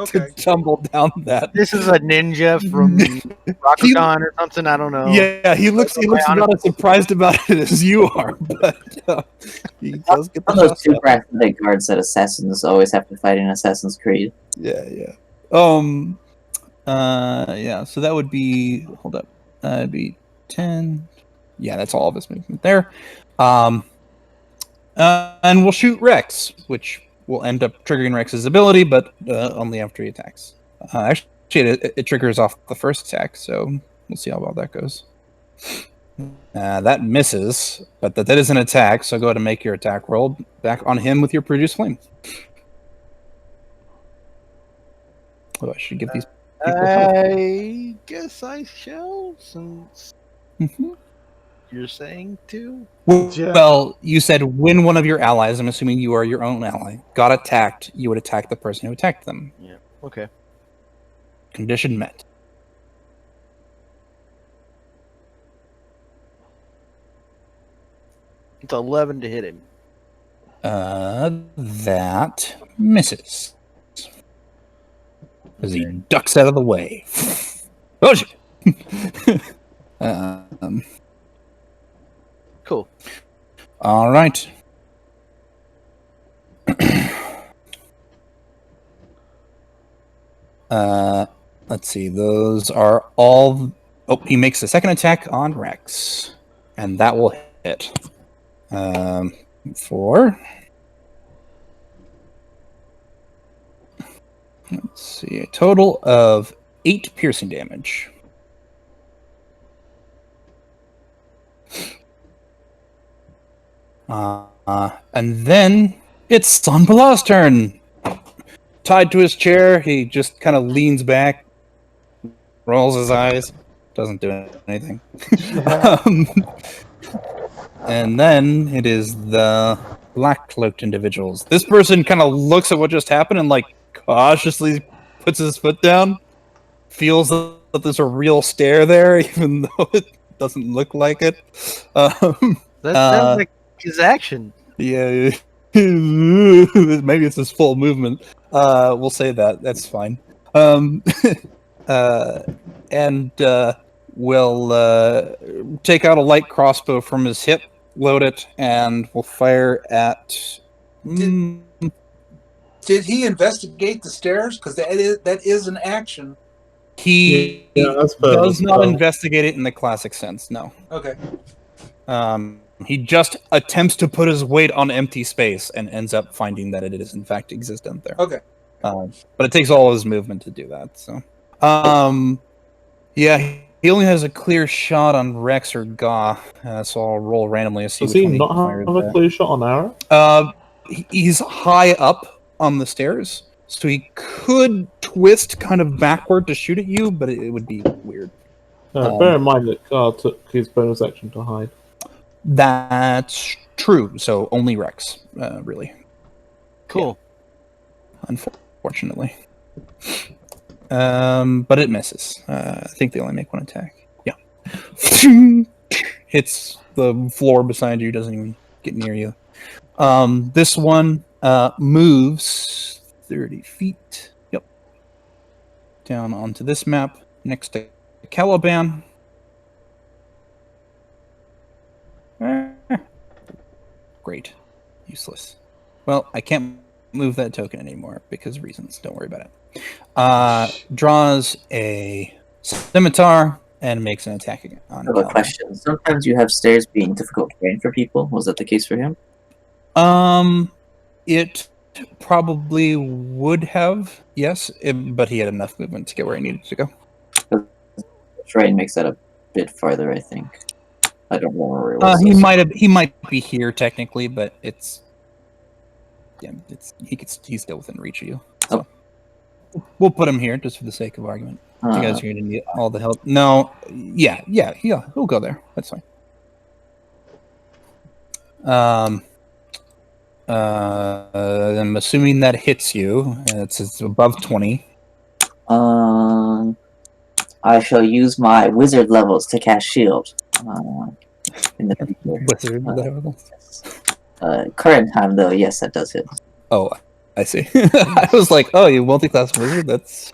to tumble down that. This is a ninja from Rakuten or something. I don't know. Yeah, he looks not as surprised about it as you are, but he does get the those 2 bracelet guards that assassins always have to fight in Assassin's Creed. Yeah. Yeah. So that would be. Hold up. It'd be 10. Yeah, that's all of his movement there. And we'll shoot Rex, which will end up triggering Rex's ability, but only after he attacks. Actually, it triggers off the first attack, so we'll see how well that goes. That misses, but that is an attack, so go ahead and make your attack roll back on him with your Produce Flame. Oh, I should give these people help. I guess I shall, since you're saying to. Well, you said when one of your allies, I'm assuming you are your own ally, got attacked, you would attack the person who attacked them. Yeah, okay. Condition met. It's 11 to hit him. That misses. As he ducks out of the way. Oh shit! Cool. All right. Let's see. Those are all. Oh, he makes a second attack on Rex, and that will hit. 4. Let's see. A total of 8 piercing damage. And then it's Sanbalah's turn. Tied to his chair, he just kind of leans back, rolls his eyes, doesn't do anything. And then it is the black-cloaked individuals. This person kind of looks at what just happened and, like, cautiously puts his foot down, feels that there's a real stare there, even though it doesn't look like it. That sounds like his action. Yeah, maybe it's his full movement. We'll say that. That's fine. And we'll take out a light crossbow from his hip, load it, and we'll fire at. Did he investigate the stairs? Because that is an action. He that's fair, does that's not fair. investigate it in the classic sense. No. Okay. He just attempts to put his weight on empty space and ends up finding that it is in fact existent there. Okay. But it takes all his movement to do that. So, yeah, he only has a clear shot on Rex or Gaw. So I'll roll randomly to see Does which he one he not fires have a at. clear shot on arrow? He's high up on the stairs, so he could twist kind of backward to shoot at you, but it would be weird. Bear in mind that Gar took his bonus action to hide. That's true. So only Rex, really. Cool. Yeah. Unfortunately. But it misses. I think they only make one attack. Yeah. Hits the floor beside you, doesn't even get near you. This one moves 30 feet. Yep. Down onto this map next to Caliban. Great. Useless. Well, I can't move that token anymore because reasons. Don't worry about it. Draws a scimitar and makes an attack again. I have a question. Sometimes you have stairs being difficult terrain for people. Was that the case for him? It probably would have, yes, but he had enough movement to get where he needed to go. The terrain makes that a bit farther, I think. I don't know where it was. He might be here technically, but he's still within reach of you. So we'll put him here just for the sake of argument. You guys are gonna need all the help. No, yeah, he'll go there. That's fine. I'm assuming that hits you. It's above 20. I shall use my wizard levels to cast shield. In the wizard levels. Current time though, yes, that does hit. Oh, I see. I was like, oh, you multi-class wizard? That's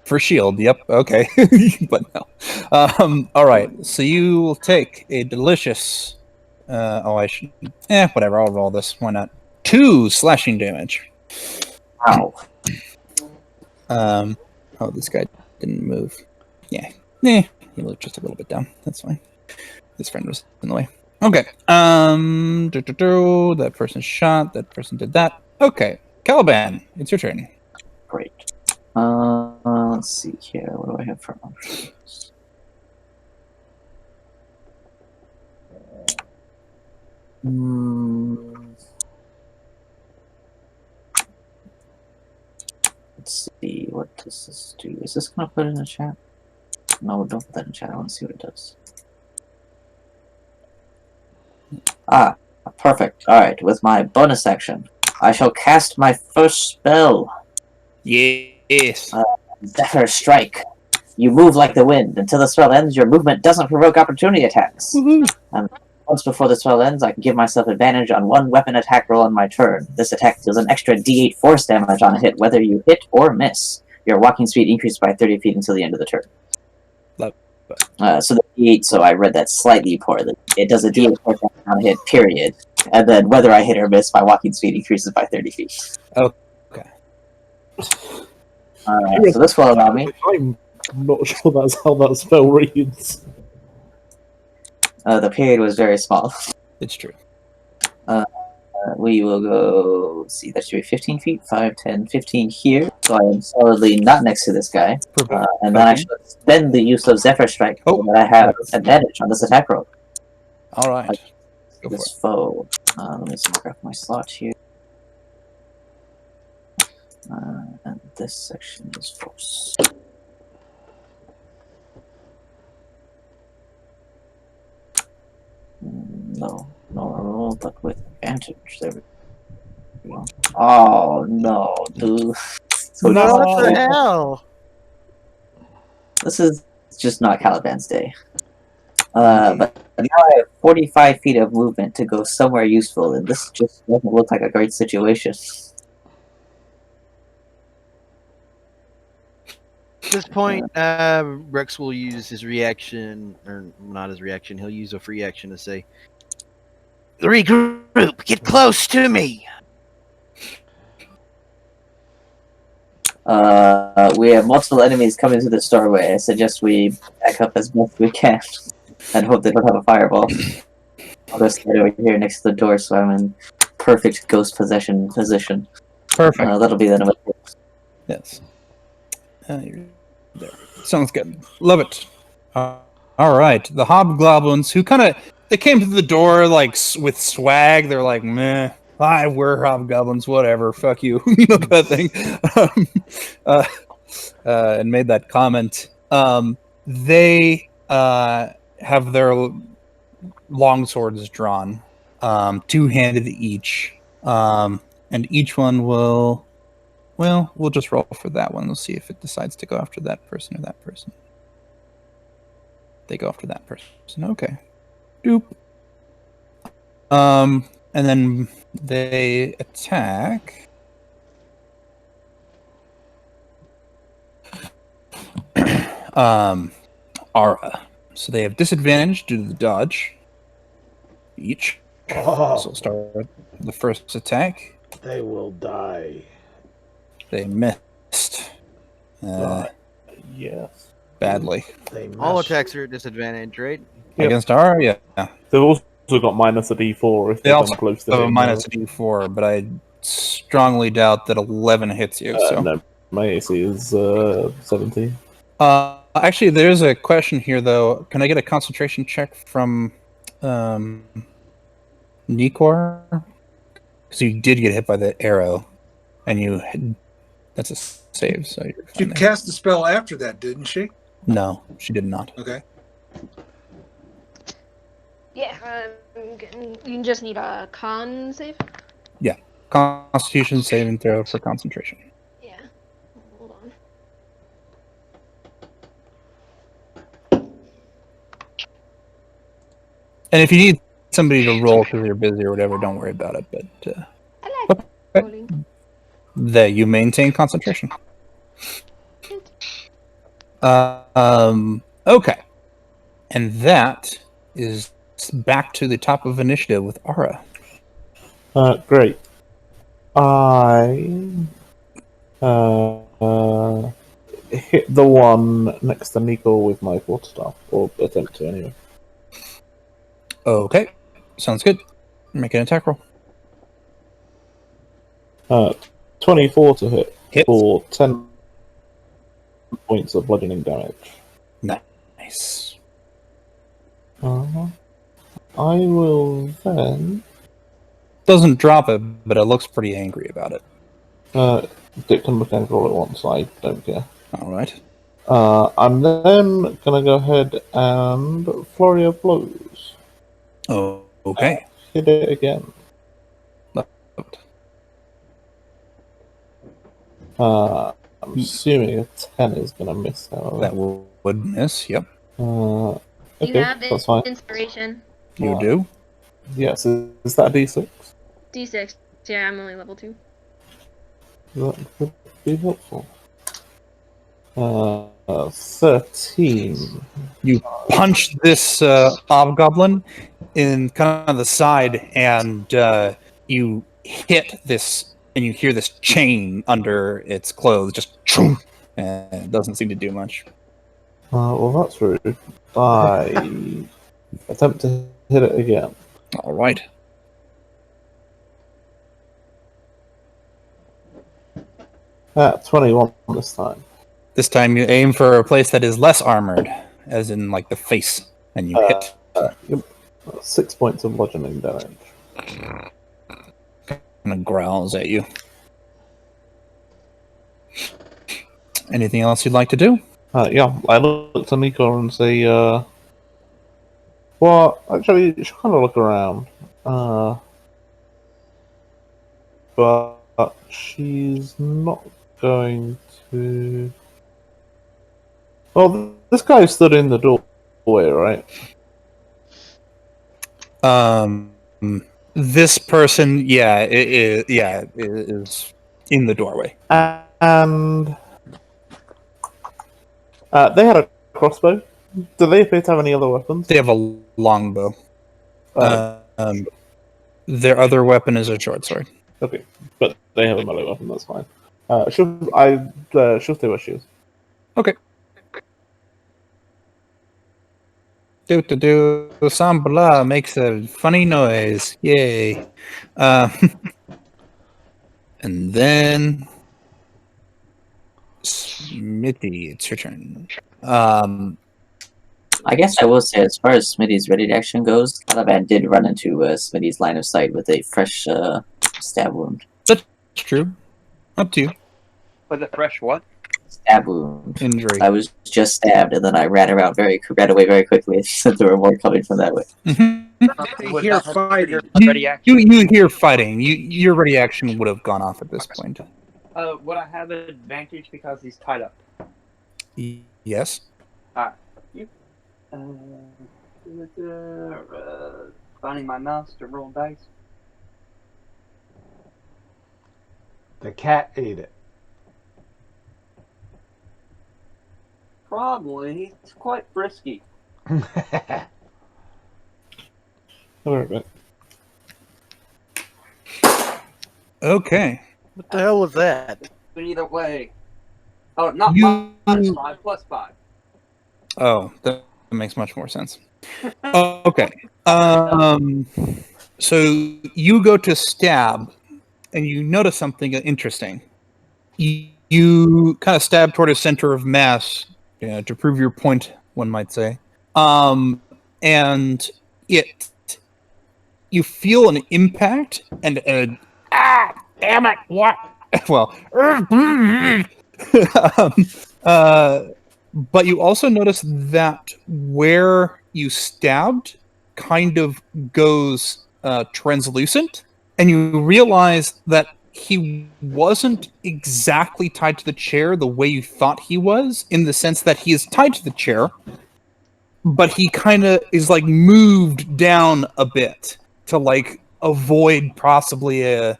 for shield. Yep. Okay. But no. All right. So you will take a delicious. I should. Whatever. I'll roll this. Why not? 2 slashing damage. Wow. This guy didn't move. Yeah. He moved just a little bit down. That's fine. This friend was in the way. Okay. That person shot. That person did that. Okay. Caliban, it's your turn. Great. Let's see here. What do I have for options? Let's see. What does this do? Is this going to put it in the chat? No, don't put that in chat. I want to see what it does. Perfect. Alright, with my bonus action, I shall cast my first spell. Yes. Zephyr Strike. You move like the wind. Until the spell ends, your movement doesn't provoke opportunity attacks. Once before the spell ends, I can give myself advantage on one weapon attack roll on my turn. This attack deals an extra d8 force damage on a hit, whether you hit or miss. Your walking speed increases by 30 feet until the end of the turn. So the d8, so I read that slightly poorly. It does a d8 force damage on a hit, period. And then whether I hit or miss, my walking speed increases by 30 feet. Okay. So this will allow me. I'm not sure that's how that spell reads. The period was very small. It's true. We will go, let's see, that should be 15 feet, 5, 10, 15 here. So I am solidly not next to this guy. And then I should spend the use of Zephyr Strike so that I have advantage on this attack roll. Alright. This foe. Let me just mark off my slot here. And this section is force. No, roll, but with advantage. There we go. Oh no, dude. So no, what the hell? This is just not Caliban's day. But now I have 45 feet of movement to go somewhere useful, and this just doesn't look like a great situation. At this point, Rex will use his reaction, or not his reaction, he'll use a free action to say, "Regroup, get close to me." We have multiple enemies coming through this doorway. I suggest we back up as best we can and hope they don't have a fireball. I'll go stand over here next to the door so I'm in perfect ghost possession position. Perfect. That'll be the end of it. Yes. You're there. Sounds good. Love it. All right. The hobgoblins who they came to the door like with swag. They're like, meh. We're hobgoblins. Whatever. Fuck you. You know that thing. And made that comment. They have their long swords drawn, two-handed each, and each one will. Well, we'll just roll for that one. We'll see if it decides to go after that person or that person. They go after that person. Okay. Doop. And then they attack. Ara. So they have disadvantage due to the dodge. Each. Oh, So we'll start with the first attack. they will die. They missed. Yes. Badly. They missed. All attacks are at disadvantage, right? Yep. Against Ara, yeah. They've also got minus a d4 if They they're also close to have a hitting minus a d4, but I strongly doubt that 11 hits you. So no, my AC is 17. Actually, there's a question here, though. Can I get a concentration check from Nikor? Because you did get hit by the arrow, and that's a save. So you're She fine there. cast the spell after that, didn't she? No, she did not. Okay. Yeah, you just need a con save. Yeah, Constitution saving throw for concentration. Yeah. Hold on. And if you need somebody to roll because you're busy or whatever, don't worry about it. But I like rolling. you maintain concentration. Okay, and that is back to the top of initiative with Ara. Great. I hit the one next to Nico with my quarterstaff, or attempt to anyway. Okay, sounds good. Make an attack roll. 24 to hit Hits. for 10 points of bludgeoning damage. Nice. I will then Doesn't drop it, but it looks pretty angry about it. Dick can mechanical roll at once. I don't care. All right. I'm then gonna go ahead and flurry of blows. Oh, okay. Hit it again. I'm assuming a 10 is gonna miss. However. That would miss. Yep. You Okay, have that's fine. inspiration. You do. Yes, is that a D6? D6. Yeah, I'm only level 2. That could be helpful. 13. You punch this hobgoblin in kind of the side, and you hit this, and you hear this chain under its clothes, just and it doesn't seem to do much. Well, that's rude. I attempt to hit it again. All right. At 21 this time. This time you aim for a place that is less armored, as in like the face, and you hit. Yep. 6 points of bludgeoning damage. And it growls at you. Anything else you'd like to do? Yeah, I look to Nico and say, well, actually, you should kind of look around. But she's not going to... Well, this guy stood in the doorway, right? This person, it is in the doorway. And they had a crossbow. Do they appear to have any other weapons? They have a longbow. Their other weapon is a short sword. Okay, but they have a melee weapon, that's fine. She'll stay where she is. Okay. Do Sambala makes a funny noise. Yay. And then Smithy, it's your turn. I guess I will say, as far as Smitty's ready to action goes, Caliban did run into Smitty's line of sight with a fresh stab wound. That's true. Up to you. With a fresh what? Stab wound. Injury. I was just stabbed, and then I ran away very quickly, since there were more coming from that way. I hear fighting. You hear fighting. Your ready action would have gone off at this point. Would I have an advantage because he's tied up? Yes. Alright. Finding my mouse to roll dice. The cat ate it. Probably. He's quite frisky. Alright. Okay. What the hell was that? But either way. Oh, not -5, +5. Oh, that makes much more sense. Okay. So you go to stab, and you notice something interesting. You kind of stab toward a center of mass, to prove your point, one might say. And you feel an impact and damn it, what? Well, but you also notice that where you stabbed kind of goes translucent, and you realize that he wasn't exactly tied to the chair the way you thought he was, in the sense that he is tied to the chair, but he kind of is like moved down a bit to like avoid possibly an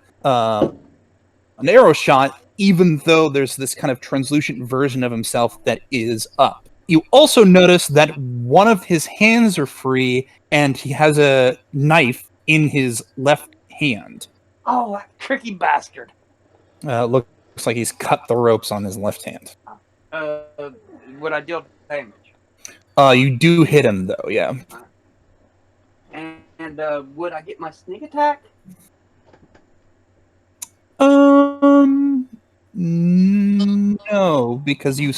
arrow shot, even though there's this kind of translucent version of himself that is up. You also notice that one of his hands are free, and he has a knife in his left hand. Oh, that tricky bastard. Looks like he's cut the ropes on his left hand. Would I deal damage? You do hit him, though, yeah. And would I get my sneak attack? No, because you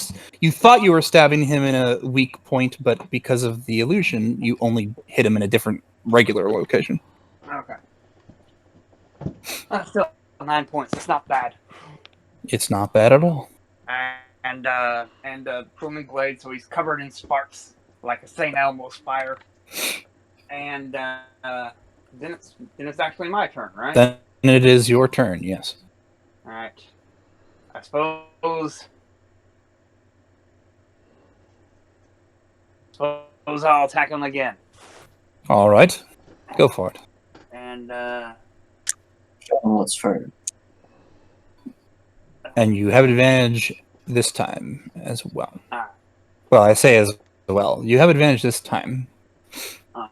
thought you were stabbing him in a weak point, but because of the illusion, you only hit him in a different regular location. Okay. Still 9 points. It's not bad. It's not bad at all. And pruning blade, so he's covered in sparks like a St. Elmo's fire. And then it's actually my turn, right? Then it is your turn. Yes. All right. I suppose I'll attack him again. All right. Go for it. And What's for? And you have advantage this time as well. Ah. Well, I say as well. You have advantage this time. Okay.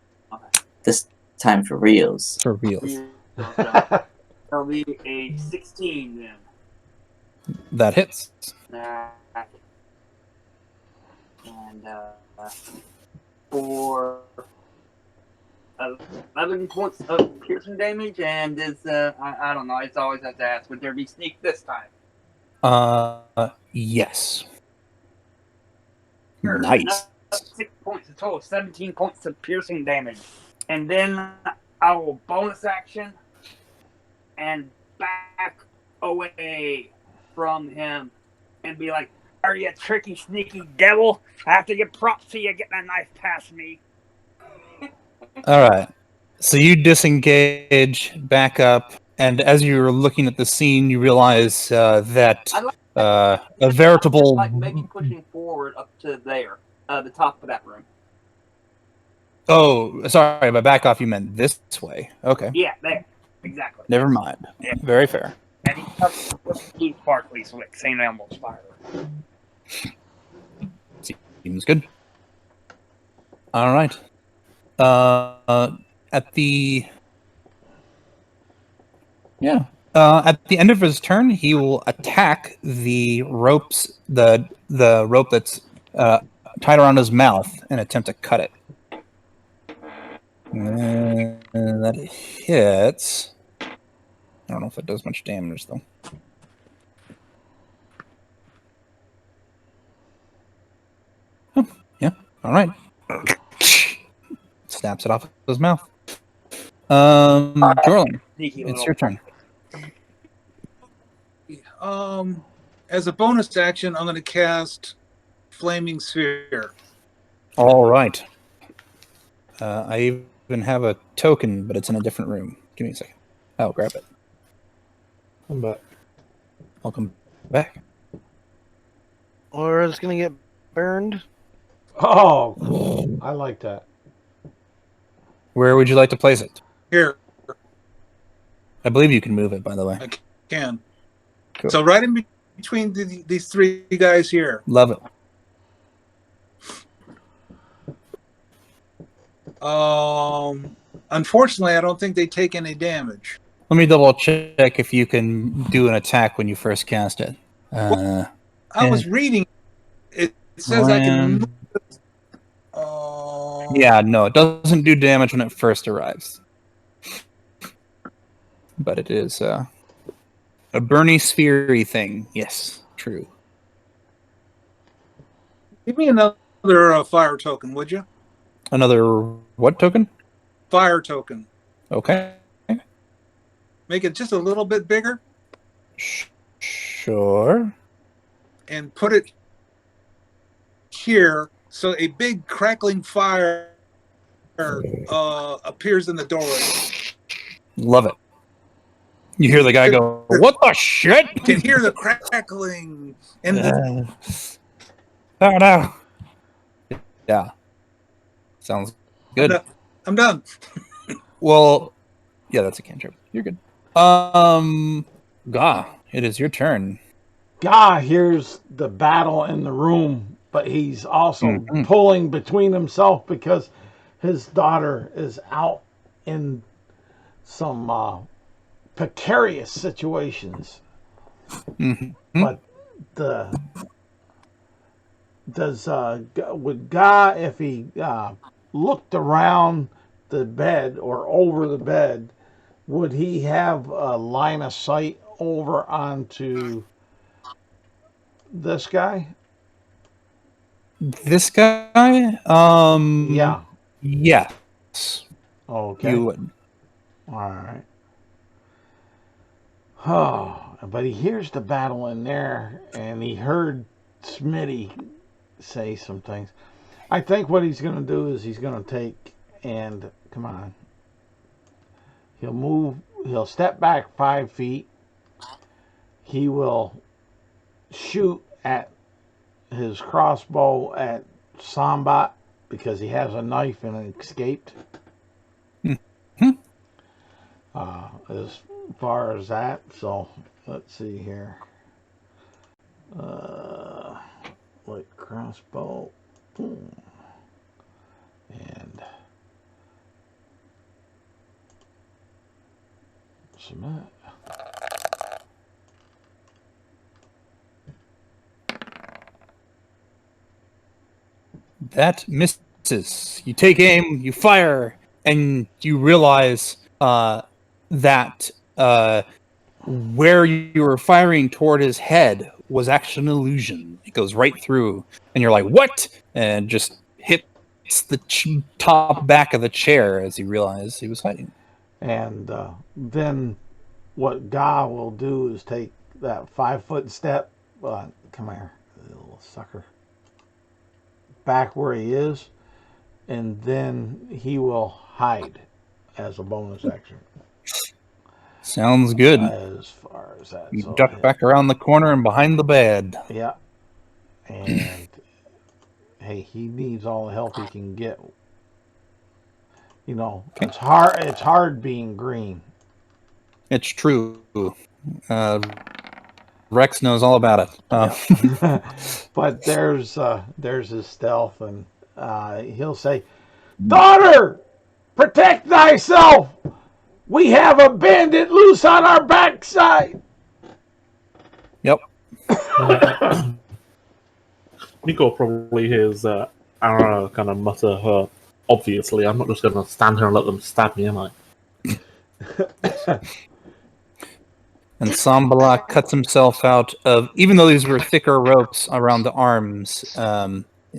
This time for reals. For reals. That'll be a 16 then. That hits. And for 11 points of piercing damage, and is I don't know. It's always have to ask. Would there be sneak this time? Yes. Sure. Nice. 6 points, a total of 17 points of piercing damage, and then I will bonus action and back away from him and be like, "Are you a tricky, sneaky devil? I have to give props to you getting a knife past me." All right. So you disengage, back up, and as you're looking at the scene, you realize that a veritable... Like maybe pushing forward up to there, the top of that room. Oh, sorry, by back off you meant this way. Okay. Yeah, there. Exactly. Never mind. Yeah. Very fair. And he comes with blue sparkly slick, St. Elmo's fire. Seems good. All right. At the... Yeah. At the end of his turn, he will attack the ropes, the rope that's tied around his mouth, and attempt to cut it. That hits. I don't know if it does much damage though. Oh, yeah. All right. Snaps it off his mouth. Jorlin, it's your turn. As a bonus action, I'm going to cast Flaming Sphere. All right. I even have a token, but it's in a different room. Give me a second. I'll grab it. I'm back. Welcome back. Or it's gonna get burned. Oh, cool. I like that. Where would you like to place it? Here. I believe you can move it, by the way. I can. Cool. So right in between these three guys here. Love it. Unfortunately, I don't think they take any damage. Let me double check if you can do an attack when you first cast it. I was reading. It says I can move. Yeah, no, it doesn't do damage when it first arrives. But it is a Bernie sphere-y thing. Yes, true. Give me another fire token, would you? Another what token? Fire token. Okay. Make it just a little bit bigger. Sure. And put it here so a big crackling fire appears in the doorway. Love it. You hear the guy go, "What the shit?" You can hear the crackling. And oh no. Yeah. Sounds good. I'm done. Well, yeah, that's a cantrip. You're good. Gah, it is your turn. Gah hears the battle in the room, but he's also pulling between himself because his daughter is out in some precarious situations. But would Gah, if he looked around the bed or over the bed, would he have a line of sight over onto this guy? This guy? Yeah. Yes. Okay. You would. All right. Oh, but he hears the battle in there, and he heard Smitty say some things. I think what he's going to do is he's going to take and come on. He'll move. He'll step back 5 feet. He will shoot at his crossbow at Sambat because he has a knife and escaped. As far as that, so let's see here. Like crossbow. And submit. That misses. You take aim, you fire, and you realize that where you were firing toward his head was actually an illusion. It goes right through, and you're like, "What?" And just hits the top back of the chair as you realize he was hiding. And then what Gah will do is take that 5-foot step. Come here, little sucker. Back where he is, and then he will hide as a bonus action. Sounds good. As far as that, you duck back around the corner and behind the bed. Yeah, and hey, he needs all the help he can get. You know, it's hard. It's hard being green. It's true. Rex knows all about it. But there's his stealth, and he'll say, "Daughter, protect thyself." We have a bandit loose on our backside. Yep. Nico probably hears Ara kind of mutter her, obviously, I'm not just going to stand here and let them stab me, am I? And Sambala cuts himself out of, even though these were thicker ropes around the arms,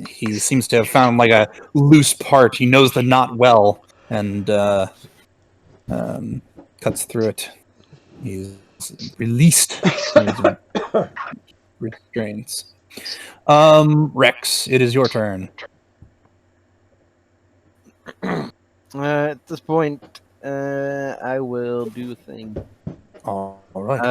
he seems to have found like a loose part. He knows the knot well and cuts through it. He's released from his restraints. Rex, it is your turn. At this point, I will do a thing. All right.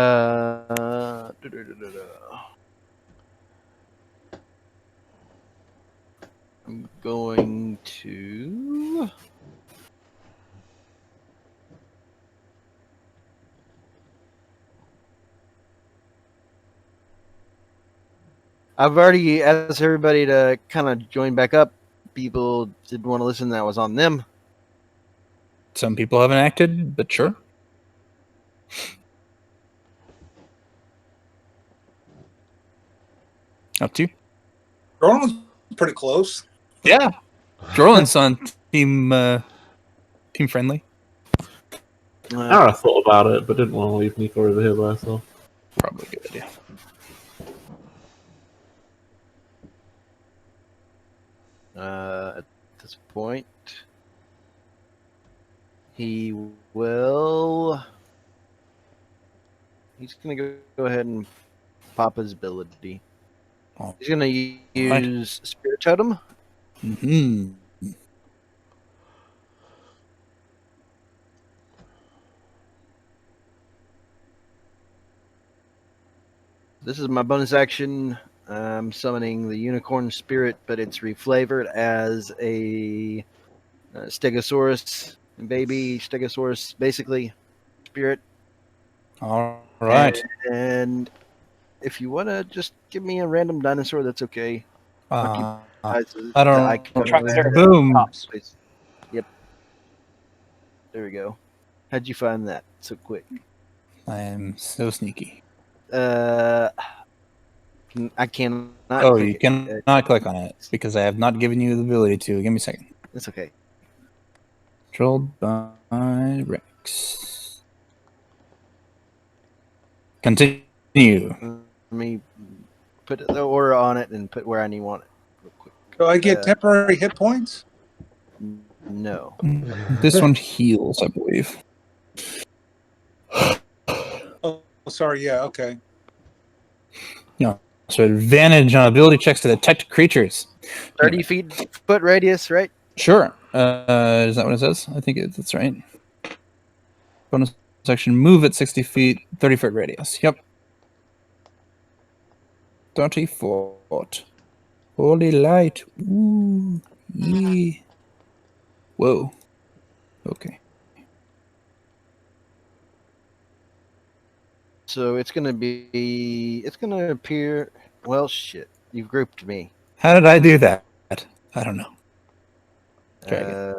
I'm going to. I've already asked everybody to kind of join back up. People didn't want to listen. That was on them. Some people haven't acted, but sure. Up to you. Roland's pretty close. Yeah. Drolin's on team friendly. Ara thought about it, but didn't want to leave Nico over here by herself. Probably a good idea. At this point, he will. He's going to go ahead and pop his ability. He's going to use Spirit Totem. Mm-hmm. This is my bonus action. I'm summoning the Unicorn Spirit, but it's reflavored as a Stegosaurus baby Stegosaurus, basically spirit. All right. And if you want to just give me a random dinosaur, that's okay. I don't. Boom. Yep. There we go. How'd you find that so quick? I am so sneaky. I cannot. Oh, you cannot click on it because I have not given you the ability to. Give me a second. It's okay. Controlled by Rex. Continue. Let me put the aura on it and put where I want it real quick. Do I get temporary hit points? No. This one heals, I believe. Oh, sorry. Yeah. Okay. Yeah. So advantage on ability checks to detect creatures. 30 foot radius, right? Sure. Is that what it says? I think that's right. Bonus section, move at 60 feet, 30 foot radius. Yep. 30 foot. Holy light. Ooh. Yeah. Whoa. Okay. So it's going to appear, well, shit. You've grouped me. How did I do that? I don't know. Okay.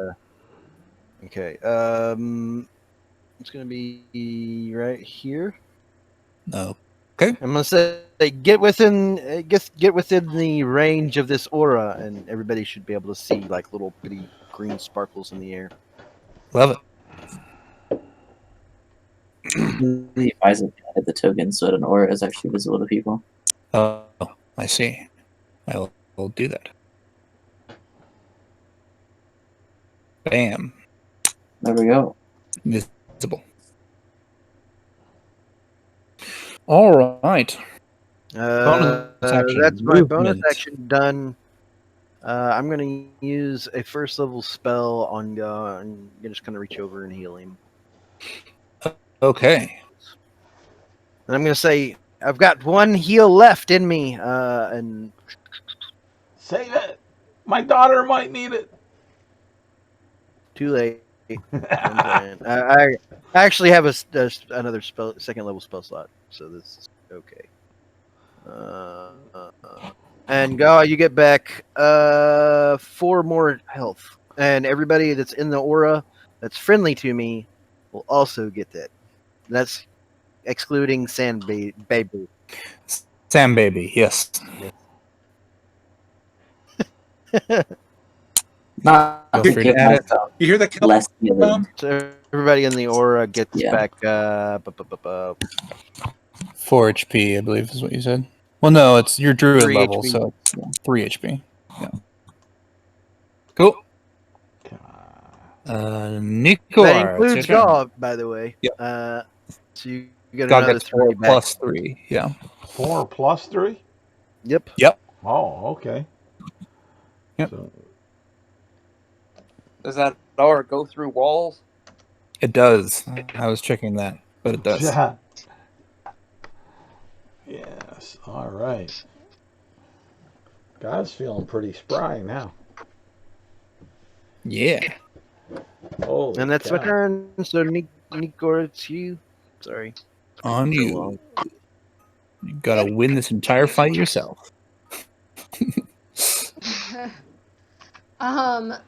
It's going to be right here. No. Okay. I'm going to say get within the range of this aura, and everybody should be able to see like little bitty green sparkles in the air. Love it. The advisor added the token so that an aura is actually visible to people. Oh, I see. I will do that. Bam. There we go. Visible. All right. That's my bonus action done. I'm going to use a first level spell on I'm just going to reach over and heal him. Okay. And I'm going to say, I've got one heal left in me. And say that. My daughter might need it. Too late. I actually have another second level spell slot, so this is okay. And go, you get back 4 more health, and everybody that's in the aura that's friendly to me will also get that. That's excluding Sand Baby. Sam Baby, yes. Not Feel to free to give add it. myself You hear the kill? less healing. So everybody in the aura gets Yeah. back 4 HP, I believe, is what you said. Well, no, it's your druid 3 level, HP. so it's 3 HP. Yeah. Cool. Nikor, That it's includes your turn. Gaw, by the way. Yep. So you get God another gets 3 4 back. plus 3. Yeah. 4 plus 3? Yep. Yep. Oh, okay. Yep. So, Does that aura go through walls? It does. I was checking that, but it does. yeah. Yes. All right. God's feeling pretty spry now. Yeah. Holy And that's my cow. turn. So Nikor, it's you. Sorry. On So you. long. You gotta win this entire fight yourself.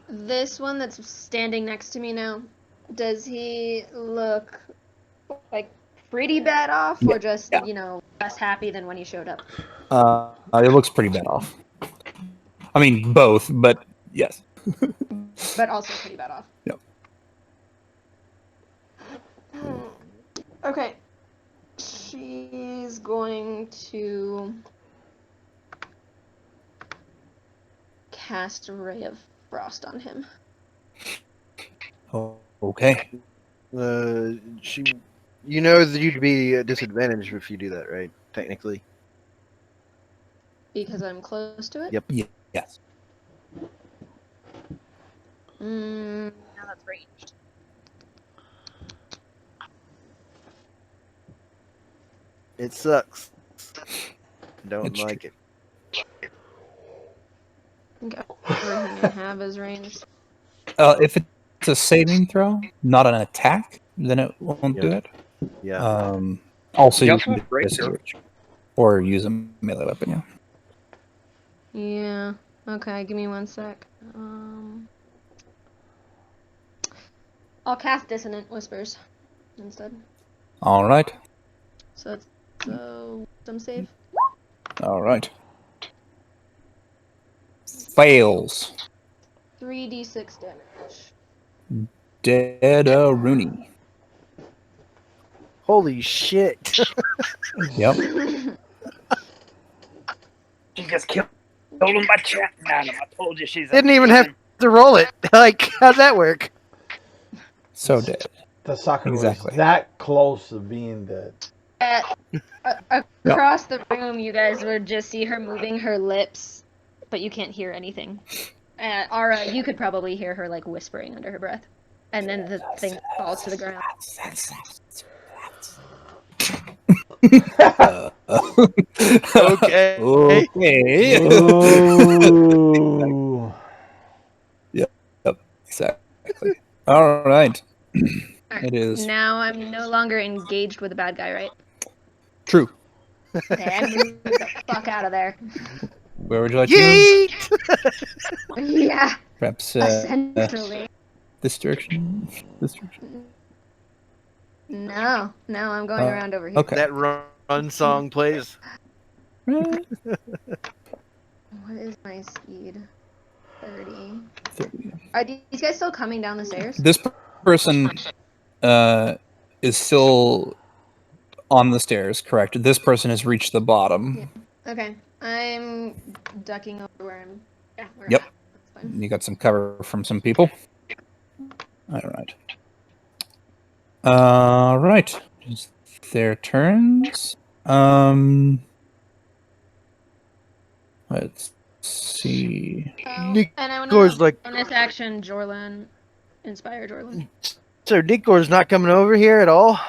This one that's standing next to me now, does he look like pretty bad off, or just less happy than when he showed up? It looks pretty bad off. I mean, both, but yes. But also pretty bad off. Yep. Okay. She's going to cast a Ray of Frost on him. Oh, okay. You know that you'd be at disadvantage if you do that, right? Technically. Because I'm close to it? Yep. Yes. Now that's ranged. It sucks. Don't It's like it. I think everything I have is ranged. If it's a saving throw, not an attack, then it won't do it. Yeah. Also, You you also can have breaker. disengage. Or use a melee weapon, yeah. Yeah. Okay, give me 1 sec. I'll cast Dissonant Whispers instead. Alright. So it's wisdom save. Alright. Fails. 3d6 damage. Dead Rooney. Holy shit. Yep. She just killed him by chatting at him. I told you she's. Didn't even have to roll it. Like, how'd that work? So dead. The Sakura Exactly. is that close to being dead. Across the room, you guys would just see her moving her lips, but you can't hear anything. Ara, you could probably hear her like whispering under her breath, and then the thing falls to the ground. Okay. Okay. Ooh. Yep. Exactly. All right. It is Now I'm no longer engaged with a bad guy, right? true. Okay, I moved the fuck out of there. Where would you like to go? Yeah, Perhaps essentially. this direction. This direction. No, I'm going around over here. Okay. That run song plays. What is my speed? 30. 30. Are these guys still coming down the stairs? This person is still on the stairs, correct? This person has reached the bottom. Yeah. Okay, I'm ducking over where I'm. Yeah. Yep. That's fine. You got some cover from some people. All right. All right. It's their turns. Let's see. And I want Nikor's to like- bonus action inspire Jorlin. So Nikor's not coming over here at all?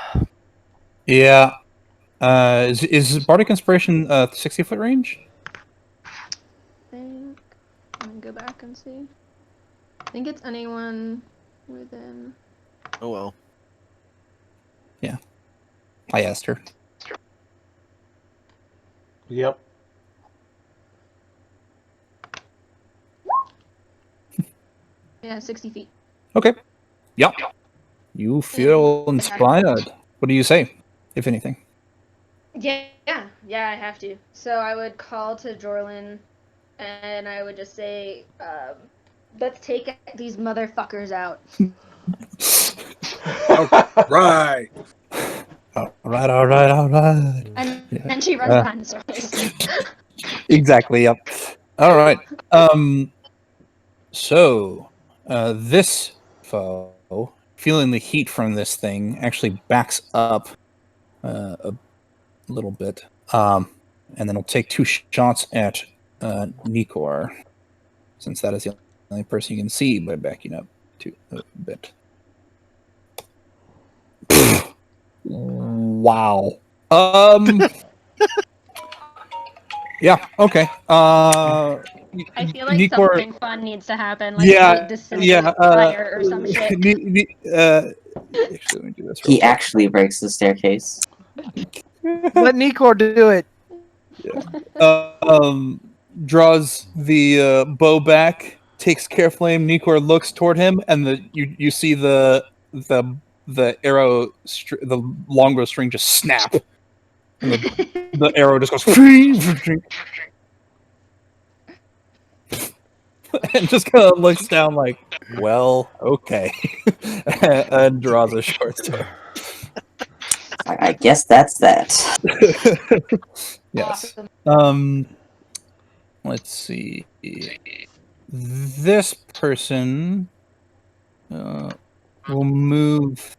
Yeah. Is Bardic Inspiration 60-foot range? I think. Let me go back and see. I think it's anyone within. Oh well. Yeah. I asked her. Yep. Yeah, 60 feet. Okay. Yep. You feel inspired. What do you say, if anything? Yeah, I have to. So I would call to Jorlin, and I would just say, let's take these motherfuckers out. Right. All right. And Yeah. then she runs behind the circus. Exactly, yep. All right. So, this foe, feeling the heat from this thing, actually backs up a little bit. And then it'll take 2 shots at Nikor, since that is the only person you can see by backing up to a bit. Wow. Yeah, okay. I feel like Nikor, something fun needs to happen, like yeah, fire or some shit. actually, let me do this real He quick. actually breaks the staircase. Let Nikor do it. Draws the bow back, takes careful aim. Nikor looks toward him, and you see the arrow, the longbow string just snap, and the arrow just goes and just kind of looks down like, well, okay, and draws a short sword. I guess that's that. Yes. Let's see. This person will move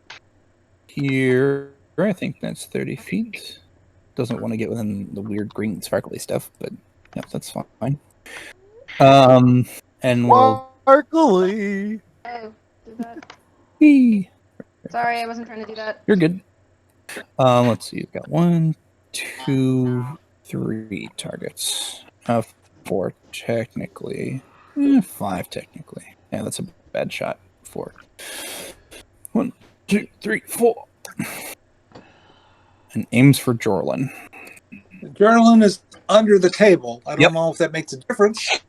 here. I think that's 30 feet. Doesn't want to get within the weird green sparkly stuff, but yeah, that's fine. And we'll Sparkly. Oh, do that. Whee. Sorry, I wasn't trying to do that. You're good. Let's see. You've got 1, 2, 3 targets. 4 technically. 5 technically. Yeah, that's a bad shot. 4. 1, 2, 3, 4. And aims for Jorlin. Jorlin is under the table. I don't know if that makes a difference.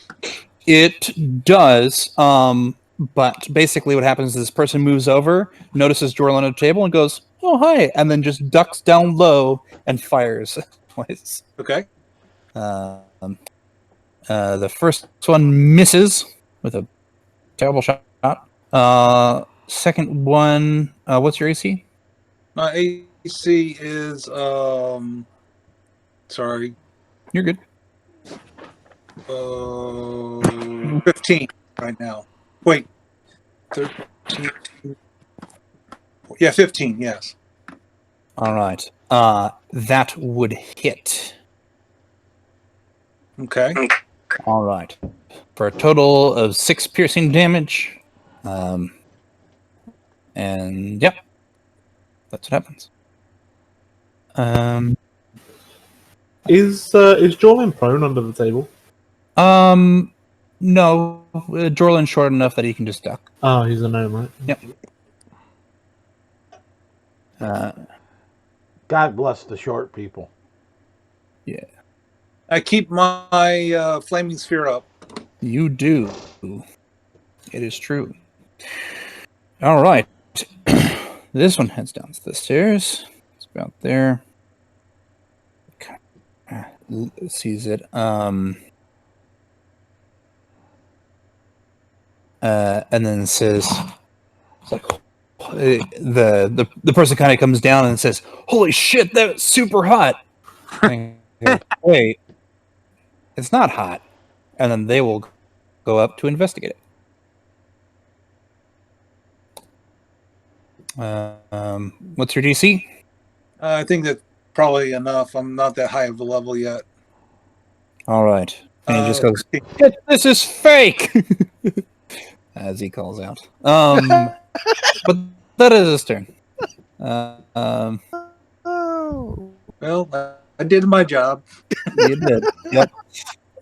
It does. But basically what happens is this person moves over, notices Jorlin at the table, and goes, "Oh, hi," and then just ducks down low and fires twice. Okay. The first one misses with a terrible shot. Second one, what's your AC? My AC is sorry. You're good. 15 right now. Wait. 13. Yeah, 15, yes. All right. That would hit. Okay. All right. For a total of 6 piercing damage. And yep. That's what happens. Is Jorlin prone under the table? No. Jorlin's short enough that he can just duck. Oh, he's a gnome, right? Yep. God bless the short people. Yeah. I keep my flaming sphere up. You do. It is true. All right. This one heads down the stairs. It's about there. Sees it. And then says, it's like, the person kind of comes down and says, "Holy shit, that's super hot." And I go, "Wait, it's not hot." And then they will go up to investigate it. What's your DC? I think that's probably enough. I'm not that high of a level yet. All right. And he just goes, "This is fake," as he calls out. But that is his turn. Well, I did my job. You did. Yep.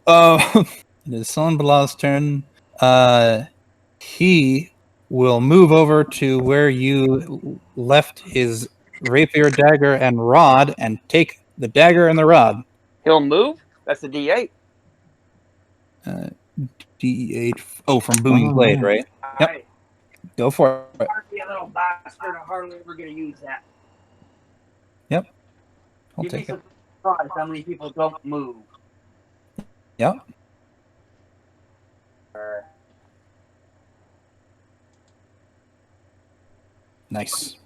It is Sonbalah's turn. He will move over to where you left his rapier, dagger, and rod, and take the dagger and the rod. He'll move? That's a D8. D8. Oh, from Booming Blade, right? Yep. Go for it. that little bastard. I'm hardly ever going to use that. Yep. I'll You'd be take it. surprised how many people don't move. Yep. Nice.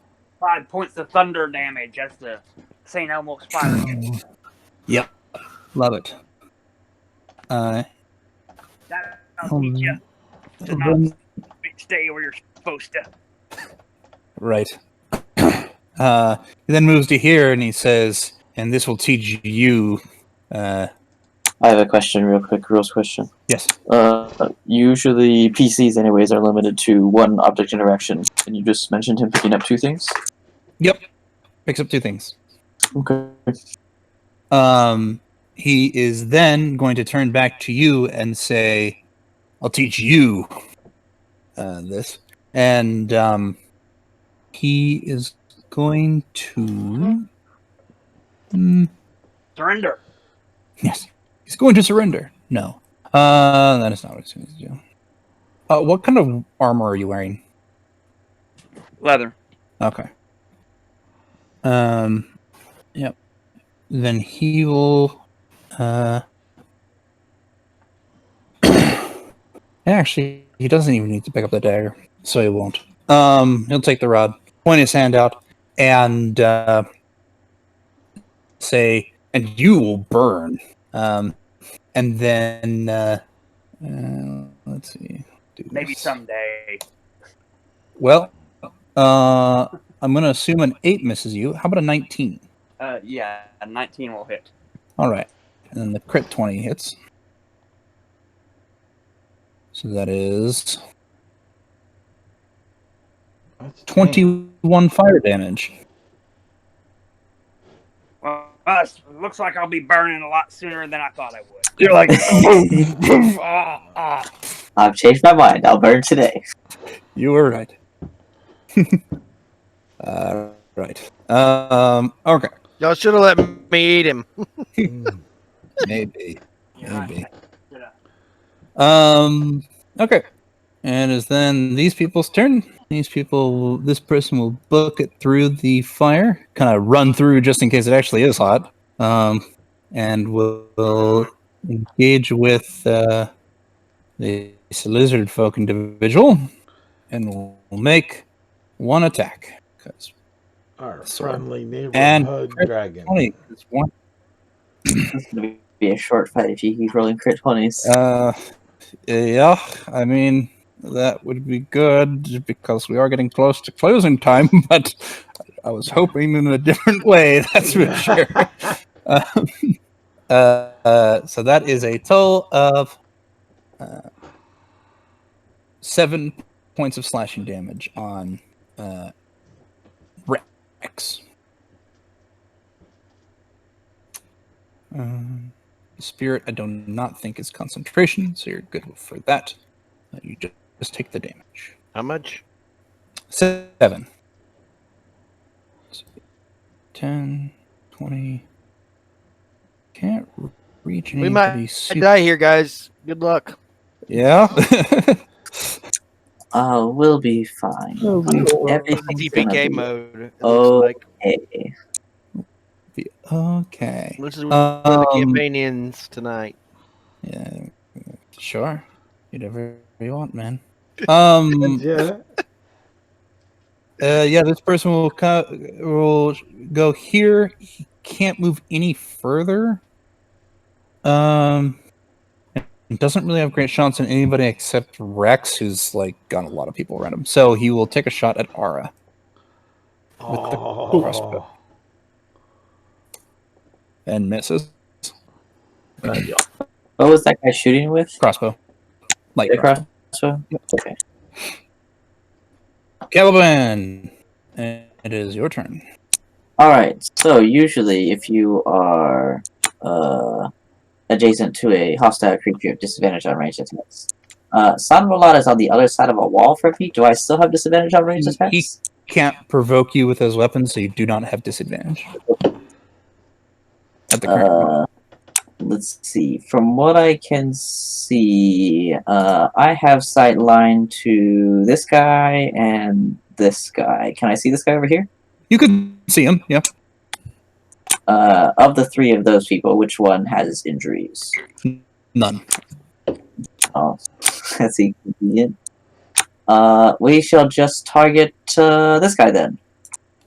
5 points of thunder damage. That's the St. Elmo's fire. Yep. Love it. That'll teach you to not stay where you're supposed to. Right. He then moves to here and he says, and this will teach you. I have a question, real quick, rules question. Yes. Usually PCs, anyways, are limited to one object interaction. And you just mentioned him picking up 2 things? Yep. Picks up 2 things. Okay. He is then going to turn back to you and say, I'll teach you this. And he is going to... Surrender. Yes. He's going to surrender. No. That is not what he's going to do. What kind of armor are you wearing? Leather. Okay. Yep. Then he will... Actually, he doesn't even need to pick up the dagger, so he won't. He'll take the rod, point his hand out, and say, and you will burn. And then, let's see. Maybe someday. Well, I'm going to assume an 8 misses you. How about a 19? Yeah, a 19 will hit. All right. And then the crit 20 hits. So that is 21 fire damage. Well, it looks like I'll be burning a lot sooner than I thought I would. You're like, I've changed my mind. I'll burn today. You were right. Right. Okay. Y'all should have let me eat him. Maybe. Yeah, Maybe. Right. Okay. And as then these people's turn. This person will book it through the fire, kind of run through just in case it actually is hot. And will engage with the lizard folk individual, and will make 1 attack. Our friendly neighborhood and dragon. 20 is 1. It's going to be a short fight if you keep rolling crit 20s. Yeah, I mean, that would be good because we are getting close to closing time, but I was hoping in a different way, that's for sure. So that is a total of 7 points of slashing damage on Rex. Spirit, I do not think is concentration, so you're good for that. You just take the damage. How much? 7. 10, 20. Can't reach anybody. We might super... die here, guys. Good luck. Yeah. We'll be fine. Everything's TPK gonna mode. okay. Okay. This is where the campaign ends tonight. Yeah, sure. Whatever you want, man. Yeah. Yeah, this person will go here. He can't move any further. He doesn't really have great shots on anybody except Rex, who's like got a lot of people around him. So he will take a shot at Ara with the crossbow and misses. What was that guy shooting with? Crossbow. Light The crossbow. crossbow? Yep. Okay. Caliban, it is your turn. Alright, so usually if you are adjacent to a hostile creature, you have disadvantage on ranged attacks. Sanrolat is on the other side of a wall from me. Do I still have disadvantage on ranged attacks? He can't provoke you with his weapons, so you do not have disadvantage. At the current moment. let's see. From what I can see, I have sight line to this guy and this guy. Can I see this guy over here? You can see him, yeah. Of the three of those people, which one has injuries? None. Oh, that's inconvenient. We shall just target this guy then.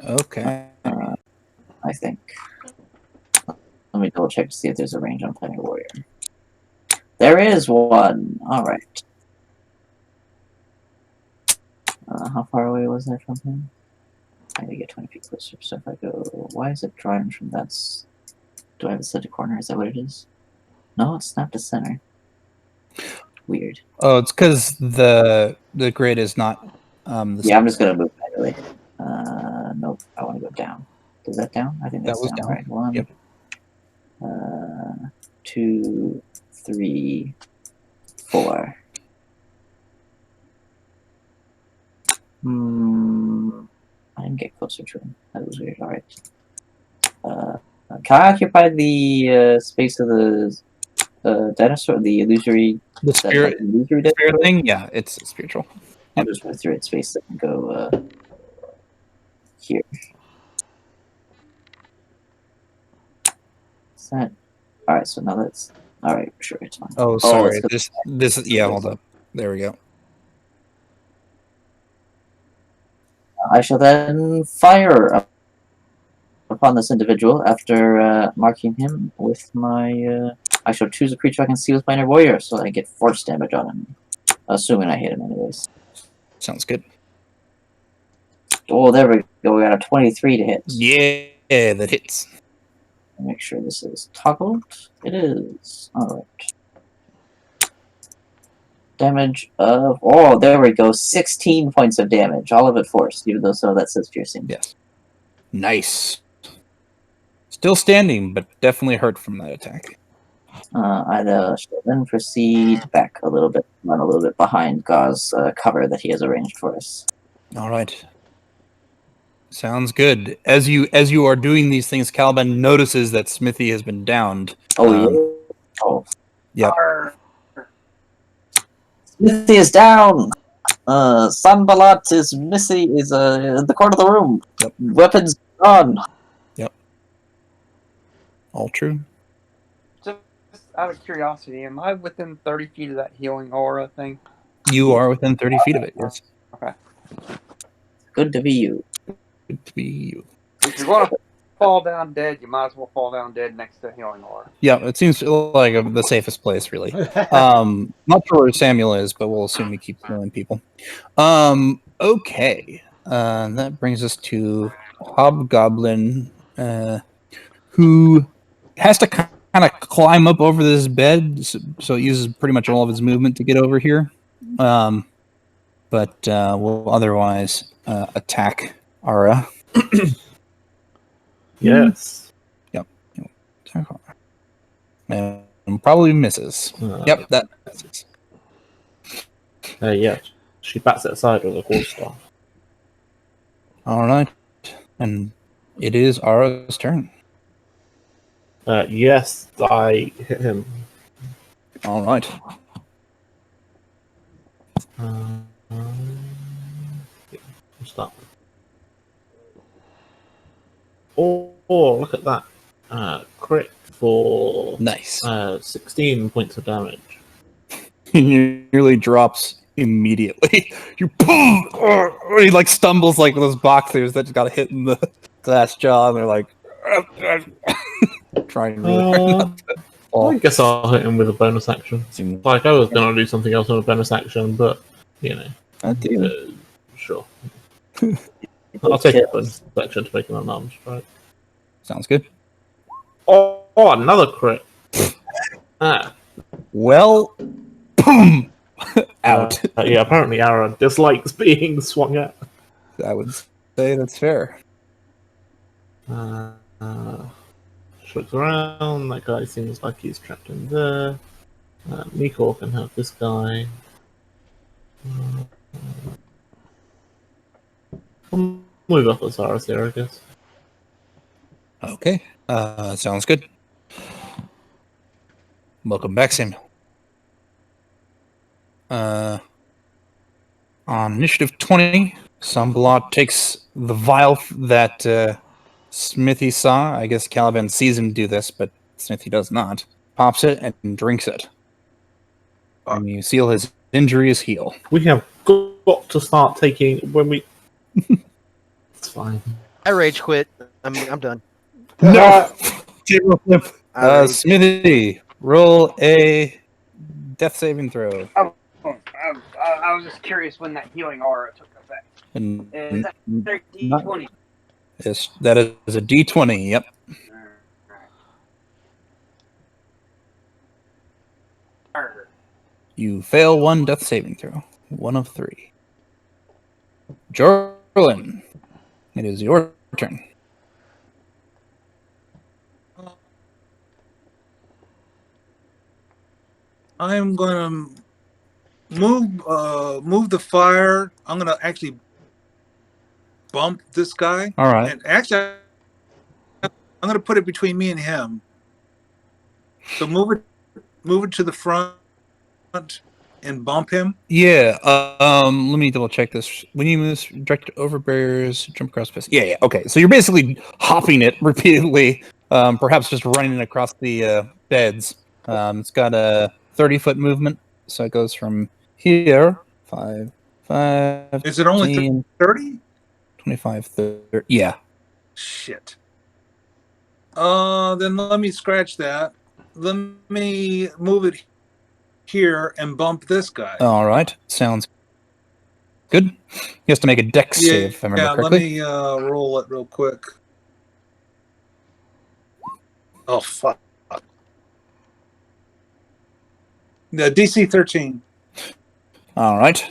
Okay. I think. Let me double check to see if there's a range on Planet Warrior. There is one. All right. How far away was I from him? I need to get 20 feet closer. So if I go, why is it drawing from that? Do I have a center corner? Is that what it is? No, it's not the center. Weird. Oh, it's because the grid is not. Yeah, I'm just gonna move manually. Nope. I want to go down. Is that down? I think That that's was down. down. Right. 1, Yep. 2, 3, 4. I didn't get closer to him. That was weird. All right. Can I occupy the space of the dinosaur, the illusory, The spirit, illusory spirit dinosaur? thing? Yeah, it's spiritual. I'll just move through its space and go here. Is that all right? So now that's all right. Sure, it's fine. Oh, sorry. Let's go. This is, yeah. Hold up. There we go. I shall then fire upon this individual after marking him with my. I shall choose a creature I can see with minor warrior, so I get force damage on him, assuming I hit him anyways. Sounds good. Oh, there we go. We got a 23 to hit. Yeah, that hits. Make sure this is toggled. It is. All right. Damage of there we go. 16 points of damage. All of it forced, even though some of that says piercing. Yes. Nice. Still standing, but definitely hurt from that attack. I shall then proceed back a little bit, run a little bit behind Gau's cover that he has arranged for us. All right. Sounds good. As you are doing these things, Caliban notices that Smithy has been downed. Oh yeah. Oh. Yep. Smithy is down. Sanbalat is missing. Is in the corner of the room. Yep. Weapons gone. Yep. All true. Just out of curiosity, am I within 30 feet of that healing aura thing? You are within 30 feet of it. Yes. Okay. Good to be you. Good to be you. If you're going to fall down dead, you might as well fall down dead next to healing aura. Yeah, it seems like the safest place, really. Not sure where Samuel is, but we'll assume he keeps healing people. Okay. That brings us to Hobgoblin, who has to kind of climb up over this bed, so he uses pretty much all of his movement to get over here. But will otherwise attack Ara. Yes. Yep. And probably misses. Yep, that misses. Yeah. She bats it aside with a quarterstaff. All right. And it is Ara's turn. Yes, I hit him. All right. What's that? Oh, look at that. Crit for Nice. 16 points of damage. He nearly drops immediately. He like stumbles like those boxers that just got hit in the glass jaw, and they're like trying really hard not to fall. I guess I'll hit him with a bonus action. Like I was gonna do something else on a bonus action, but you know, sure. I'll take a bonus action to make an unarmed strike. Sounds good. Oh, another crit. Well, boom, out. Yeah, apparently Aaron dislikes being swung at. I would say that's fair. Looks around. That guy seems like he's trapped in there. Nikor can have this guy. I'll move up as far as there, I guess. Okay. Sounds good. Welcome back, Samuel. On initiative 20, Sambalot takes the vial that Smithy saw. I guess Caliban sees him do this, but Smithy does not. Pops it and drinks it. And you seal his injuries heal. We have got to start taking when we. It's fine. I rage quit. I'm done. No! Smithy, Smithy, roll a death saving throw. I was just curious when that healing aura took effect. And Is that D20? Yes, that is a D20, yep. Alright. You fail one death saving throw. 1 of 3. Jorlin, it is your turn. I'm going to move the fire. I'm going to actually bump this guy. All right. And actually, I'm going to put it between me and him. So move it to the front and bump him. Yeah. Let me double check this. When you move direct over barriers, jump across space. Yeah. Okay. So you're basically hopping it repeatedly, perhaps just running it across the beds. It's got a 30-foot movement, so it goes from here 5. Is it only 30? 25, 30. Yeah. Shit. Then let me scratch that. Let me move it here and bump this guy. All right. Sounds good. He has to make a dex save, if I remember correctly. Let me roll it real quick. Oh, fuck. The DC 13. All right.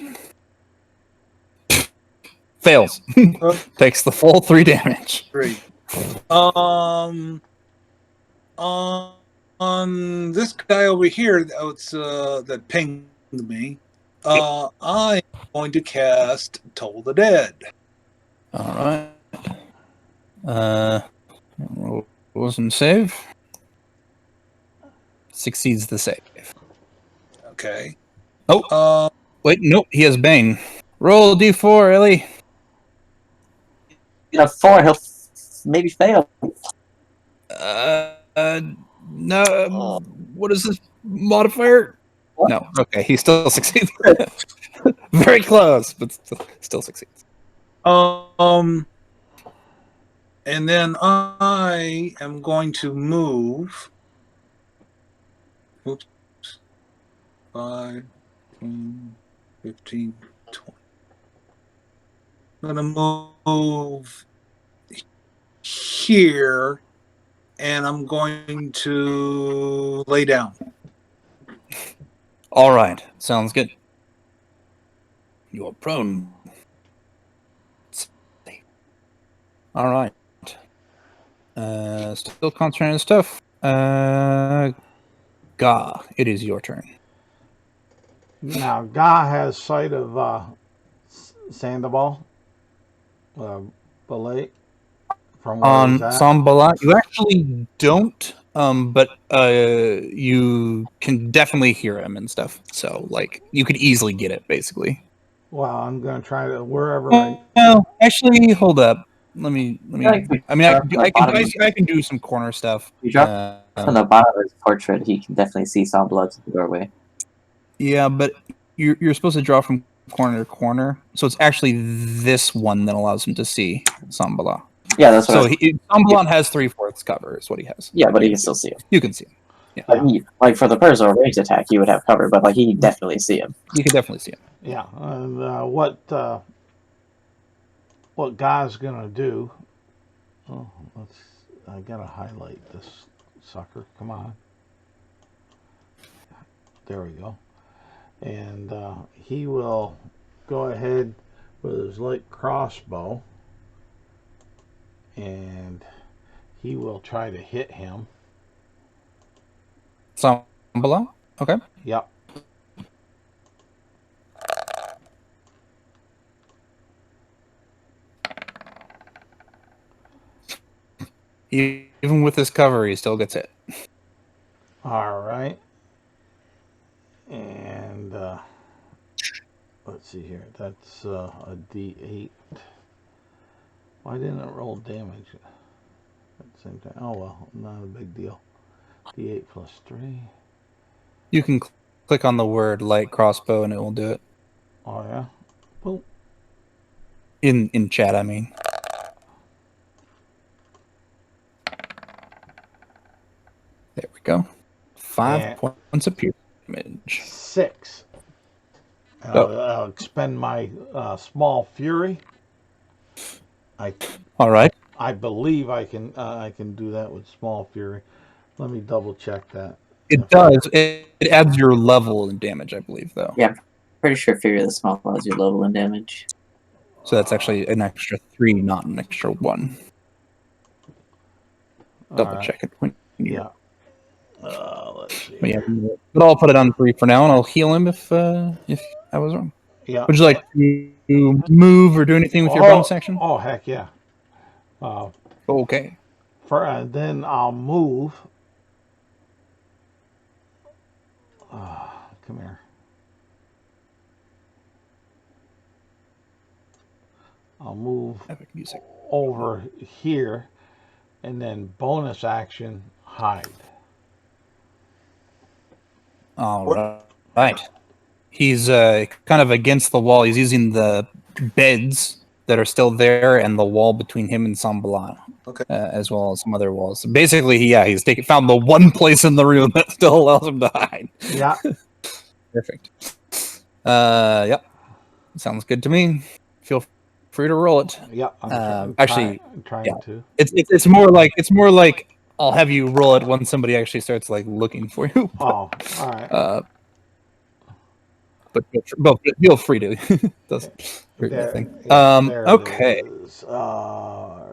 Fails. Takes the full 3 damage. 3. On this guy over here, that pinged me. I'm going to cast Toll the Dead. All right. Wasn't save. Succeeds the save. Okay. Oh. Wait. Nope. He has Bane. Roll D4, Ellie. You know, 4. He'll maybe fail. No. What is this modifier? What? No. Okay. He still succeeds. Very close, but still succeeds. And then I am going to move. Oops. 5, 10, 15, 20. I'm going to move here, and I'm going to lay down. All right. Sounds good. You're prone. All right. Still concentrating on stuff. Ga, it is your turn. Now, Ga has sight of Sandoval, Ballet, from where On he's at. Sambala, you actually don't, but you can definitely hear him and stuff. So, like, you could easily get it, basically. Well, I'm going to try to wherever Well, actually, hold up. Let me. I mean, I can do some corner stuff. You drop from the bottom of his portrait, he can definitely see Sambala to the doorway. Yeah, but you're supposed to draw from corner to corner, so it's actually this one that allows him to see Sambala. Yeah, that's what. So Sambalon has 3/4 cover, is what he has. Yeah, but he can still see him. You can see him. Yeah. But he, like, for the personal range attack, he would have cover, but like he can definitely see him. You can definitely see him. Yeah, and what Guy's gonna do? Oh, I gotta highlight this sucker. Come on. There we go. And he will go ahead with his light crossbow, and he will try to hit him. Sambala? Okay. Yep. Even with his cover, he still gets hit. All right. let's see here. That's a D8. Why didn't it roll damage at the same time? Oh well, not a big deal. D8 plus 3. You can click on the word light crossbow and it will do it. Oh yeah. Boom. In chat, I mean. There we go. 5 points of piercing damage. 6. I'll expend my small fury. All right. I believe I can do that with small fury. Let me double check that. It does. It adds your level in damage, I believe, though. Yeah, I'm pretty sure Fury of the Small adds your level in damage. So that's actually an extra 3, not an extra 1. Double check it. Yeah. Let's see. But yeah, but I'll put it on 3 for now, and I'll heal him if I was wrong. Yeah. Would you like to move or do anything with your bonus action? Oh heck yeah. Okay. Then I'll move. Come here. I'll move over here, and then bonus action hide. All right. He's kind of against the wall. He's using the beds that are still there and the wall between him and Sambalan. Okay. As well as some other walls. So basically, he's found the one place in the room that still allows him to hide. Yeah. Perfect. Yep. Sounds good to me. Feel free to roll it. Yeah. I'm actually, trying to. It's more like I'll have you roll it when somebody actually starts like looking for you. Oh, all right. But feel free to. Doesn't hurt anything. Okay.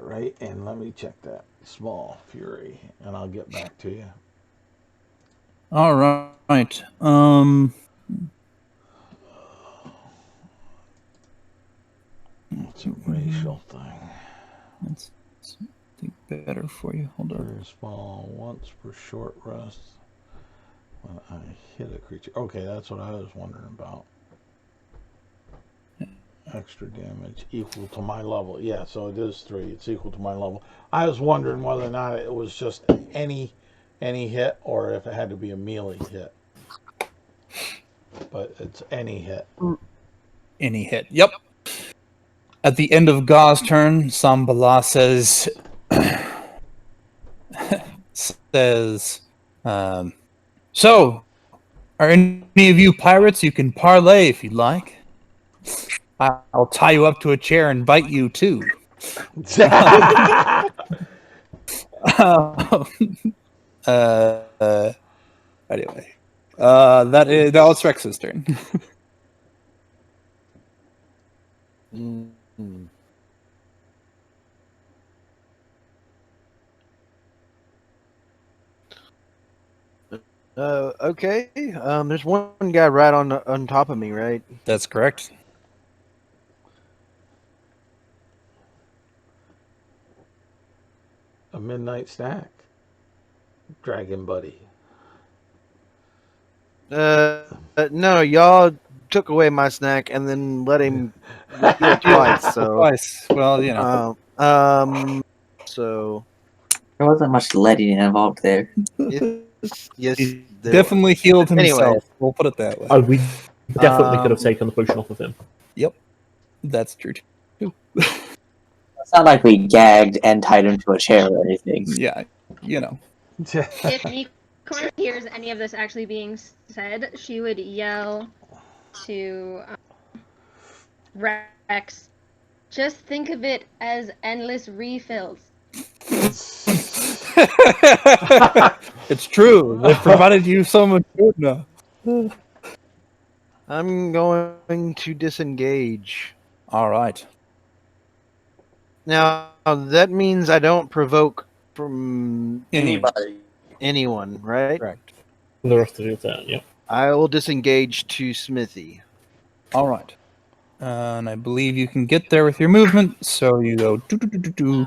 Right, and let me check that small fury, and I'll get back to you. All right. It's a racial thing. Let's think better for you. Hold on. Very small, once per short rest. When I hit a creature. Okay, that's what I was wondering about. Extra damage equal to my level. Yeah, so it is 3. It's equal to my level. I was wondering whether or not it was just any hit or if it had to be a melee hit. But it's any hit. Any hit. Yep. At the end of Gau's turn, Sambala says, so, are any of you pirates? You can parlay if you'd like. I'll tie you up to a chair and bite you too. Anyway, now it's Rex's turn. Okay. There's one guy right on top of me, right? That's correct. A midnight snack. Dragon buddy. No, y'all took away my snack and then let him heal twice. So twice. Well, you know. So there wasn't much letting involved there. Yes, he definitely healed himself. Anyway, we'll put it that way. Oh, we definitely could have taken the potion off of him. Yep, that's true too. It's not like we gagged and tied him to a chair or anything. Yeah, you know. If Nicor hears any of this actually being said, she would yell to Rex, just think of it as endless refills. It's true. They've provided you so much food now. I'm going to disengage. All right. Now, that means I don't provoke from anybody. Anyone, right? Correct. The rest of your turn, yeah. I will disengage to Smithy. All right. And I believe you can get there with your movement, so you go do.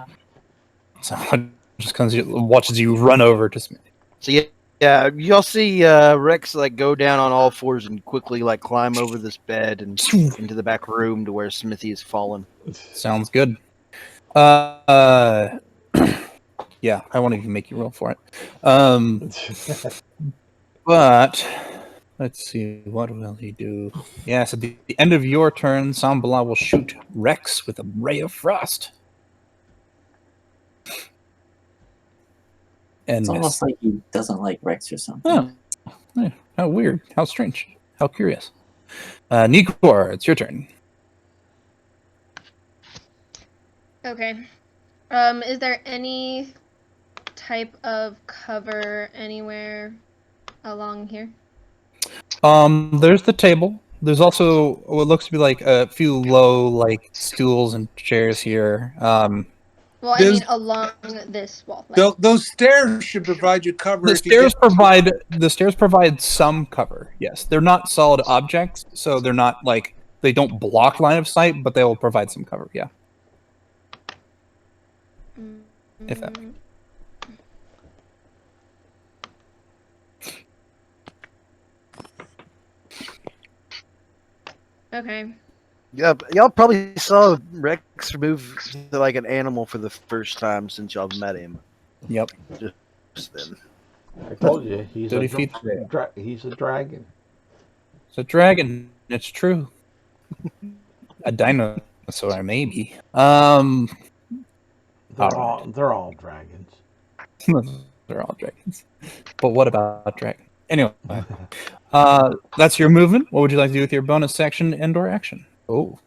Someone just comes, watches you run over to Smithy. So yeah, Yeah, y'all see Rex like go down on all fours and quickly like climb over this bed and into the back room to where Smithy has fallen. Sounds good. Yeah, I won't even make you roll for it. But let's see, what will he do? Yes, at the end of your turn, Sambala will shoot Rex with a ray of frost. And It's almost like he doesn't like Rex or something. Oh, how weird. How strange. How curious. Nikor, it's your turn. Okay. Is there any type of cover anywhere along here? There's the table. There's also what looks to be like a few low, like stools and chairs here. Well, I mean along this wall. Like, those stairs should provide you cover. The stairs provide some cover. Yes, they're not solid objects, so they're not like they don't block line of sight, but they will provide some cover. Yeah. If that. Okay. Yeah, y'all probably saw Rex move to like an animal for the first time since y'all met him. Yep. Just then. I told you he's 30 a feet. he's a dragon. It's a dragon. It's true. A dinosaur, maybe. They're all dragons. They're all dragons. But what about dragon? Anyway, that's your movement. What would you like to do with your bonus action and/or action? Oh,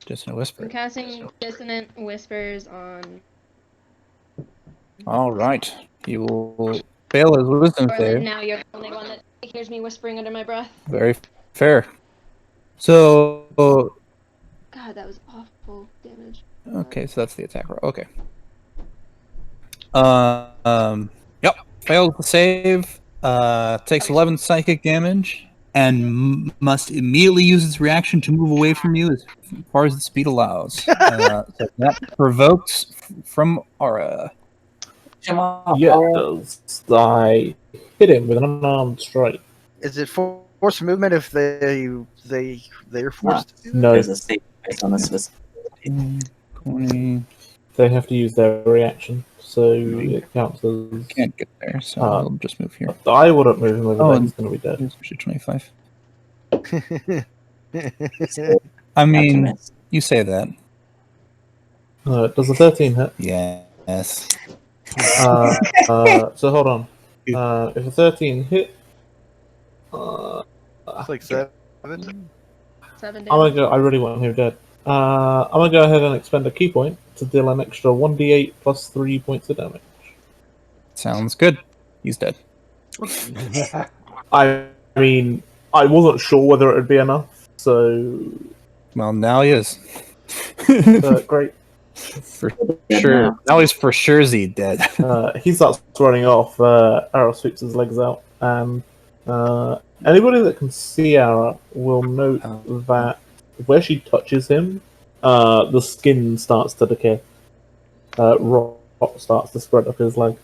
Dissonant Whisper. I'm casting Dissonant Whispers on. All right, he will fail his wisdom save. Now you're the only one that hears me whispering under my breath. Very fair. So. God, that was awful damage. Okay, so that's the attack roll. Okay. Yep. Fails the save. Takes 11 psychic damage and must immediately use its reaction to move away from you as far as the speed allows. So that provokes from Aura. Yeah, it does. I hit him with an unarmed strike. Is it force movement if they're forced to do No. There's a save based on this. 20. They have to use their reaction, so it counts as. Can't get there, so I'll just move here. I wouldn't move him over Oh, there. He's going to be dead. Here's 25. I mean, you say that. Does a 13 hit? Yes. So hold on. If a 13 hit, It's like 7. 7 damage. I'm gonna go. I really want him dead. I'm gonna go ahead and expend a key point to deal an extra 1d8 plus 3 points of damage. Sounds good. He's dead. I mean, I wasn't sure whether it would be enough, so. Well, now he is. Great. For sure. Now he's for sure dead. He starts running off. Arrow sweeps his legs out, and anybody that can see Arrow will note that where she touches him, the skin starts to decay. Rot starts to spread up his leg.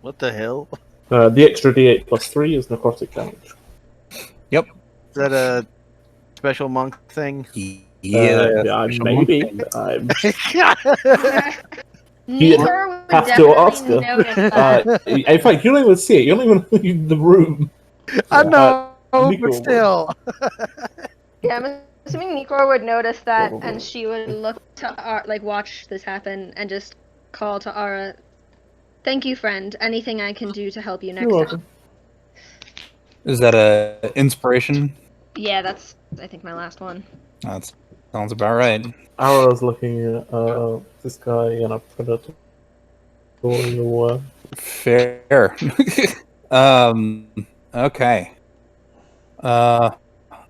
What the hell? The extra d8 plus 3 is necrotic damage. Yep. Is that a special monk thing? Yeah, maybe. You have to ask her. In fact, you don't even see it. You don't even leave the room. I know, but still. Yeah, I'm assuming Nikor would notice that, and she would look to watch this happen, and just call to Ara. Thank you, friend. Anything I can do to help you next time. Is that a inspiration? Yeah, that's I think my last one. That sounds about right. Ara's looking at this guy in a predatory way. Fair. Okay.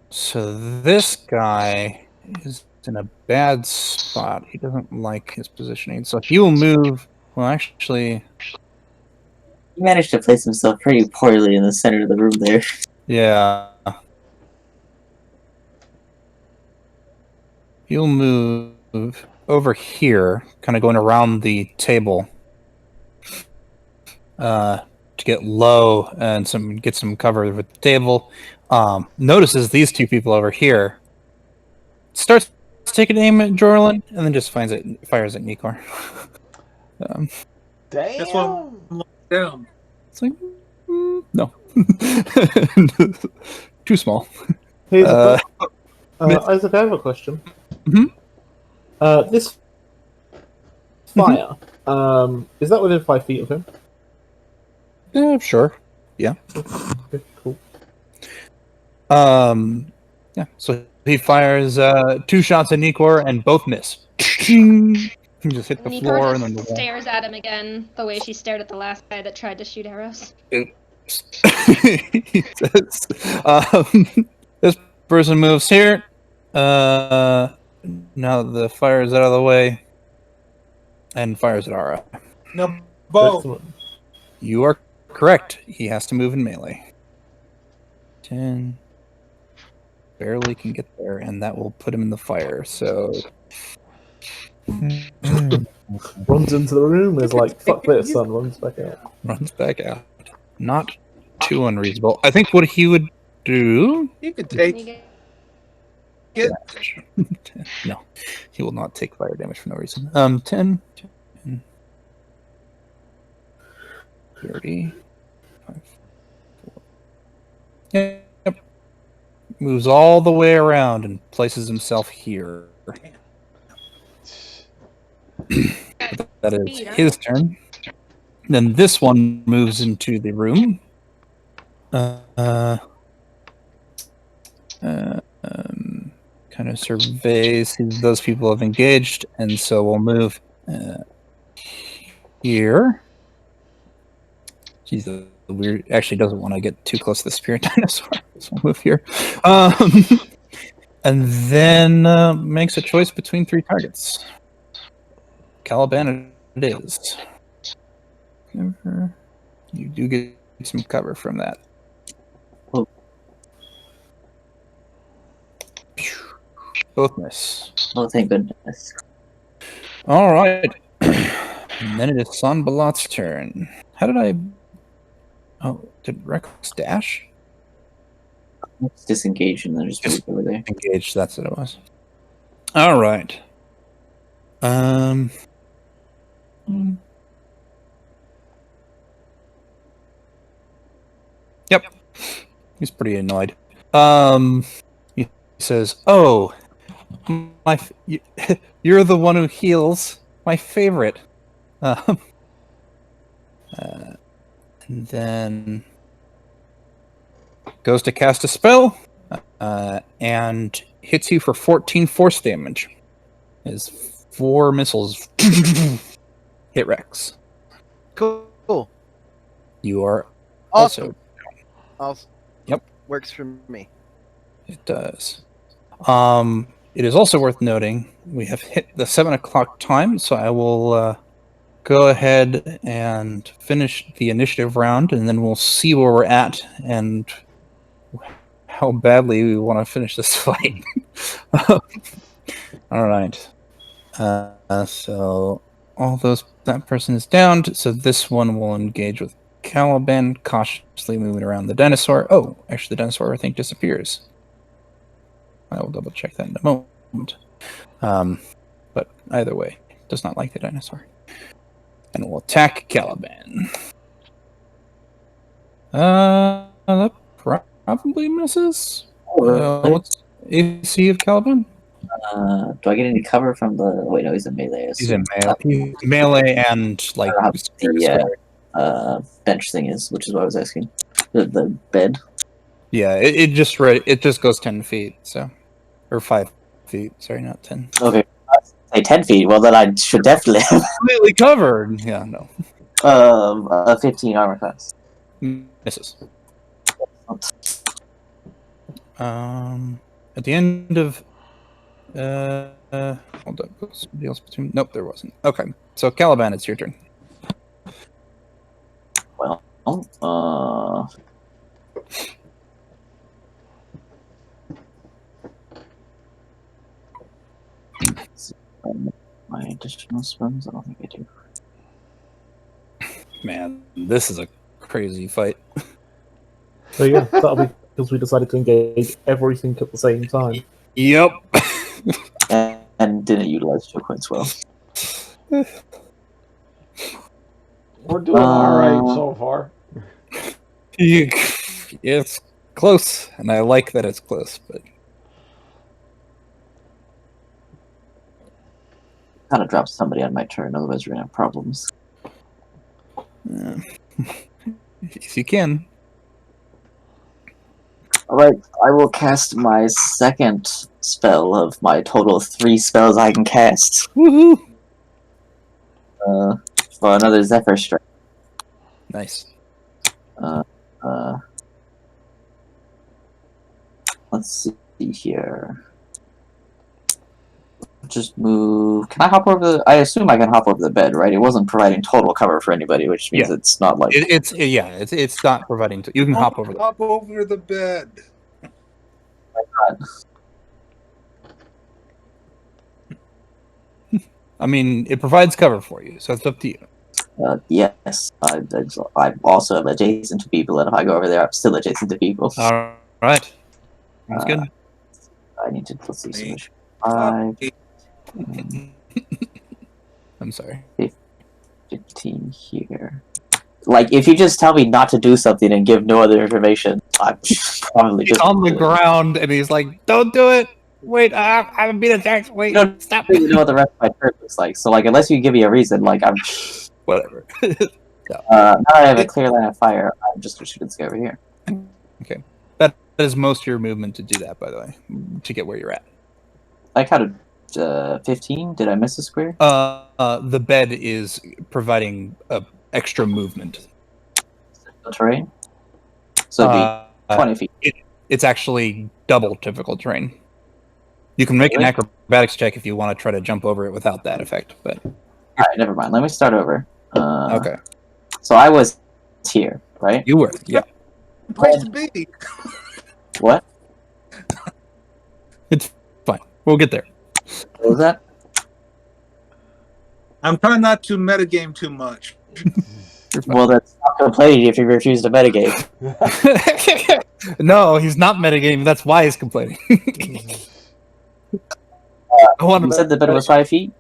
So this guy is in a bad spot. He doesn't like his positioning. So he will move. Well, actually, He managed to place himself pretty poorly in the center of the room there. yeah. He'll move over here, kind of going around the table to to get low and get some cover with the table. Notices these two people over here. Starts taking aim at Jorlin, and then just fires at Nikor. Damn. That's what I'm down. It's like, no. Too small. Here's Isaac, I have a question. This fire, is that within 5 feet of him? Yeah, sure. Yeah. Okay, cool. Yeah. So he fires 2 shots at Nikor, and both miss. He just hit the Nikor floor just and then the wall. stares at him again, the way she stared at the last guy that tried to shoot arrows. He says, this person moves here. Now the fire is out of the way, and fires at Ara. No, Bo. Excellent. You are correct. He has to move in melee. 10. Barely can get there, and that will put him in the fire. So Runs into the room, is like, fuck this, son, runs back out. runs back out. Not too unreasonable. I think what he would do. You could take it. No, he will not take fire damage for no reason. 10, 30, 5, 4. Yep. Moves all the way around and places himself here. That is his turn. Then this one moves into the room. Kind of surveys who those people have engaged, and so we'll move here. She's a weird. Actually, doesn't want to get too close to the spirit dinosaur, so we'll move here. And then makes a choice between 3 targets. Caliban it is. You do get some cover from that. Oh. Both miss. Oh, thank goodness. All right. And then it is Sanbalat's turn. How did I... Oh, did Rex dash? Let's disengage and then just move over there. Engage, that's what it was. All right. Yep. He's pretty annoyed. He says, "Oh, you're the one who heals. My favorite." And then goes to cast a spell and hits you for 14 force damage. His 4 missiles hit Rex. Cool. You are Awesome. also. Yep. Works for me. It does. It is also worth noting we have hit the 7 o'clock time, so I will go ahead and finish the initiative round, and then we'll see where we're at and how badly we want to finish this fight. All right. So that person is downed. So this one will engage with Caliban, cautiously moving around the dinosaur. Oh, actually, the dinosaur I think disappears. I will double check that in a moment. But either way, does not like the dinosaur, and will attack Caliban. That probably misses. What's AC of Caliban? Do I get any cover from the... Wait, no, he's in melee. He's in melee. He's melee and like the bench thing is, which is what I was asking. The bed. Yeah, it just goes 10 feet, so, or 5 feet. Sorry, not 10. Okay, say 10 feet. Well, then I should definitely have Completely covered. Yeah, no. a 15 armor class. Misses. At the end of hold up, somebody else between. Nope, there wasn't. Okay, so Caliban, it's your turn. Well, my additional spells, I don't think I do. Man, this is a crazy fight. So yeah, that'll be because we decided to engage everything at the same time. Yep. and didn't utilize choke points well. We're doing all right so far. It's close, and I like that it's close, but Kind of dropped somebody on my turn, otherwise we're gonna have problems. if you can. Alright, I will cast my second spell of my total of 3 spells I can cast. Woohoo! For another Zephyr Strike. Nice. Let's see here. Just move. Can I hop over the? I assume I can hop over the bed, right? It wasn't providing total cover for anybody, which means it's not like it's not providing. You can hop over. Hop over the bed. I mean, it provides cover for you, so it's up to you. Yes, I also am adjacent to people, and if I go over there, I'm still adjacent to people. All right, that's good. I need to let's see. So 5. I'm sorry. 15 here. Like, if you just tell me not to do something and give no other information, I'm probably he's just on the ground, and he's like, "Don't do it! Wait, I haven't been attacked. Wait, you don't stop!" really know what the rest of my turn looks like. So, like, unless you give me a reason, like, I'm whatever. now I have a clear line of fire. I'm just gonna shoot and scare over here. Okay, that is most of your movement to do that. By the way, to get where you're at. I counted 15. Did I miss a square? The bed is providing extra movement. The terrain. So it'd be 20 feet. It's actually double typical terrain. You can make an acrobatics check if you want to try to jump over it without that effect. But all right, never mind. Let me start over. Okay. So I was here, right? You were, yeah. Place to be. What? It's fine. We'll get there. What was that? I'm trying not to metagame too much. Well, that's not complaining if you refuse to metagame. No, he's not metagaming. That's why he's complaining. You said the bed was 5 feet?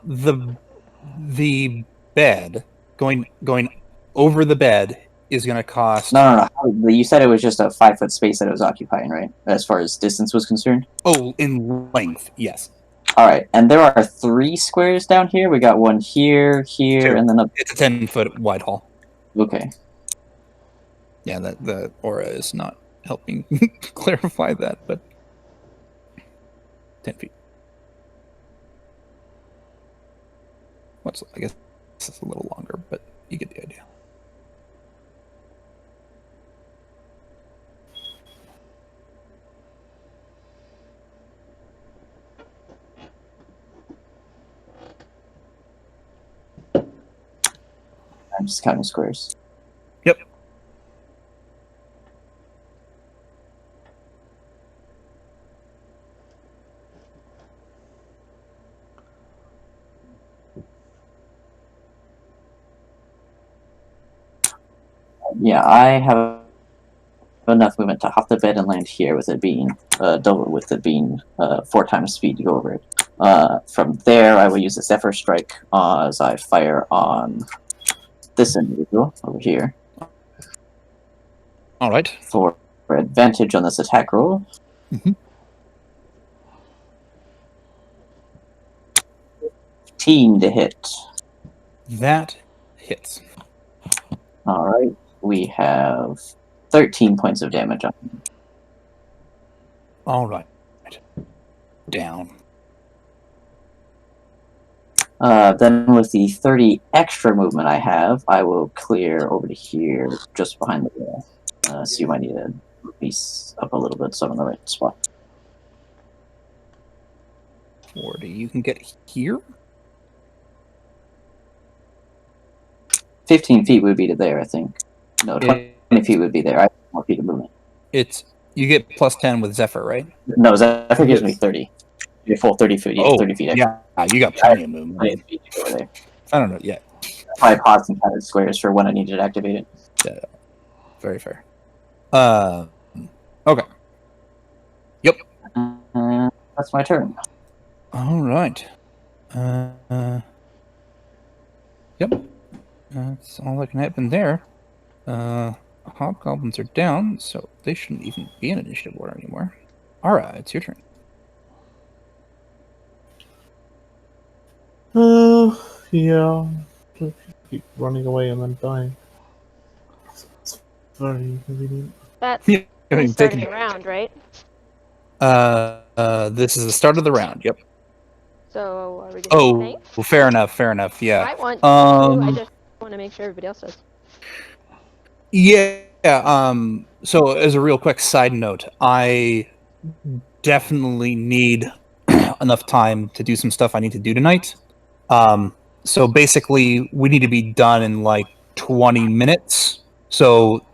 The bed going over the bed is going to cost. No. You said it was just a 5 foot space that it was occupying, right? As far as distance was concerned. Oh, in length, yes. All right, and there are 3 squares down here. We got one here, and then up. It's a 10-foot wide hall. Okay. Yeah, the aura is not helping clarify that, but 10 feet. I guess it's a little longer, but you get the idea. I'm just counting squares. Yep. Yeah, I have enough movement to hop the bed and land here with it being double, with it being 4 times speed to go over it. From there, I will use a Zephyr Strike as I fire on this individual over here. All right. For advantage on this attack roll. Mm-hmm. 15 to hit. That hits. All right. We have 13 points of damage on him. All right. Down. Then with the 30 extra movement I have, I will clear over to here, just behind the wall. So you might need to piece up a little bit so I'm in the right spot. 40. You can get here? 15 feet would be to there, I think. No, 20 feet would be there. I have more feet of movement. You get plus 10 with Zephyr, right? No, Zephyr gives me 30. Your full 30 feet. 30 feet extra. Yeah, you got plenty of movement. 20 feet to go there. I don't know. Yeah. 5 pots and counted squares for when I needed to activate it. Yeah, very fair. Okay. Yep. That's my turn. All right. Yep. That's all that can happen there. Hobgoblins are down, so they shouldn't even be in initiative order anymore. Alright, it's your turn. Yeah. Keep running away and then dying. It's very inconvenient. That's Yeah, I mean, starting taking- a round, right? This is the start of the round. Yep. So are we gonna Oh, well, fair enough. Fair enough. Yeah. I want to. I just want to make sure everybody else does. Yeah. So, as a real quick side note, I definitely need enough time to do some stuff I need to do tonight. So basically, we need to be done in like 20 minutes. So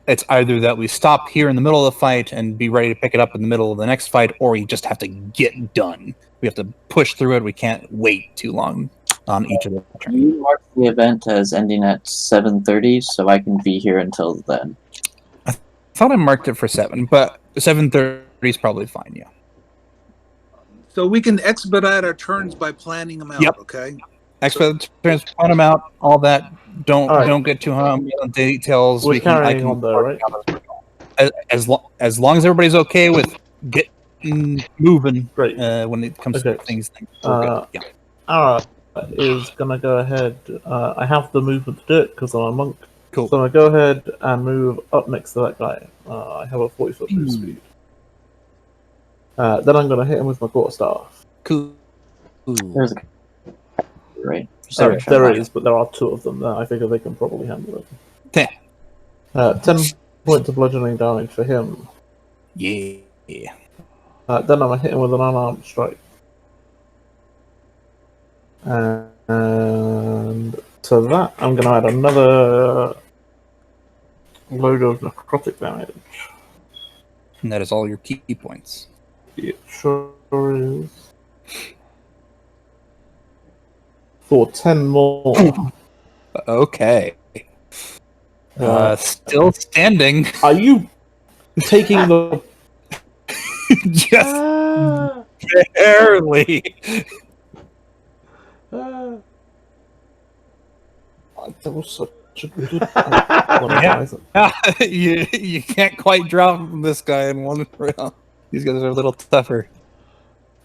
it's either that we stop here in the middle of the fight and be ready to pick it up in the middle of the next fight, or we just have to get done. We have to push through it. We can't wait too long on each of the turns. You mark the event as ending at 7:30, so I can be here until then. I thought I marked it for 7, but 7:30 is probably fine. Yeah. So we can expedite our turns by planning them out. Yep. Okay. Expedite turns, point them out, all that. Don't Alright. get too hung on details. We're carrying on though, right? As long as everybody's okay with getting moving. Great. When it comes to things, we're good. Yeah. Ara is gonna go ahead. I have the movement to do it because I'm a monk. Cool. So I'm gonna go ahead and move up next to that guy. I have a 40-foot move speed. Then I'm gonna hit him with my quarterstaff. Cool. There's a right. There is, but there are 2 of them there. I figure they can probably handle it. 10. 10 points of bludgeoning damage for him. Yeah. Then I'm gonna hit him with an unarmed strike. And to that, I'm gonna add another load of necrotic damage. And that is all your key points. It sure is. For 10 more. Okay. Still standing. Are you taking the... Just barely. That was such a good... you can't quite drop this guy in one round. These guys are a little tougher.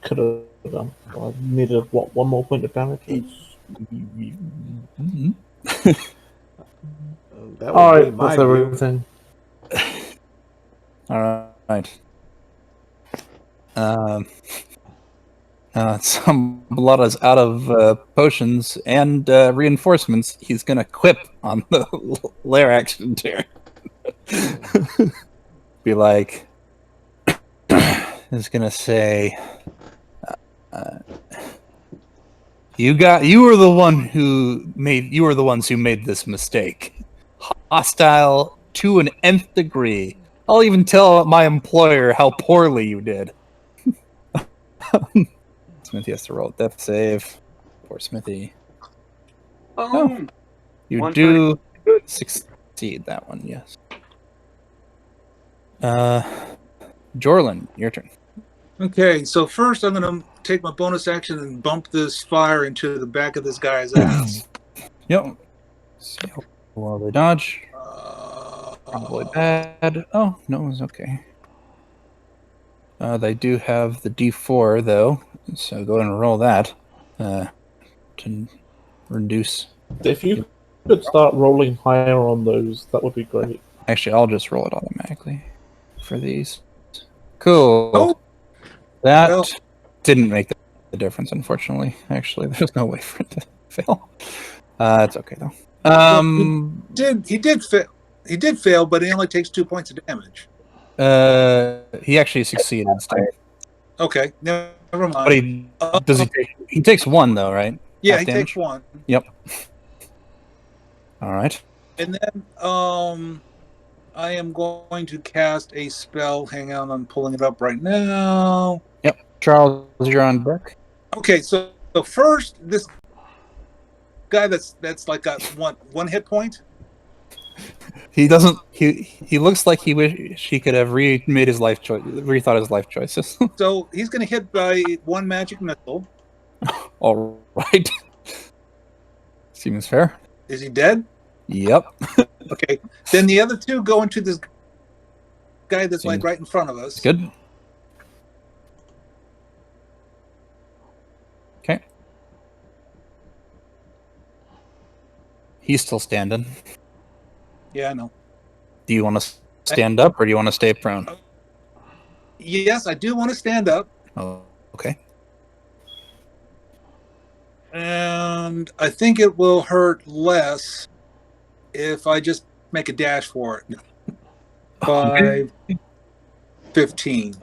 Could have done. I needed, what, 1 more point of damage? Mm-hmm. That would be Alright, my that's view. everything. Alright. Some blood is out of potions and reinforcements. He's gonna quip on the lair action turn. Be like, he's gonna say, you were the ones who made this mistake. Hostile to an nth degree. I'll even tell my employer how poorly you did. Smithy has to roll a death save. Poor Smithy. Oh, you do succeed that one, yes. Jorlin, your turn. Okay. So first, I'm gonna take my bonus action and bump this fire into the back of this guy's ass. Yep. See how well they dodge. Probably bad. Oh, no, it was okay. They do have the D4 though, so go ahead and roll that to reduce. If you could start rolling higher on those, that would be great. Actually, I'll just roll it automatically for these. Cool. Oh. That Well. didn't make the difference, unfortunately. Actually, there's no way for it to fail. It's okay though. He did fail. He did fail, but he only takes 2 points of damage. He actually succeeded. Still. Okay, never mind. But he takes 1 though, right? Yeah, Half he damage? takes 1. Yep. All right. And then I am going to cast a spell. Hang on, I'm pulling it up right now. Yep. Charles, you're on deck. Okay, so first this guy that's like got one hit point? He doesn't. He looks like he wish he could have remade his life choice, rethought his life choices. So he's going to hit by one magic missile. All right. Seems fair. Is he dead? Yep. Okay. Then the other two go into this guy that's like right in front of us. Good. Okay. He's still standing. Yeah, I know. Do you want to stand up or do you want to stay prone? Yes, I do want to stand up. Oh, okay. And I think it will hurt less if I just make a dash for it. 5, 15.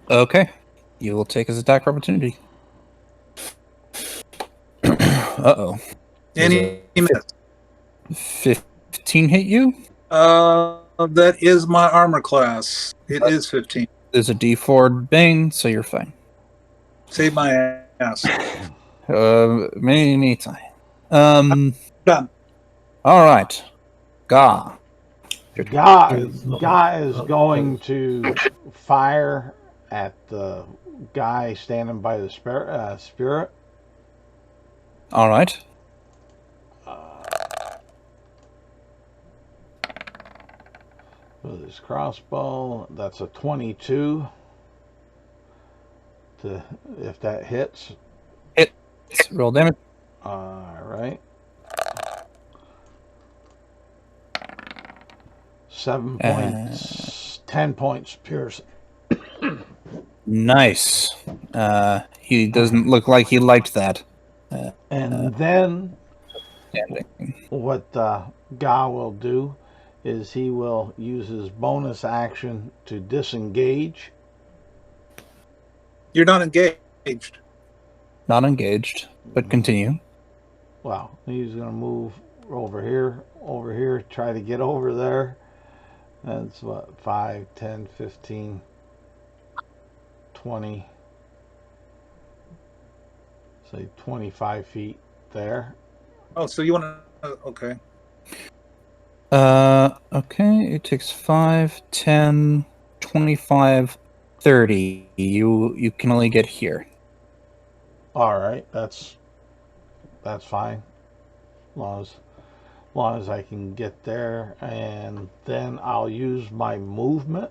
Okay. You will take his attack opportunity. Uh-oh. Any miss? 15 hit you? That is my armor class. It is 15. There's a D4 bang, so you're fine. Save my ass. Many time. Done. All right. Ga. Guy is going to fire at the guy standing by the spirit. All right. With his crossbow, that's a 22. If that hits. Hits. Roll damage. All right. 7 points. 10 points piercing. Nice. He doesn't look like he liked that. And then Standing. what Ga will do is he will use his bonus action to disengage. You're not engaged. Not engaged, but continue. Well, he's going to move over here, try to get over there. That's what, 5, 10, 15, 20, say 25 feet there. Oh, so you want to... okay. Okay, it takes 5, 10, 25, 30. You can only get here. All right, that's fine. As long as I can get there, and then I'll use my movement.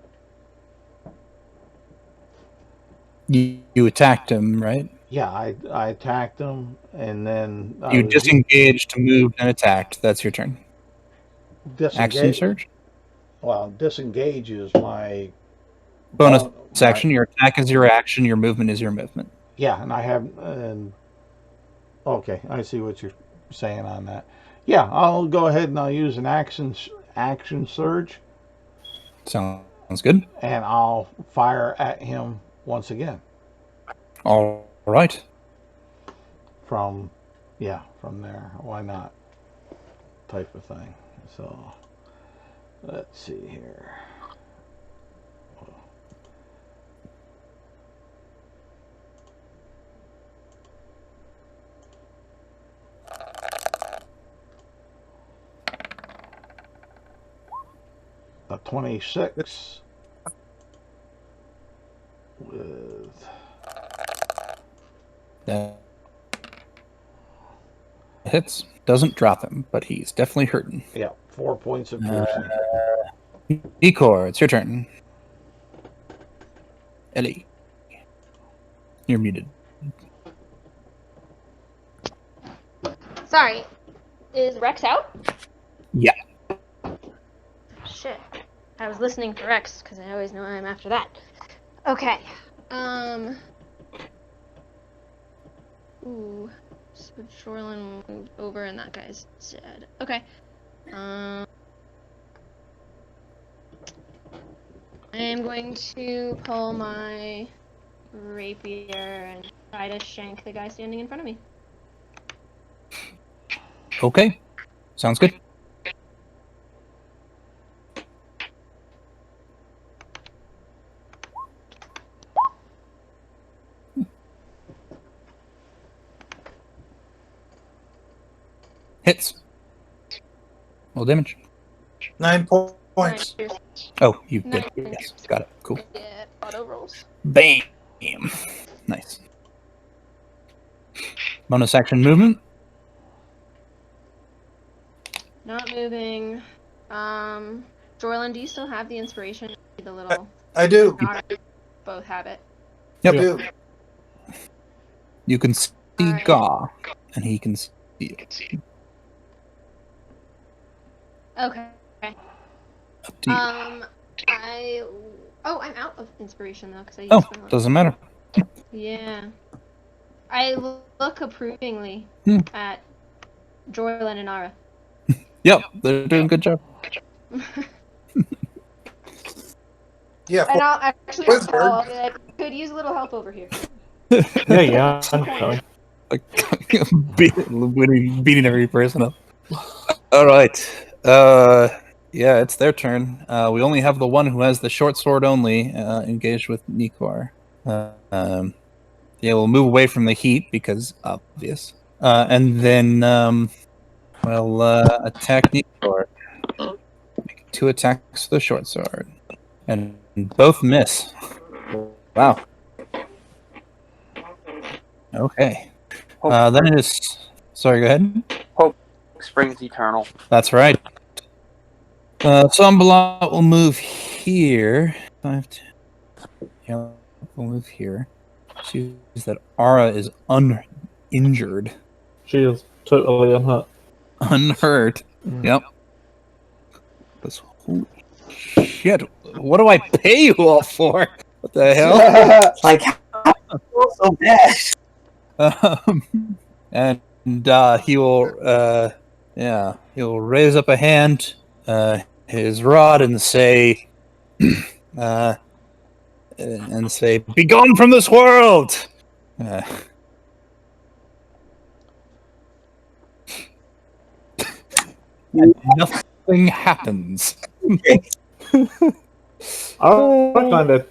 You attacked him, right? Yeah, I attacked him, and then You disengaged, moved, and attacked. That's your turn. Action surge. Well, disengage is my bonus action. Your attack is your action. Your movement is your movement. Yeah, and I have. Okay, I see what you're saying on that. Yeah, I'll go ahead and I'll use an action surge. Sounds good. And I'll fire at him once again. All right. From there. Why not? Type of thing. So, let's see here. A 26 with that hits. Doesn't drop him, but he's definitely hurting. Yeah, 4 points of piercing. Ecor, it's your turn. Ellie, you're muted. Sorry, is Rex out? Yeah. Shit. I was listening for Rex, because I always know I'm after that. Okay. Ooh. So Shoreline moved over and that guy's dead. Okay. I am going to pull my rapier and try to shank the guy standing in front of me. Okay. Sounds good. Hits. Roll damage. 9 points. Oh, you did. 9. Yes, got it. Cool. Yeah, auto rolls. Bam. Nice. Bonus action movement. Not moving. Jorlin, do you still have the inspiration? The little. I do. Both have it. Yep. I do. You can see Alright. Gaw, and he can see you. Okay. Up to you. I'm out of inspiration though because I used Oh, one. doesn't matter. Yeah. I look approvingly at Jorlin and Ara. Yep, they're doing a good job. Yeah. And I'll actually Wizard. I'll be like, could use a little help over here. Yeah, I'm sorry. Like, beating every person up. All right. Yeah, it's their turn. We only have the one who has the short sword only engaged with Nikor. Yeah, we'll move away from the heat because obvious. And then we'll attack Nikor. Make 2 attacks with the short sword. And both miss. Wow. Okay. Then it is... Sorry, go ahead. Hope springs eternal. That's right. Sambalat will move here. 5, 10. Yeah, we'll move here. See that Ara is uninjured. She is totally unhurt. Unhurt. Yep. This holy shit. What do I pay you all for? What the hell? Like, how so bad? And he will, he'll raise up a hand, his rod, and say, "Be gone from this world!" And nothing happens. I kind of,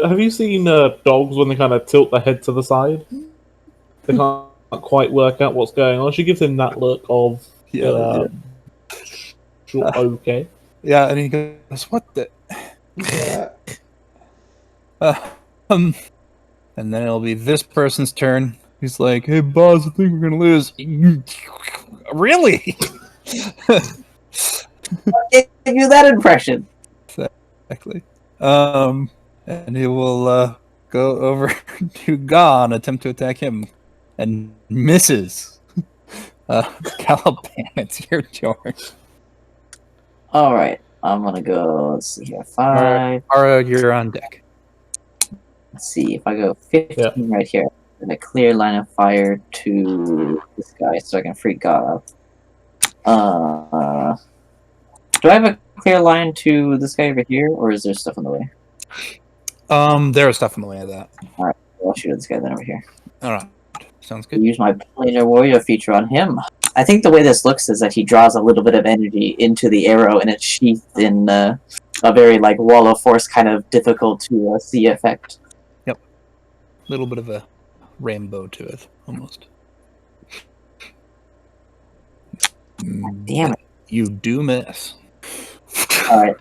have you seen dogs when they kind of tilt their head to the side? They can't quite work out what's going on. She gives him that look of, okay. Yeah, and he goes, "What the?" Yeah. And then it'll be this person's turn. He's like, "Hey, boss, I think we're gonna lose." Really? Give you that impression. Exactly. And he will go over to Ga and attempt to attack him, and misses. Caliban, it's your turn. Alright, I'm gonna go, let's see here, 5. Ara, you're on deck. Let's see, if I go 15 right here, then a clear line of fire to this guy so I can free God up. Do I have a clear line to this guy over here, or is there stuff in the way? There is stuff in the way of that. Alright, I'll shoot at this guy then over here. Alright, sounds good. Use my Planar Warrior feature on him. I think the way this looks is that he draws a little bit of energy into the arrow and it's sheathed in a very, like, wall of force kind of difficult to see effect. Yep. A little bit of a rainbow to it, almost. Damn it. You do miss. Alright,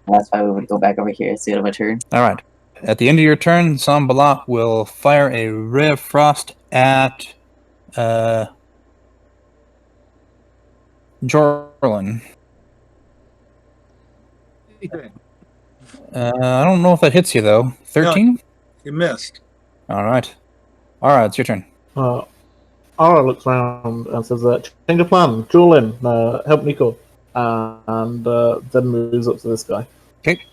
that's why we would go back over here. It's the end of my turn. Alright. At the end of your turn, Sambalat will fire a ray of frost at Jorlin. I don't know if that hits you, though. 13? You missed. Alright. Alright, it's your turn. Ara looks around and says, change of plan, Jorlin, help Nico. And then moves up to this guy. Okay.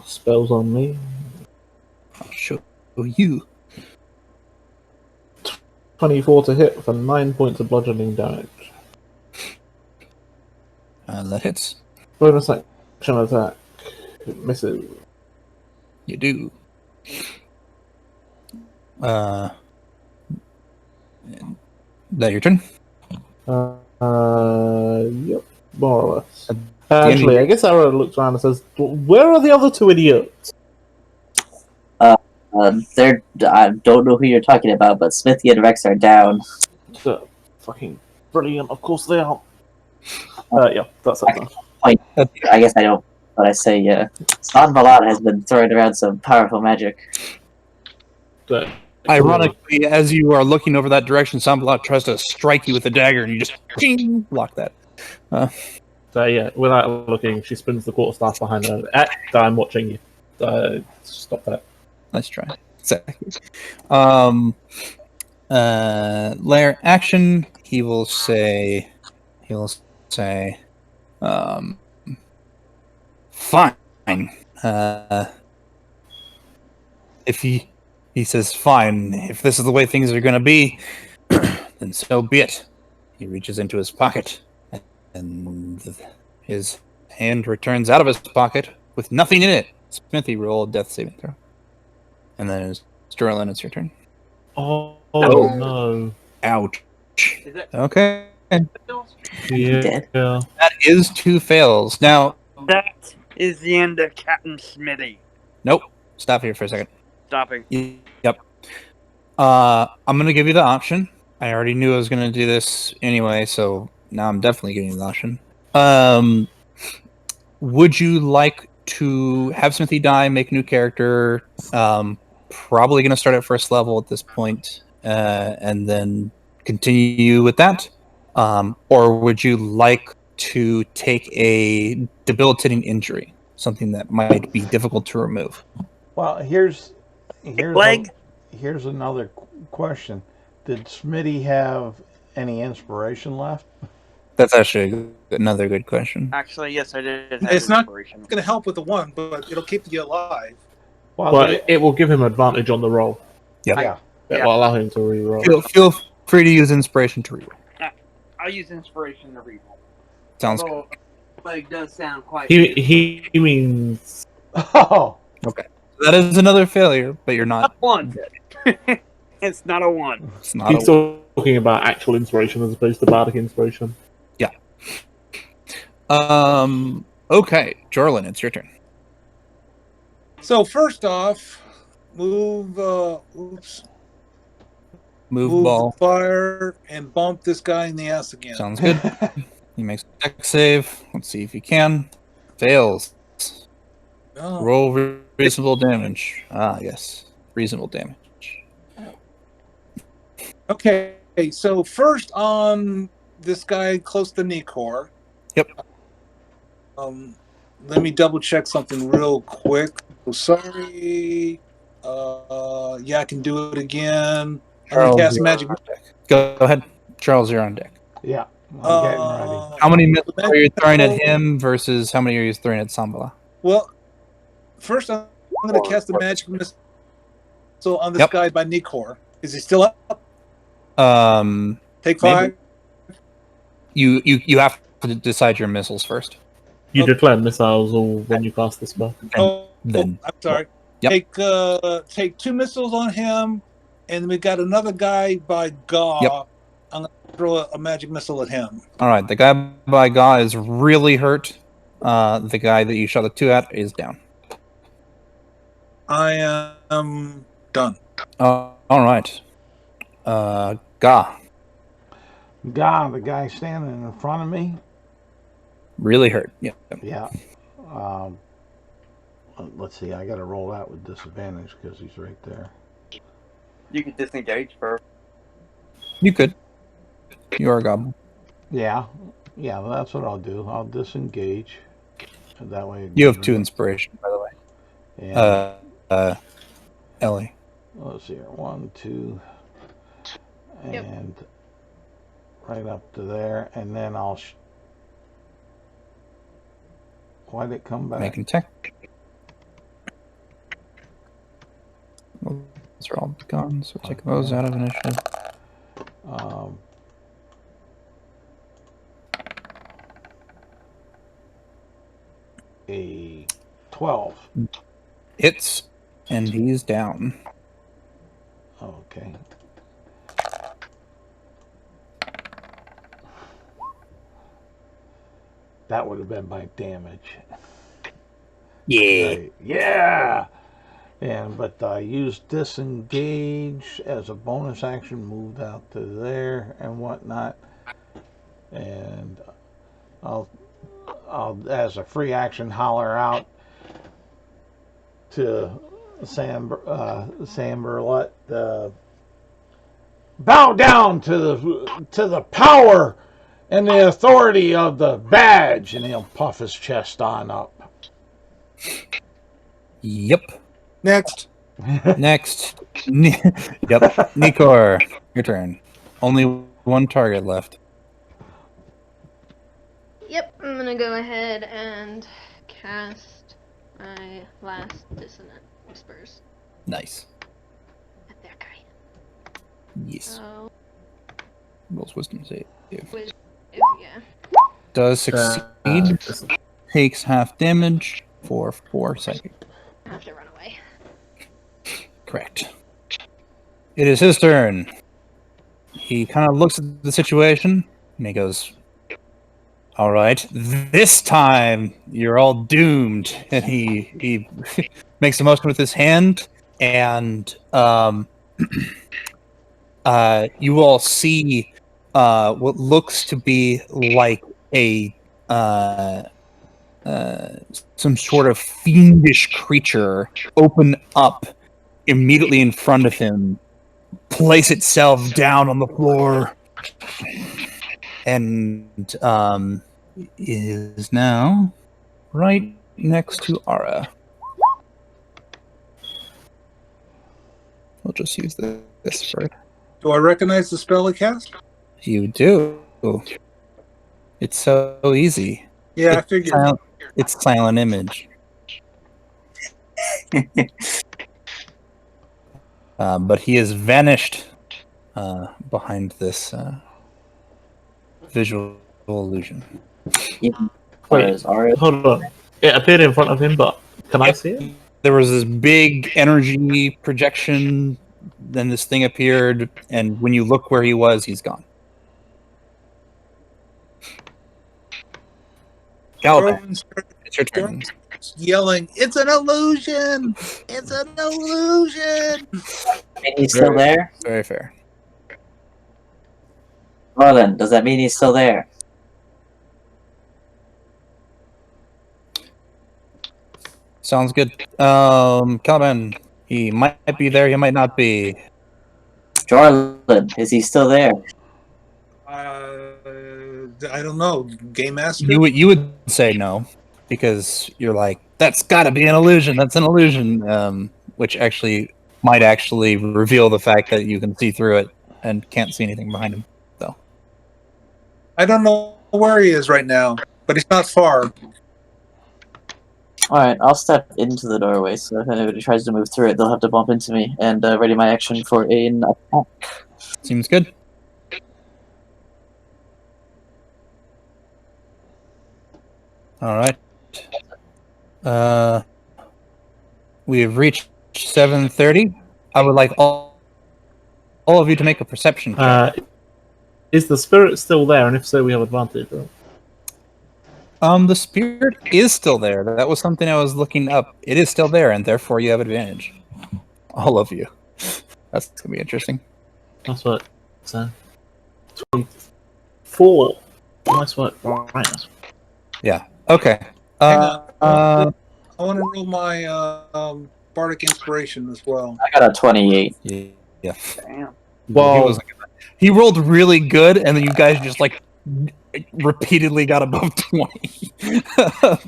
Spells on me. I'll show you. 24 to hit for 9 points of bludgeoning damage. That hits. Bonus action attack. It misses. You do. That your turn? Yep, more or less. Actually, I guess Ara looks around and says, "Where are the other 2 idiots?" I don't know who you're talking about, but Smithy and Rex are down. Fucking brilliant. Of course they are. Yeah, that's it. I guess I don't, but I say, Sanvalat has been throwing around some powerful magic. But ironically, as you are looking over that direction, Sanvalat tries to strike you with a dagger, and you just block that. So yeah, without looking, she spins the quarterstaff behind her. I'm watching you. Stop that. Let's try. Exactly. Lair action. He will say. Fine. If he says fine, if this is the way things are going to be, then so be it. He reaches into his pocket, and his hand returns out of his pocket with nothing in it. Smithy, roll a death saving throw. And then Sterling, it's your turn. Oh no! Ouch. Okay. Yeah. That is 2 fails. Now that is the end of Captain Smitty. Nope. Stop here for a second. Stopping. Yep. I'm gonna give you the option. I already knew I was gonna do this anyway, so now I'm definitely giving you the option. Would you like to have Smithy die, make a new character? Probably gonna start at first level at this point, and then continue with that. Or would you like to take a debilitating injury, something that might be difficult to remove? Well, here's another question. Did Smitty have any inspiration left? That's actually another good question. Actually, yes, I did. It's not going to help with the 1, but it'll keep you alive. Well, it will give him advantage on the roll. Yeah. It will allow him to reroll. Feel free to use inspiration to reroll. I'll use inspiration to reroll. Sounds good. Leg does sound quite. He means. Oh. Okay. That is another failure, but you're not. 1. It's not a 1. It's not. He's talking about actual inspiration as opposed to bardic inspiration. Yeah. Okay, Jorlin, it's your turn. So first off, move ball, the fire, and bump this guy in the ass again. Sounds good. He makes a dex save. Let's see if he can. Fails. Oh. Roll reasonable damage. Ah, yes, reasonable damage. Okay, so first on this guy close to Nikor. Yep. Let me double check something real quick. Oh, sorry. Yeah, I can do it again. Charles, I'm gonna cast magic. Go ahead, Charles. You're on deck. Yeah, I'm getting ready. How many missiles are you throwing at him versus how many are you throwing at Sambala? Well, first I'm going to cast a magic missile on this guy by Nikor. Is he still up? Take 5. Maybe. You have to decide your missiles first. You declare missiles or when you cast the spell. I'm sorry. Yep. Take 2 missiles on him, and we got another guy by Gaw. Yep. I'm going to throw a magic missile at him. All right, the guy by Gaw is really hurt. The guy that you shot the 2 at is down. I am done. All right. Gaw. Gaw, the guy standing in front of me. Really hurt. Yeah. Yeah. Let's see. I got to roll that with disadvantage because he's right there. You can disengage first. You could. You are a goblin. Yeah. Yeah, well, that's what I'll do. I'll disengage. And that way. You have 2 inspiration, by the way. Yeah. Ellie. Let's see here. 1, 2. And right up to there. And then I'll. Why'd it come back? Making tech. Those are all gone, so take those out of initiative. A 12. Hits, and he's down. Okay. That would have been my damage. Yeah. Right. Yeah. But I used disengage as a bonus action, moved out to there and whatnot. And I'll as a free action holler out to Sam Burlett, bow down to the power and the authority of the badge, and he'll puff his chest on up. Yep. Next. Next. Yep. Nikor, your turn. Only one target left. Yep, I'm gonna go ahead and cast my last dissonant whispers. Nice. At that guy. Yes. So, Rolls wisdom save. yeah. Does succeed. Takes half damage for 4 psychic. I have to run away. Correct. It is his turn. He kind of looks at the situation and he goes, "All right, this time you're all doomed." And he makes a motion with his hand, and you all see what looks to be like a some sort of fiendish creature open up immediately in front of him, place itself down on the floor, and is now right next to Ara. We'll just use this for it. Do I recognize the spell he cast? You do. It's so easy. Yeah, I figured. It's silent image. But he has vanished behind this visual illusion. Wait, hold on. It appeared in front of him, but can I see it? There was this big energy projection, then this thing appeared, and when you look where he was, he's gone. Caliban, it's your turn. Yelling, "It's an illusion! It's an illusion!" Mean he's still there? Very fair. Wallen, does that mean he's still there? Sounds good. Caliban, he might be there, he might not be. Jorlin, is he still there? I don't know. Game Master? You would say no, because you're like, that's got to be an illusion. That's an illusion, which actually might actually reveal the fact that you can see through it and can't see anything behind him. So I don't know where he is right now, but he's not far. Alright, I'll step into the doorway, so if anybody tries to move through it, they'll have to bump into me, and ready my action for an attack. Seems good. All right. We have reached 7:30. I would like all of you to make a perception check. Is the spirit still there? And if so, we have advantage, right? The spirit is still there. That was something I was looking up. It is still there, and therefore you have advantage. All of you. That's gonna be interesting. That's what. So, 24. Nice work. Right. Yeah. Okay. I want to roll my bardic inspiration as well. I got a 28. Yeah. Damn. Well, he rolled really good, and then you guys just like repeatedly got above 20.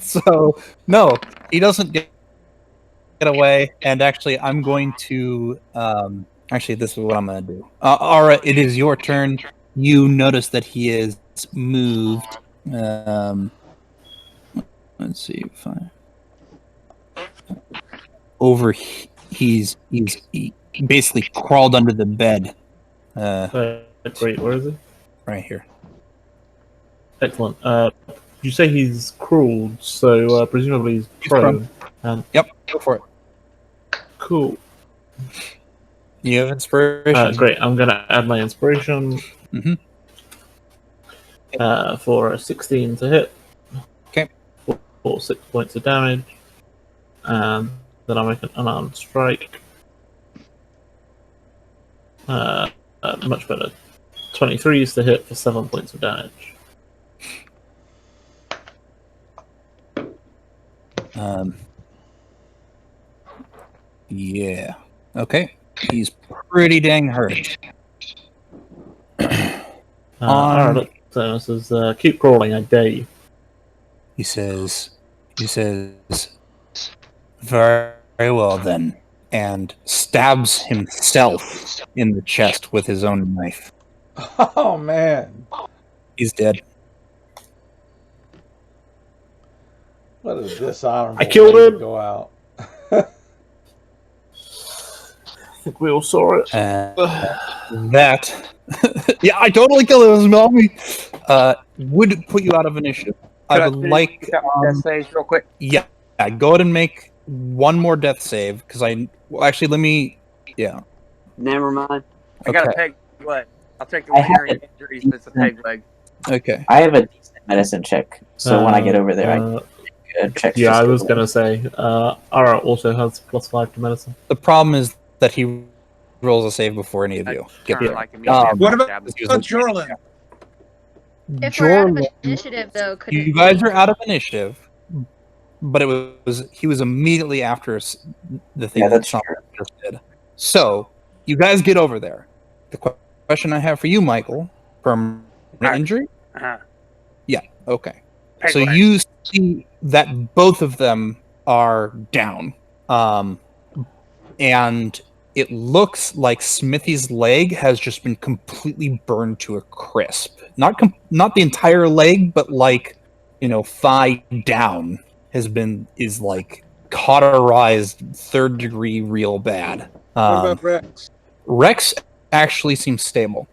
So no, he doesn't get away. And actually, I'm going to actually, this is what I'm going to do. Ara, it is your turn. You notice that he is moved. Let's see if I over. He basically crawled under the bed. Great. Where is he? Right here. Excellent. You say he's crawled, so presumably he's prone. Yep, go for it. Cool. You have inspiration. Great. I'm gonna add my inspiration. Mm-hmm. For a 16 to hit. Okay. For 6 points of damage. And Then I make an unarmed strike. Much better. 23 is to hit for 7 points of damage. Yeah. Okay. He's pretty dang hurt. Alright, so this is keep crawling, I dare you. He says, very well then, and stabs himself in the chest with his own knife. Oh man, He's dead. what a dishonorable I killed way him. to go out. I think we all saw it. That, yeah, I totally killed him, mommy. Would put you out of initiative. I would like death saves real quick. Yeah, go ahead and make one more death save because actually let me. Yeah. Never mind. I got a peg leg. I'll take the I have lingering injuries, but it's a peg leg. Okay. I have a decent medicine check, so when I get over there, I check. Yeah, I was gonna say, Ara also has +5 to medicine. The problem is that he rolls a save before any of you get there. What about Jorlin? If we're out of initiative, though, could you guys are out of initiative, but he was immediately after the thing that Sean just did. So you guys get over there. The question I have for you, Michael, permanent injury? Yeah. Okay. So you see that both of them are down, and it looks like Smithy's leg has just been completely burned to a crisp. Not the entire leg, but like, thigh down is like cauterized 3rd degree real bad. What about Rex? Rex actually seems stable.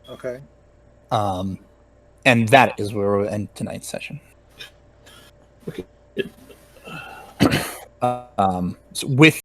Okay. And that is where we'll end tonight's session. Okay. So with